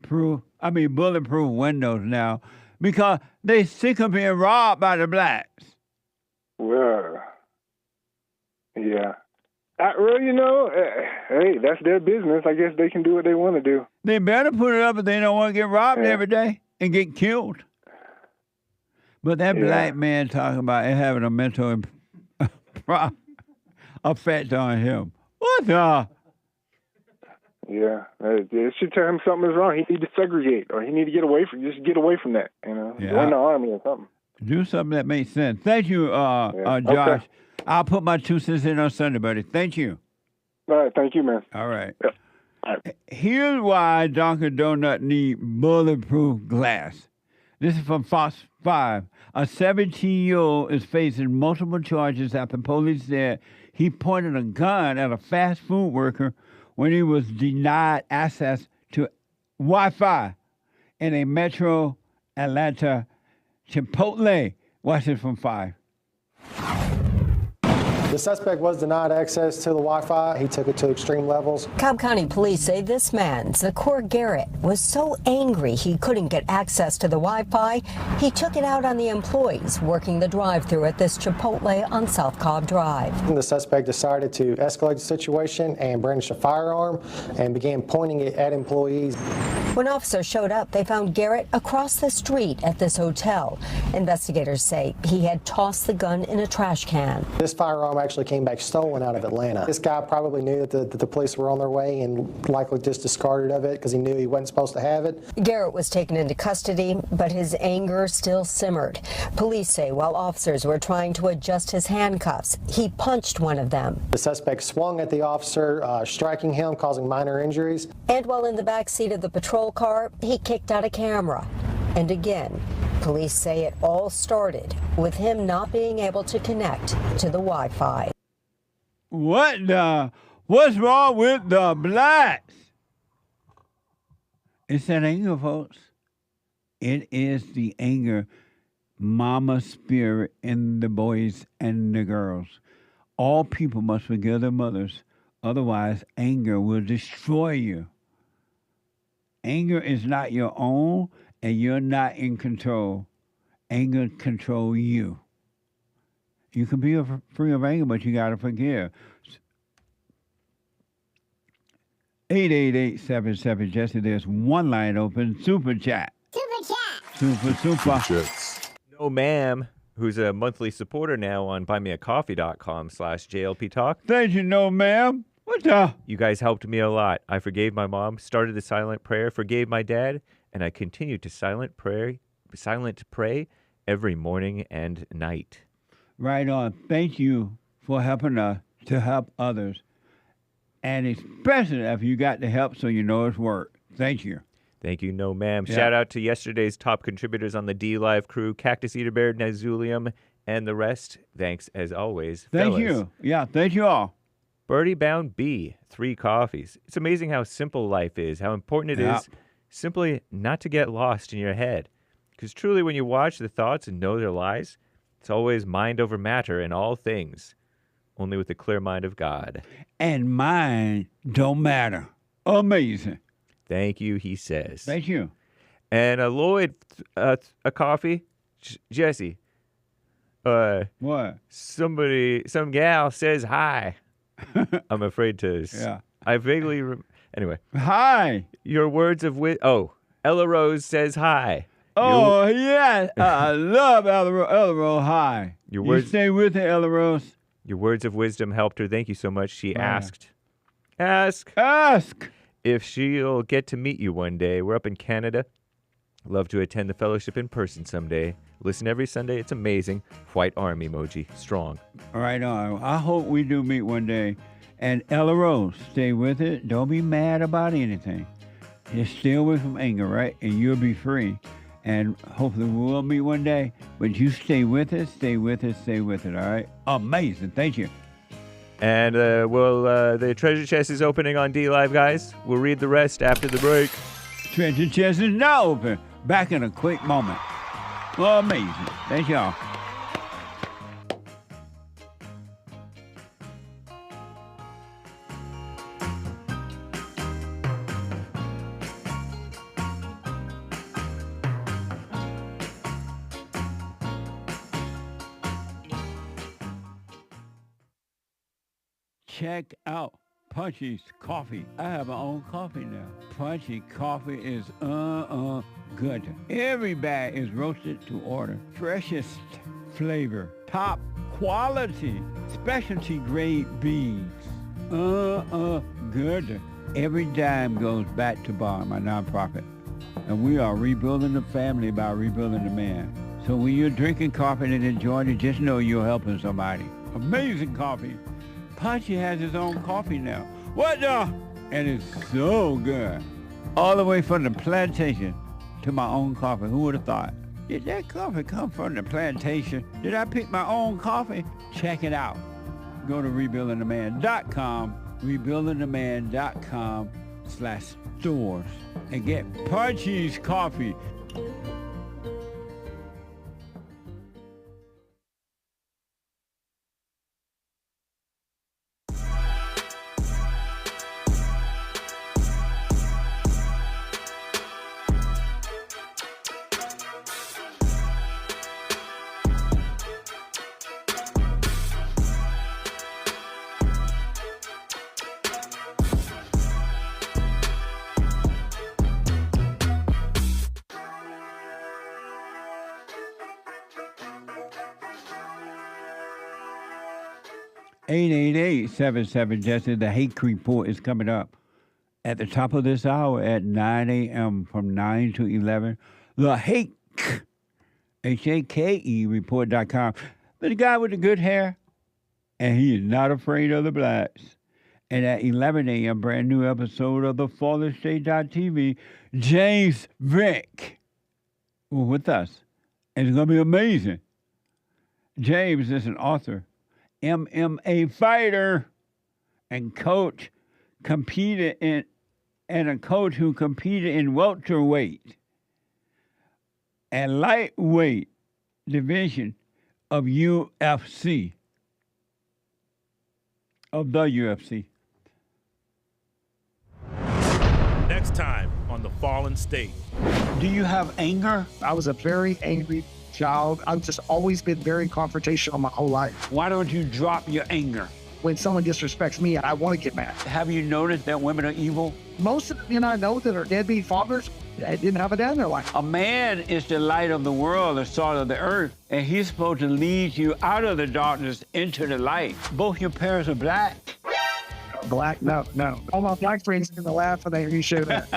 bulletproof windows now because they sick of being robbed by the blacks. Well, yeah. Hey, that's their business. I guess they can do what they want to do. They better put it up if they don't want to get robbed every day and get killed. But that black man talking about having a mental problem. effect on him. What the? Yeah, it should tell him something is wrong. He need to segregate, or he need to get away from that. Join the army or something. Do something that makes sense. Thank you, Josh. Okay. I'll put my 2 cents in on Sunday, buddy. Thank you. All right, thank you, man. All right. Yep. All right. Here's why Dunkin' Donut need bulletproof glass. This is from Fox 5. A 17-year-old is facing multiple charges after police said he pointed a gun at a fast food worker when he was denied access to Wi-Fi in a Metro Atlanta Chipotle. Watch this from 5. The suspect was denied access to the Wi-Fi. He took it to extreme levels. Cobb County police say this man, Zakor Garrett, was so angry he couldn't get access to the Wi-Fi, he took it out on the employees working the drive-thru at this Chipotle on South Cobb Drive. The suspect decided to escalate the situation and brandish a firearm and began pointing it at employees. When officers showed up, they found Garrett across the street at this hotel. Investigators say he had tossed the gun in a trash can. This firearm actually came back stolen out of Atlanta. This guy probably knew that the police were on their way and likely just discarded of it because he knew he wasn't supposed to have it. Garrett was taken into custody, but his anger still simmered. Police say while officers were trying to adjust his handcuffs, he punched one of them. The suspect swung at the officer, striking him, causing minor injuries. And while in the back seat of the patrol car, he kicked out a camera. And again, police say it all started with him not being able to connect to the Wi-Fi. What's wrong with the blacks? It's that anger, folks. It is the anger, mama spirit in the boys and the girls. All people must forgive their mothers. Otherwise, anger will destroy you. Anger is not your own, and you're not in control. Anger controls you. You can be free of anger, but you got to forgive. 888-77 Jesse. There's one line open. Super chat. Super. No Ma'am, who's a monthly supporter now on buymeacoffee.com/JLP Talk. Thank you, No Ma'am. What the? You guys helped me a lot. I forgave my mom, started the silent prayer, forgave my dad, and I continue to silent pray every morning and night. Right on. Thank you for helping us to help others. And especially if you got the help so you know it's work. Thank you. Thank you, No Ma'am. Yeah. Shout out to yesterday's top contributors on the D-Live crew, Cactus Eater Bear, Nazulium, and the rest. Thanks, as always, Thank fellas. you. Yeah, thank you all. Birdie Bound B, 3 coffees. It's amazing how simple life is, how important it is simply not to get lost in your head. Because truly, when you watch the thoughts and know their lies, it's always mind over matter in all things, only with the clear mind of God. And mind don't matter. Amazing. Thank you, he says. Thank you. And Lloyd, a coffee. Jesse. What? Some gal says hi. I'm afraid to. Yeah. I vaguely. Anyway. Hi. Your words of Ella Rose says hi. Oh, yeah. I love Ella Rose. Hi. You stay with her, Ella Rose. Your words of wisdom helped her. Thank you so much. She asked. Ask. If she'll get to meet you one day. We're up in Canada. Love to attend the fellowship in person someday. Listen every Sunday. It's amazing. White arm emoji. Strong. Right on. I hope we do meet one day. And Ella Rose, stay with it. Don't be mad about anything. Just stay away from anger, right? And you'll be free. And hopefully we will meet one day. But you stay with it, stay with it, stay with it, all right? Amazing. Thank you. And the treasure chest is opening on D-Live, guys. We'll read the rest after the break. Treasure chest is now open. Back in a quick moment. Amazing. Thank y'all. Check out Punchy's Coffee. I have my own coffee now. Punchy Coffee is good. Every bag is roasted to order. Freshest flavor. Top quality, specialty grade beads. Good. Every dime goes back to Bar, my nonprofit. And we are rebuilding the family by rebuilding the man. So when you're drinking coffee and enjoying it, just know you're helping somebody. Amazing coffee. Punchy has his own coffee now. What the? And it's so good. All the way from the plantation to my own coffee. Who would have thought? Did that coffee come from the plantation? Did I pick my own coffee? Check it out. Go to rebuildingtheman.com, rebuildingtheman.com/stores, and get Punchy's coffee. (888-77-JESSE). The Hake Report is coming up at the top of this hour at 9 a.m. from 9 to 11. The Hake, H-A-K-E, report.com. The guy with the good hair, and he is not afraid of the blacks. And at 11 a.m., brand new episode of the FatherState.tv, James Vick with us. And it's going to be amazing. James is an author, MMA fighter, and coach, and a coach who competed in welterweight and lightweight division of UFC, of the UFC. Next time on The Fallen State. Do you have anger? I was a very angry child. I've just always been very confrontational my whole life. Why don't you drop your anger? When someone disrespects me, I want to get mad. Have you noticed that women are evil? Most of the men I know that are deadbeat fathers, they didn't have a dad in their life. A man is the light of the world, the salt of the earth, and he's supposed to lead you out of the darkness into the light. Both your parents are black. Black? No. All my black friends are going to laugh when they hear you show that.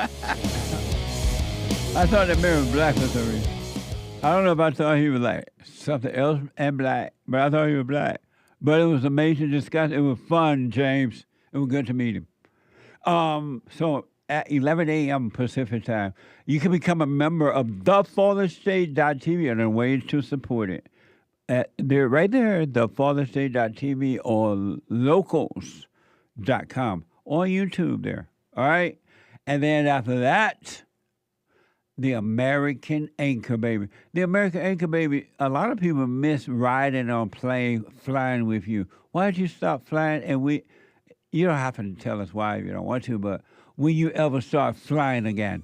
I thought that man was black for some reason. I don't know if I thought he was like something else and black, but I thought he was black. But it was amazing discussion. It was fun, James. It was good to meet him. So at 11 a.m. Pacific time, you can become a member of thefatherstate.tv, and there are ways to support it. They're right there, thefatherstate.tv or locals.com on YouTube there. All right? And then after that, the American Anchor Baby. The American Anchor Baby, a lot of people miss riding on plane, flying with you. Why don't you stop flying? And you don't have to tell us why if you don't want to, but will you ever start flying again?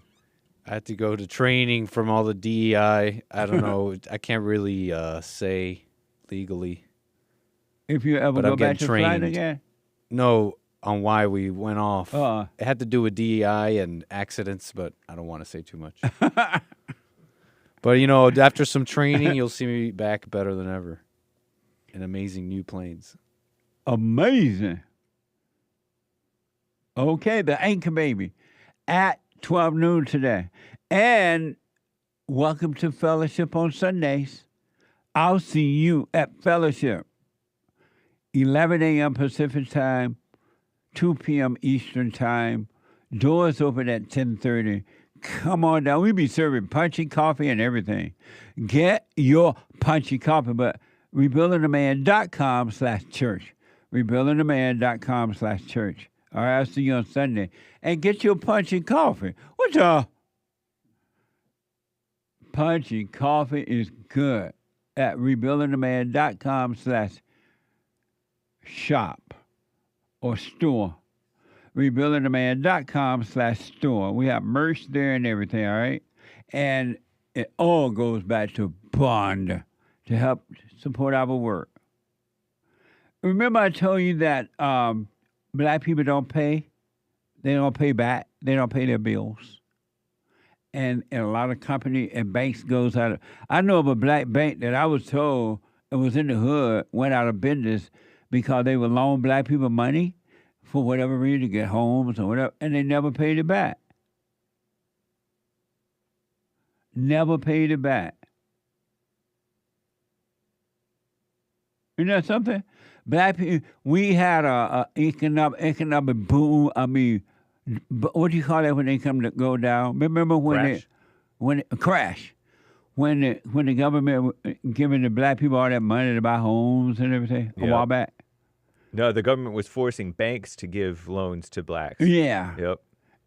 I had to go to training from all the DEI. I don't know. I can't really say legally. If you ever go back to flying again? No, on why we went off. It had to do with DEI and accidents, but I don't want to say too much. But, after some training, you'll see me back better than ever in amazing new planes. Amazing. Okay, the Anchor Baby at 12 noon today. And welcome to Fellowship on Sundays. I'll see you at Fellowship. 11 a.m. Pacific time, 2 p.m. Eastern time. Doors open at 10:30. Come on down. We'll be serving punchy coffee and everything. Get your punchy coffee, but rebuildingtheman.com/church. Rebuildingtheman.com/church. All right, I'll see you on Sunday. And get your punchy coffee. What the? Punchy coffee is good at rebuildingtheman.com/shop or store. rebuildingtheman.com/store. We have merch there and everything, all right? And it all goes back to bond to help support our work. Remember I told you that black people don't pay? They don't pay back. They don't pay their bills. And a lot of company and banks goes out of... I know of a black bank that I was told was in the hood went out of business because they would loan black people money for whatever reason to get homes or whatever, and they never paid it back. Never paid it back. You know something? Black people, we had a economic boom. I mean, what do you call that when they come to go down? Remember when crash? When the government giving the black people all that money to buy homes and everything a while back? No, the government was forcing banks to give loans to blacks. Yeah. Yep.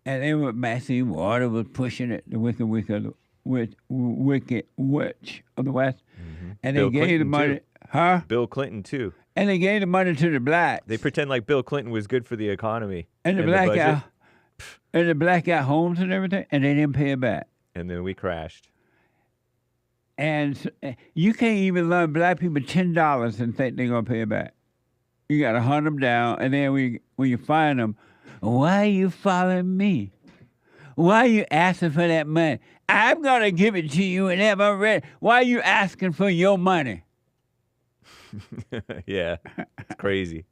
And they were Maxine Water was pushing it, the wicked witch of the West. Mm-hmm. And they gave the money, too. huh? Bill Clinton too. And they gave the money to the blacks. They pretend like Bill Clinton was good for the economy. And the black got homes and everything, and they didn't pay it back. And then we crashed. And so, you can't even loan black people $10 and think they're gonna pay it back. You gotta hunt them down, and then when you find them, why are you following me? Why are you asking for that money? I'm gonna give it to you whenever I'm ready. Why are you asking for your money? Yeah, it's crazy.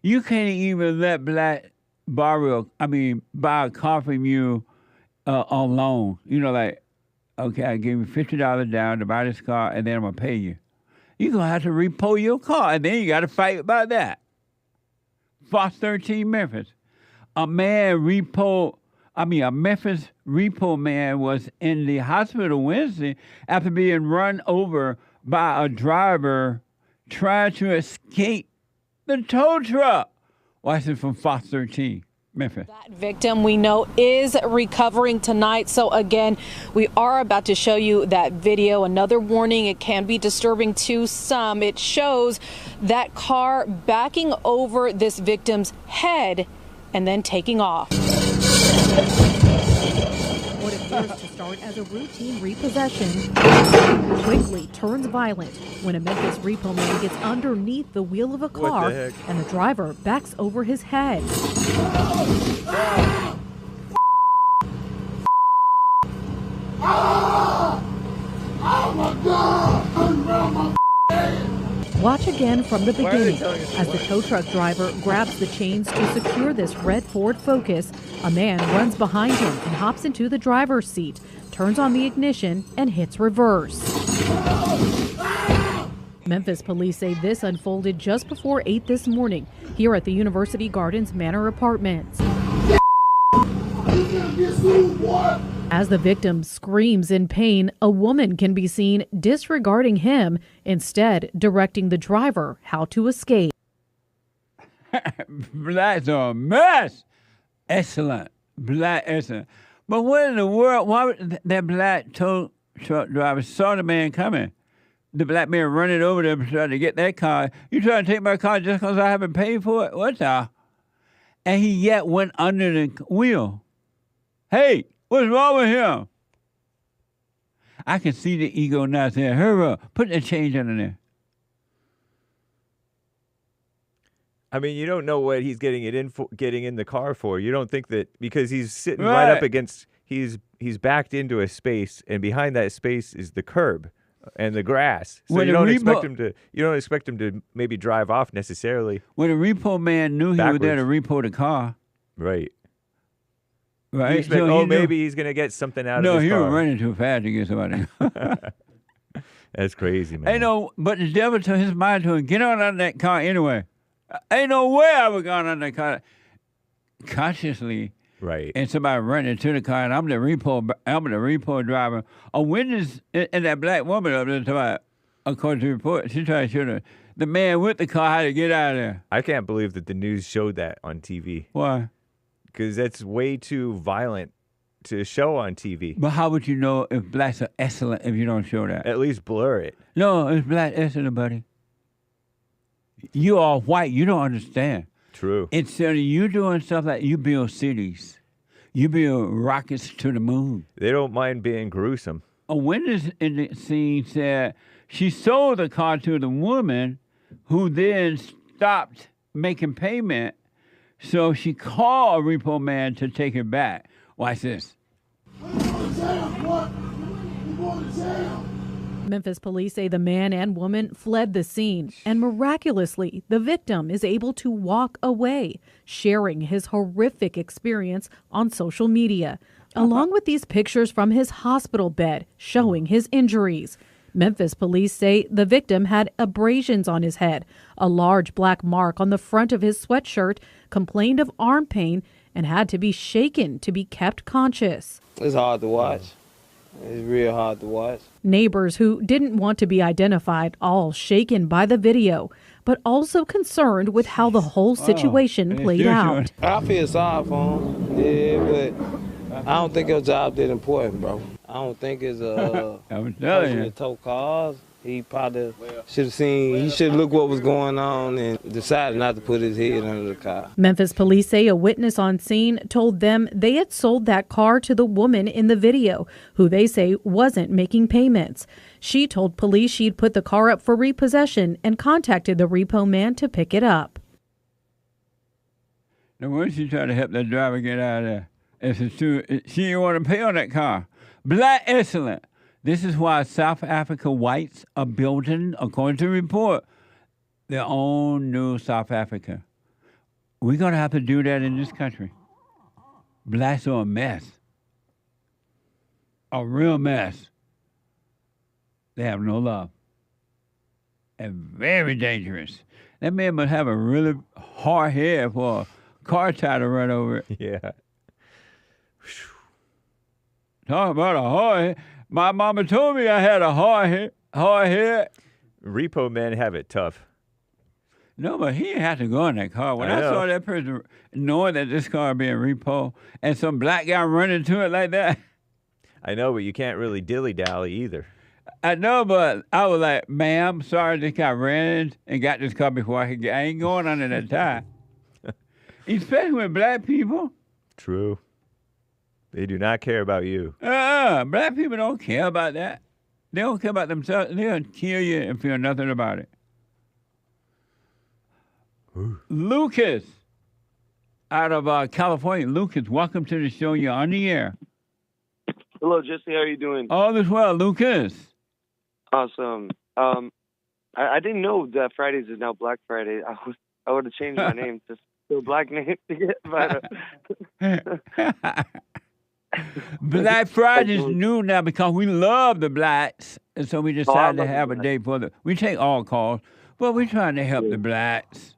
You can't even let black buy a car from you on loan. You know, like, okay, I give you $50 down to buy this car, and then I'm gonna pay you. You're gonna have to repo your car, and then you got to fight about that. Fox 13, Memphis. A Memphis repo man was in the hospital Wednesday after being run over by a driver trying to escape the tow truck. Watch this from Fox 13, Memphis. That victim we know is recovering tonight. So again, we are about to show you that video. Another warning, it can be disturbing to some. It shows that car backing over this victim's head and then taking off. What appears to start as a routine repossession quickly turns violent when a Memphis repo man gets underneath the wheel of a car and the driver backs over his head. Oh my God! Watch again from the beginning as the tow truck driver grabs the chains to secure this red Ford Focus. A man runs behind him and hops into the driver's seat, turns on the ignition, and hits reverse. Memphis police say this unfolded just before 8 this morning here at the University Gardens Manor Apartments. As the victim screams in pain, a woman can be seen disregarding him, instead directing the driver how to escape. Blacks are a mess. Excellent. Black, excellent. But what in the world, why would that black tow truck driver saw the man coming? The black man running over them trying to get that car. You trying to take my car just because I haven't paid for it? What's that? And he yet went under the wheel. Hey, what's wrong with him? I can see the ego now saying, hurry up, put the change under there. I mean, you don't know what he's getting in the car for. You don't think that because he's sitting right up against, he's backed into a space, and behind that space is the curb and the grass. So you don't expect him to maybe drive off necessarily. Well, the repo man knew he was there to repo the car. Right. Right. You expect, maybe he's going to get something out of his car. No, he was running too fast to get somebody. That's crazy, man. But the devil told his mind to him, get on under that car anyway. Ain't no way I was going under that car. Consciously. Right. And somebody running to the car, and I'm the repo driver. A witness, and that black woman up there, according to the report, she tried to show the man with the car how to get out of there. I can't believe that the news showed that on TV. Why? Because that's way too violent to show on TV. But how would you know if blacks are excellent if you don't show that? At least blur it. No, it's black excellent, buddy. You are white. You don't understand. True. Instead of you doing stuff like you build cities, you build rockets to the moon. They don't mind being gruesome. A witness in the scene said she sold the car to the woman who then stopped making payment. So she called a repo man to take it back. Watch this. We're going to jail, boy. We're going to jail. Memphis police say the man and woman fled the scene, and miraculously, the victim is able to walk away, sharing his horrific experience on social media, along with these pictures from his hospital bed showing his injuries. Memphis police say the victim had abrasions on his head, a large black mark on the front of his sweatshirt, complained of arm pain, and had to be shaken to be kept conscious. It's hard to watch. It's real hard to watch. Neighbors who didn't want to be identified, all shaken by the video, but also concerned with how the whole situation played out. I feel sorry for him, yeah, but I don't think your job that important, bro. I don't think it's a person that tow cars. He probably should have seen, he should have looked what was going on and decided not to put his head under the car. Memphis police say a witness on scene told them they had sold that car to the woman in the video, who they say wasn't making payments. She told police she'd put the car up for repossession and contacted the repo man to pick it up. Now, once she tried to help that driver get out of there, she didn't want to pay on that car. Black excellent. This is why South Africa whites are building, according to the report, their own new South Africa. We're going to have to do that in this country. Blacks are a mess. A real mess. They have no love. And very dangerous. That man must have a really hard head for a car tire to run over it. Yeah. Talk about a hard head. My mama told me I had a hard head. Repo men have it tough. No, but he had to go in that car. When I saw that person knowing that this car being repo and some black guy running to it like that. I know, but you can't really dilly-dally either. I know, but I was like, ma'am, sorry this guy ran and got this car before I could get. I ain't going under that tire. Especially with black people. True. They do not care about you. Black people don't care about that. They don't care about themselves. They'll kill you and feel nothing about it. Ooh. Lucas, out of California. Lucas, welcome to the show. You're on the air. Hello, Jesse. How are you doing? All is well, Lucas. Awesome. I didn't know that Fridays is now Black Friday. I would have changed my name to a black name to get. But, Black Friday is new now because we love the blacks, and so we decided to have a day for them. We take all calls, but we're trying to help the blacks.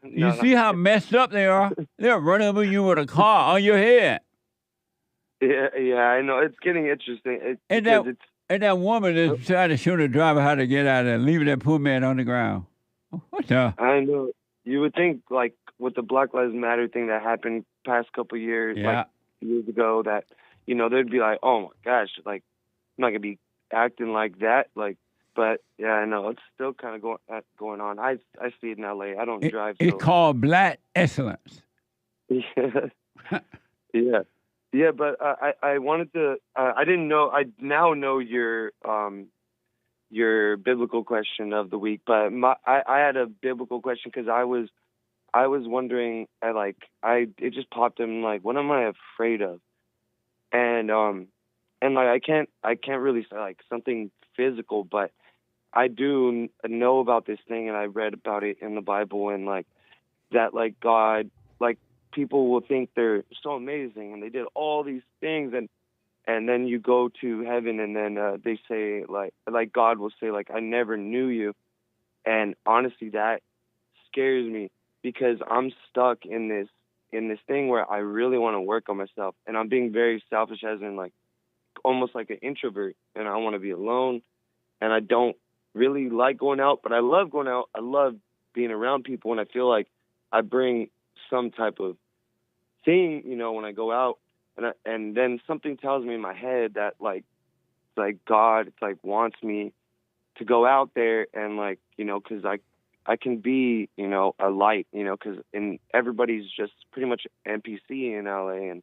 You see how messed up they are? They'll run over you with a car on your head. Yeah, I know. It's getting interesting. And that woman is trying to show the driver how to get out of there, leaving that poor man on the ground. What the? I know. You would think, like, with the Black Lives Matter thing that happened past couple years, like years ago, that, you know, they'd be like, oh my gosh, like, I'm not gonna be acting like that, like. But yeah, I know it's still kind of going on. I see it in LA. I don't drive. It's called black excellence. Yeah. But I wanted to. I didn't know. I now know your biblical question of the week. But I had a biblical question because I was wondering. It just popped in, like, what am I afraid of? And like I can't really say like something physical, but I do know about this thing, and I read about it in the Bible, and like that, like God, like people will think they're so amazing and they did all these things, and then you go to heaven, and then they say like God will say like, I never knew you. And honestly, that scares me because I'm stuck in this thing where I really want to work on myself, and I'm being very selfish, as in like almost like an introvert, and I want to be alone, and I don't really like going out, but I love going out. I love being around people, and I feel like I bring some type of thing, you know, when I go out, and then something tells me in my head that like God, it's like wants me to go out there and, like, you know, because I can be, you know, a light, you know, because everybody's just pretty much NPC in LA,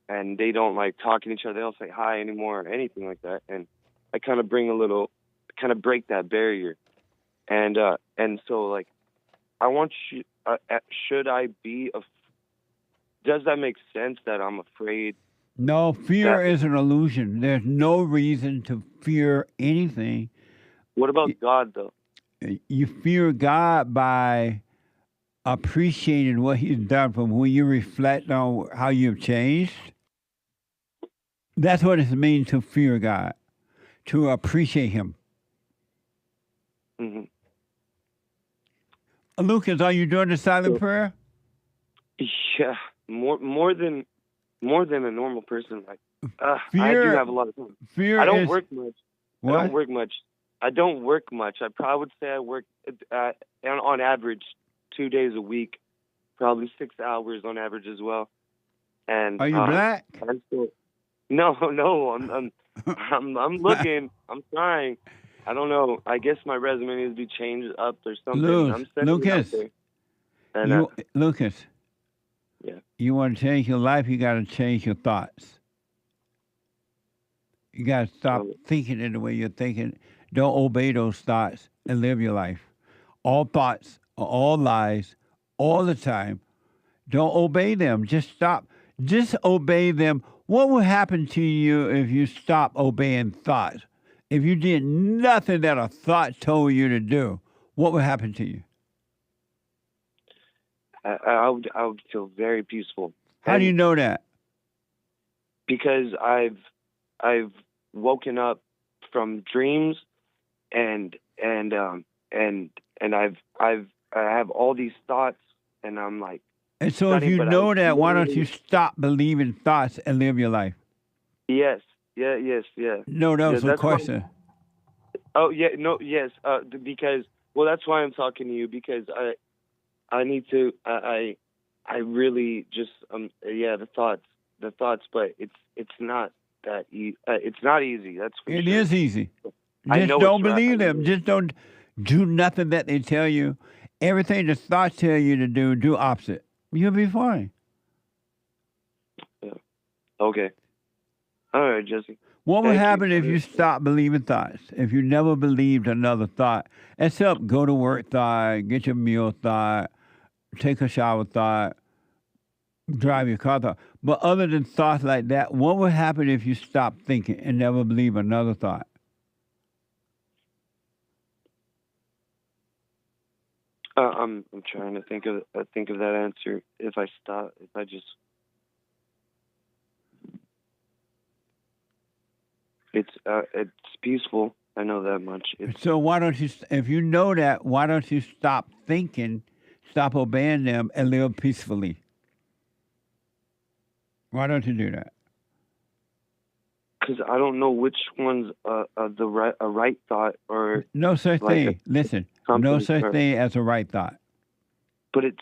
and they don't like talking to each other. They don't say hi anymore or anything like that. And I kind of break that barrier. And so, like, I want you, should I be, does that make sense that I'm afraid No, fear is an illusion. There's no reason to fear anything. What about God, though? You fear God by appreciating what He's done. From when you reflect on how you've changed, that's what it means to fear God, to appreciate Him. Mm-hmm. Lucas, are you doing the silent prayer? Yeah, more than a normal person. Like, I do have a lot of time. Fear I don't is, work much. What? I don't work much. I probably would say I work on average 2 days a week, probably 6 hours on average as well. And are you black? No, I'm looking. I'm trying. I don't know. I guess my resume needs to be changed up or something. I'm sending it out there. And, Lucas. Yeah. You want to change your life, you got to change your thoughts. You got to stop thinking in the way you're thinking. Don't obey those thoughts and live your life. All thoughts are all lies all the time. Don't obey them. Just stop. Just obey them. What would happen to you if you stop obeying thoughts? If you did nothing that a thought told you to do, what would happen to you? I would feel very peaceful. How do you know that? Because I've woken up from dreams, and I have all these thoughts, and I'm like. And so, if you know that, why don't you stop believing thoughts and live your life? Yes. Yeah. No, that was the question. Because that's why I'm talking to you, because I need to. I really just the thoughts, but it's not that it's not easy. That's for it sure. is easy. I Just know don't it's believe right. them. Just don't do nothing that they tell you. Everything the thoughts tell you to do opposite. You'll be fine. Yeah. Okay. All right, Jesse. What would Thank happen you. if you stopped believing thoughts? If you never believed another thought, except go to work thought, get your meal thought, take a shower thought, drive your car thought. But other than thoughts like that, what would happen if you stopped thinking and never believe another thought? I'm trying to think of that answer. If I just. It's peaceful. I know that much. So why don't you, if you know that, why don't you stop thinking, stop obeying them, and live peacefully? Why don't you do that? Because I don't know which one's a right thought or no such thing. Listen, no such thing as a right thought. But it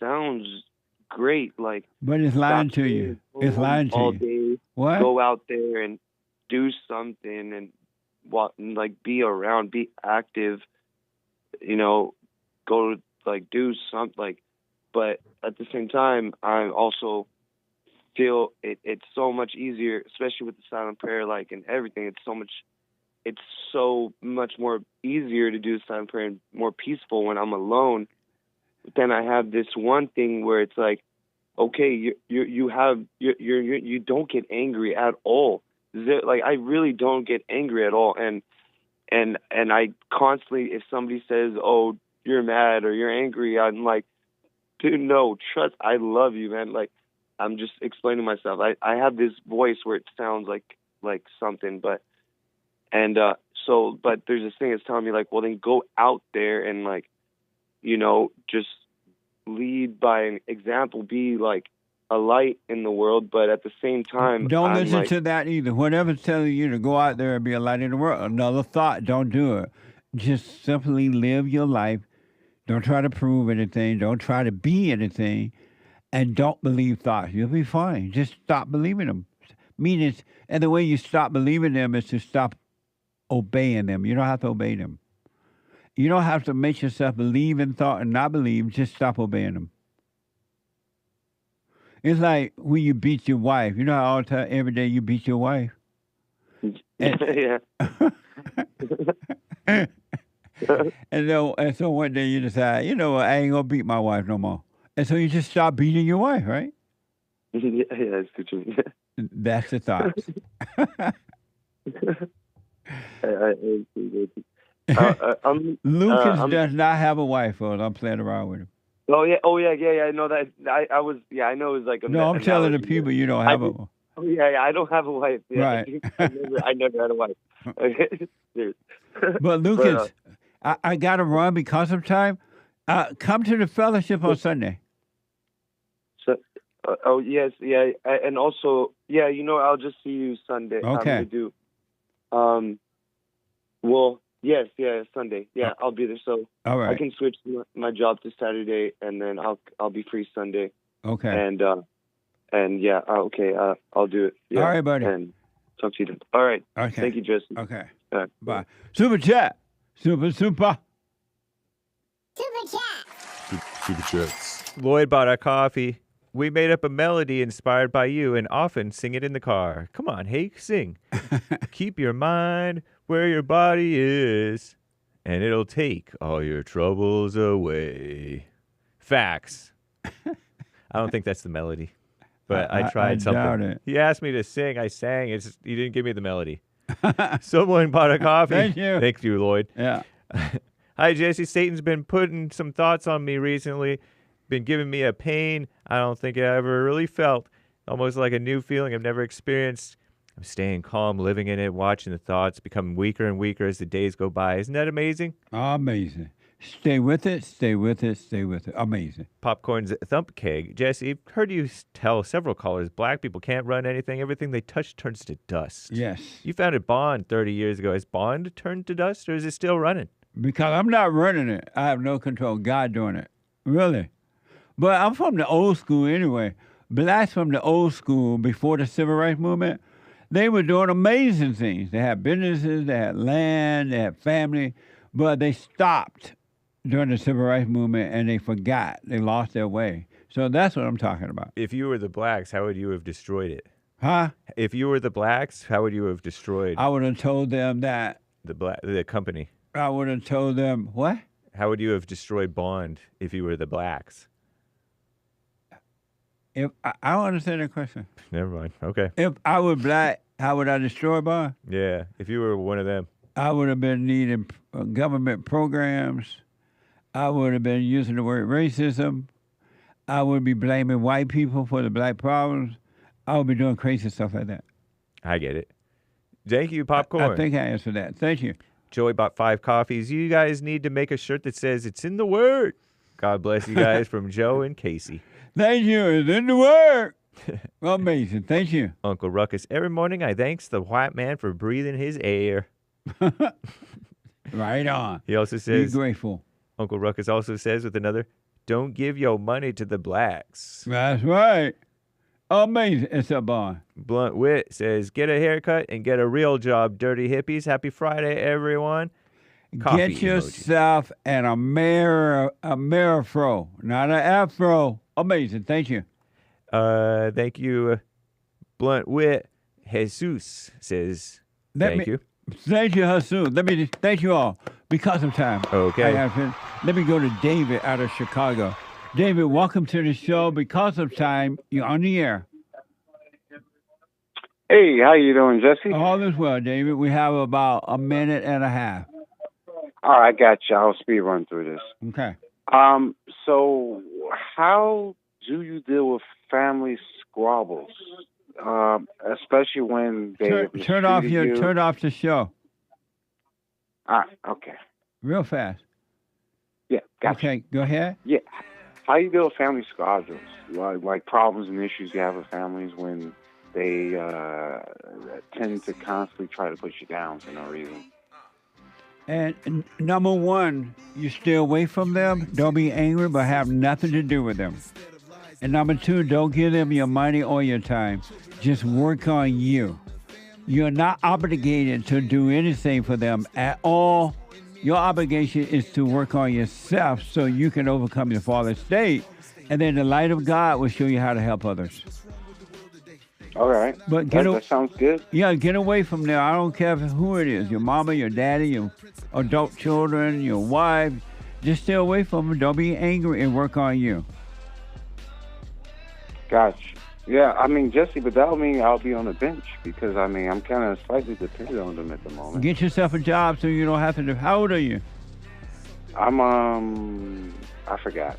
sounds great. Like, but it's lying to you. It's lying to all you. Day, what? Go out there and do something and be around, be active. Go do something. But at the same time, I also feel it's so much easier, especially with the silent prayer, and everything. It's so much more easier to do the silent prayer and more peaceful when I'm alone. But then I have this one thing where it's like, okay, you don't get angry at all. I really don't get angry at all, and I constantly, if somebody says, "Oh, you're mad" or "You're angry," I'm like, "Dude, no, trust. I love you, man." I'm just explaining myself. I have this voice where it sounds like something, but there's this thing that's telling me well, then go out there and just lead by an example, be a light in the world, but at the same time, don't listen to that either. Whatever's telling you to go out there and be a light in the world, another thought, don't do it. Just simply live your life. Don't try to prove anything. Don't try to be anything. And don't believe thoughts. You'll be fine. Just stop believing them. And the way you stop believing them is to stop obeying them. You don't have to obey them. You don't have to make yourself believe in thought and not believe. Just stop obeying them. It's like when you beat your wife. You know how all the time, every day you beat your wife? Yeah. And so one day you decide, I ain't going to beat my wife no more. And so you just stop beating your wife, right? Yeah, it's the truth. That's the thought. Lucas does not have a wife, folks. I'm playing around with him. Oh yeah, I know that. I was, I know it was like a. No, I'm telling the people you don't have a wife. Oh yeah, I don't have a wife. Yeah. Right. I never had a wife. But Lucas, I got to run because of time. Come to the fellowship on Sunday. So, oh yes, yeah, and also, yeah, I'll just see you Sunday. Okay. I do. Well, yes, yeah, Sunday. Yeah, I'll be there. So all right. I can switch my job to Saturday, and then I'll be free Sunday. Okay. And yeah, okay, I'll do it. Yeah. All right, buddy. And talk to you then. All right. Okay. Thank you, Jesse. Okay. All right. Bye. Super chat. Super. Super chats. Lloyd bought our coffee. We made up a melody inspired by you and often sing it in the car. Come on, hey, sing. Keep your mind where your body is, and it'll take all your troubles away. Facts. I don't think that's the melody, but I tried something. Doubt it. He asked me to sing. I sang. He didn't give me the melody. Someone bought a coffee. Thank you. Thank you, Lloyd. Yeah. Hi, Jesse. Satan's been putting some thoughts on me recently. Been giving me a pain I don't think I ever really felt. Almost like a new feeling I've never experienced. I'm staying calm, living in it, watching the thoughts become weaker and weaker as the days go by. Isn't that amazing? Amazing. Stay with it, stay with it, stay with it. Amazing. Popcorn's thump keg. Jesse, I've heard you tell several callers black people can't run anything. Everything they touch turns to dust. Yes. You founded Bond 30 years ago. Has Bond turned to dust, or is it still running? Because I'm not running it. I have no control. God doing it. Really. But I'm from the old school anyway. Blacks from the old school before the Civil Rights Movement, they were doing amazing things. They had businesses, they had land, they had family, but they stopped during the Civil Rights Movement and they forgot. They lost their way. So that's what I'm talking about. If you were the blacks, how would you have destroyed it? Huh? If you were the blacks, how would you have destroyed I would have told them that. the company? I would have told them, what? How would you have destroyed Bond if you were the blacks? If I don't understand that question. Never mind. Okay. If I were black, how would I destroy Bond? Yeah, if you were one of them. I would have been needing government programs. I would have been using the word racism. I would be blaming white people for the black problems. I would be doing crazy stuff like that. I get it. Thank you, Popcorn. I think I answered that. Thank you. Joey bought 5 coffees. You guys need to make a shirt that says, "It's in the Word." God bless you guys from Joe and Casey. Thank you. It's in the Word. Amazing. Thank you. Uncle Ruckus. Every morning I thanks the white man for breathing his air. Right on. He also says, be grateful. Uncle Ruckus also says with another, "Don't give your money to the blacks." That's right. Amazing. It's a bond. Blunt Wit says, "Get a haircut and get a real job, dirty hippies. Happy Friday, everyone." Coffee Get yourself an Amerifro, not an afro. Amazing. Thank you. Thank you, Blunt Wit. Jesus says, thank you. Thank you, Jesus. Let me thank you all because of time. Okay. Let me go to David out of Chicago. David, welcome to the show. Because of time, you're on the air. Hey, how you doing, Jesse? All is well, David. We have about a minute and a half. All right, I got you. I'll speed run through this. Okay. So how do you deal with family squabbles, especially when they turn off the show? Okay. Real fast. Yeah. Gotcha. Okay, go ahead. Yeah. How do you deal with family squabbles, like problems and issues you have with families when they tend to constantly try to put you down for no reason? And number one, you stay away from them. Don't be angry, but have nothing to do with them. And number two, don't give them your money or your time. Just work on you. You're not obligated to do anything for them at all. Your obligation is to work on yourself so you can overcome your fallen state. And then the light of God will show you how to help others. All right. But that sounds good. Yeah, get away from there. I don't care who it is, your mama, your daddy, your adult children, your wife. Just stay away from them. Don't be angry and work on you. Gotcha. Yeah, I mean, Jesse, but that'll mean I'll be on the bench because, I mean, I'm kind of slightly dependent on them at the moment. Get yourself a job so you don't have to do. How old are you? I'm, I forgot,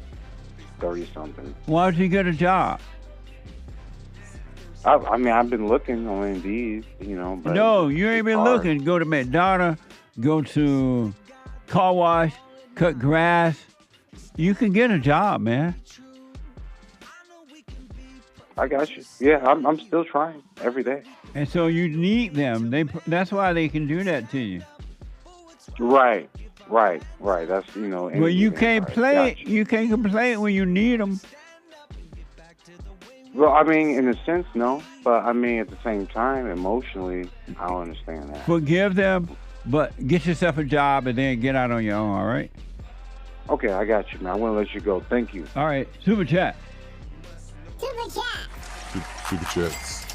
30-something. Why don't you get a job? I mean, I've been looking on Indeed, you know. But no, you ain't been looking. Go to McDonald's, go to car wash, cut grass. You can get a job, man. I got you. Yeah, I'm still trying every day. And so you need them. That's why they can do that to you. Right. That's, you know. Well, you can't play. You can't complain when you need them. Well, I mean, in a sense, no. But, I mean, at the same time, emotionally, I don't understand that. Forgive them, but get yourself a job and then get out on your own, all right? Okay, I got you, man. I want to let you go. Thank you. All right. Super chat. Super chats.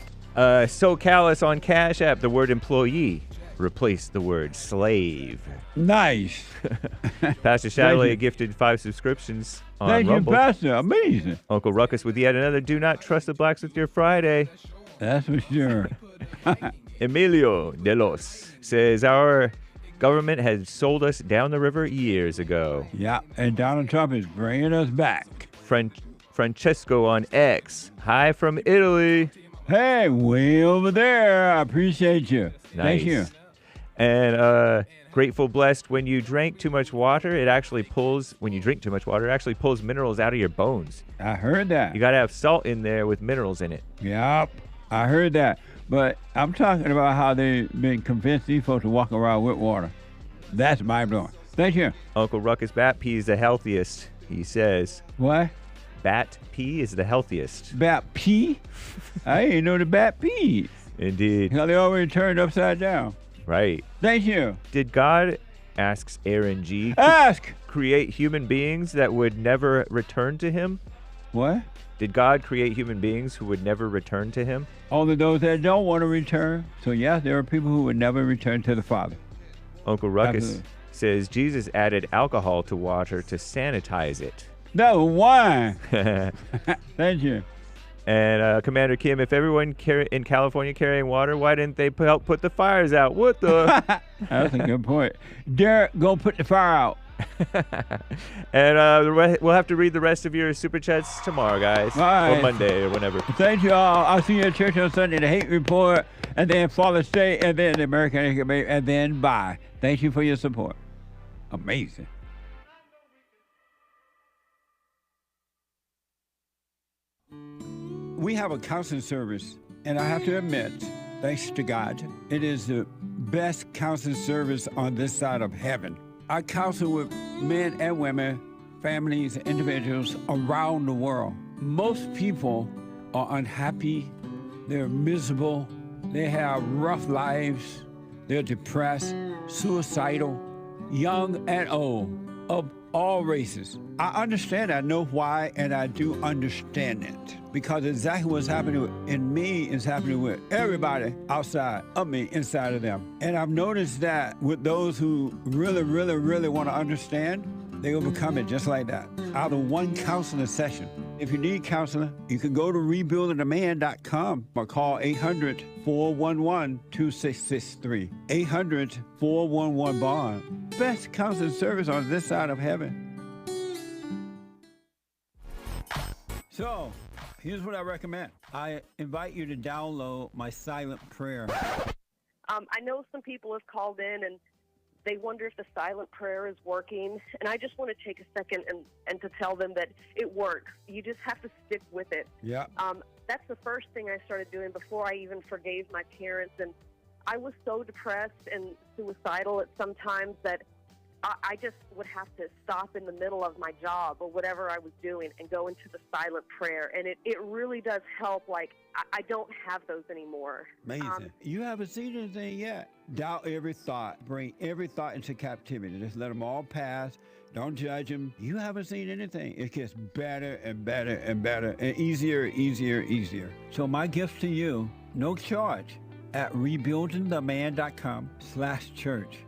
So callous on Cash App, the word employee replaced the word slave. Nice. Pastor Shadley gifted 5 subscriptions on Thank Rumble. you, Pastor. Amazing. Uncle Ruckus with yet another Do Not Trust the Blacks with Your Friday. That's for sure. Emilio de los says, our government had sold us down the river years ago. Yeah, and Donald Trump is bringing us back. Francesco on X. Hi from Italy. Hey, way over there. I appreciate you. Nice. Thank you. And grateful, blessed. When you drank too much water, it actually pulls. When you drink too much water, it actually pulls minerals out of your bones. I heard that. You gotta have salt in there with minerals in it. Yep, I heard that. But I'm talking about how they've been convinced these folks to walk around with water. That's mind-blowing. Thank you. Uncle Ruckus Bat Pea is the healthiest, he says. What? Bat pea is the healthiest. Bat pea? I didn't know the bat pea. Indeed. How they already turned upside down. Right. Thank you. Did God, asks Aaron G., create human beings that would never return to him? What? Did God create human beings who would never return to him? Only those that don't want to return. So, yes, there are people who would never return to the Father. Uncle Ruckus Absolutely. says Jesus added alcohol to water to sanitize it. That was wine. Thank you. And Commander Kim, if everyone in California carrying water, why didn't they help put the fires out? What the? That's a good point. Derek, go put the fire out. And we'll have to read the rest of your super chats tomorrow, guys. All right. Or Monday or whenever. Thank you all. I'll see you at church on Sunday, the Hate Report, and then Father's Day, and then the American Incubate, and then bye. Thank you for your support. Amazing. We have a counseling service, and I have to admit, thanks to God, it is the best counseling service on this side of heaven. I counsel with men and women, families, individuals around the world. Most people are unhappy, they're miserable, they have rough lives, they're depressed, suicidal, young and old, of all races. I understand, I know why, and I do understand it. Because exactly what's happening in me is happening with everybody outside of me, inside of them. And I've noticed that with those who really want to understand, they overcome it just like that, out of one counseling session. If you need counseling, you can go to rebuildingaman.com or call 800-411-2663. 800-411-BOND. Best counseling service on this side of heaven. So, here's what I recommend. I invite you to download my silent prayer. I know some people have called in and they wonder if the silent prayer is working. And I just want to take a second and to tell them that it works. You just have to stick with it. Yeah. That's the first thing I started doing before I even forgave my parents. And I was so depressed and suicidal at some times that I just would have to stop in the middle of my job or whatever I was doing and go into the silent prayer. And it really does help. Like, I don't have those anymore. Amazing. You haven't seen anything yet. Doubt every thought. Bring every thought into captivity. Just let them all pass. Don't judge them. You haven't seen anything. It gets better and better and better and easier. So my gift to you, no charge, at rebuildingtheman.com/church.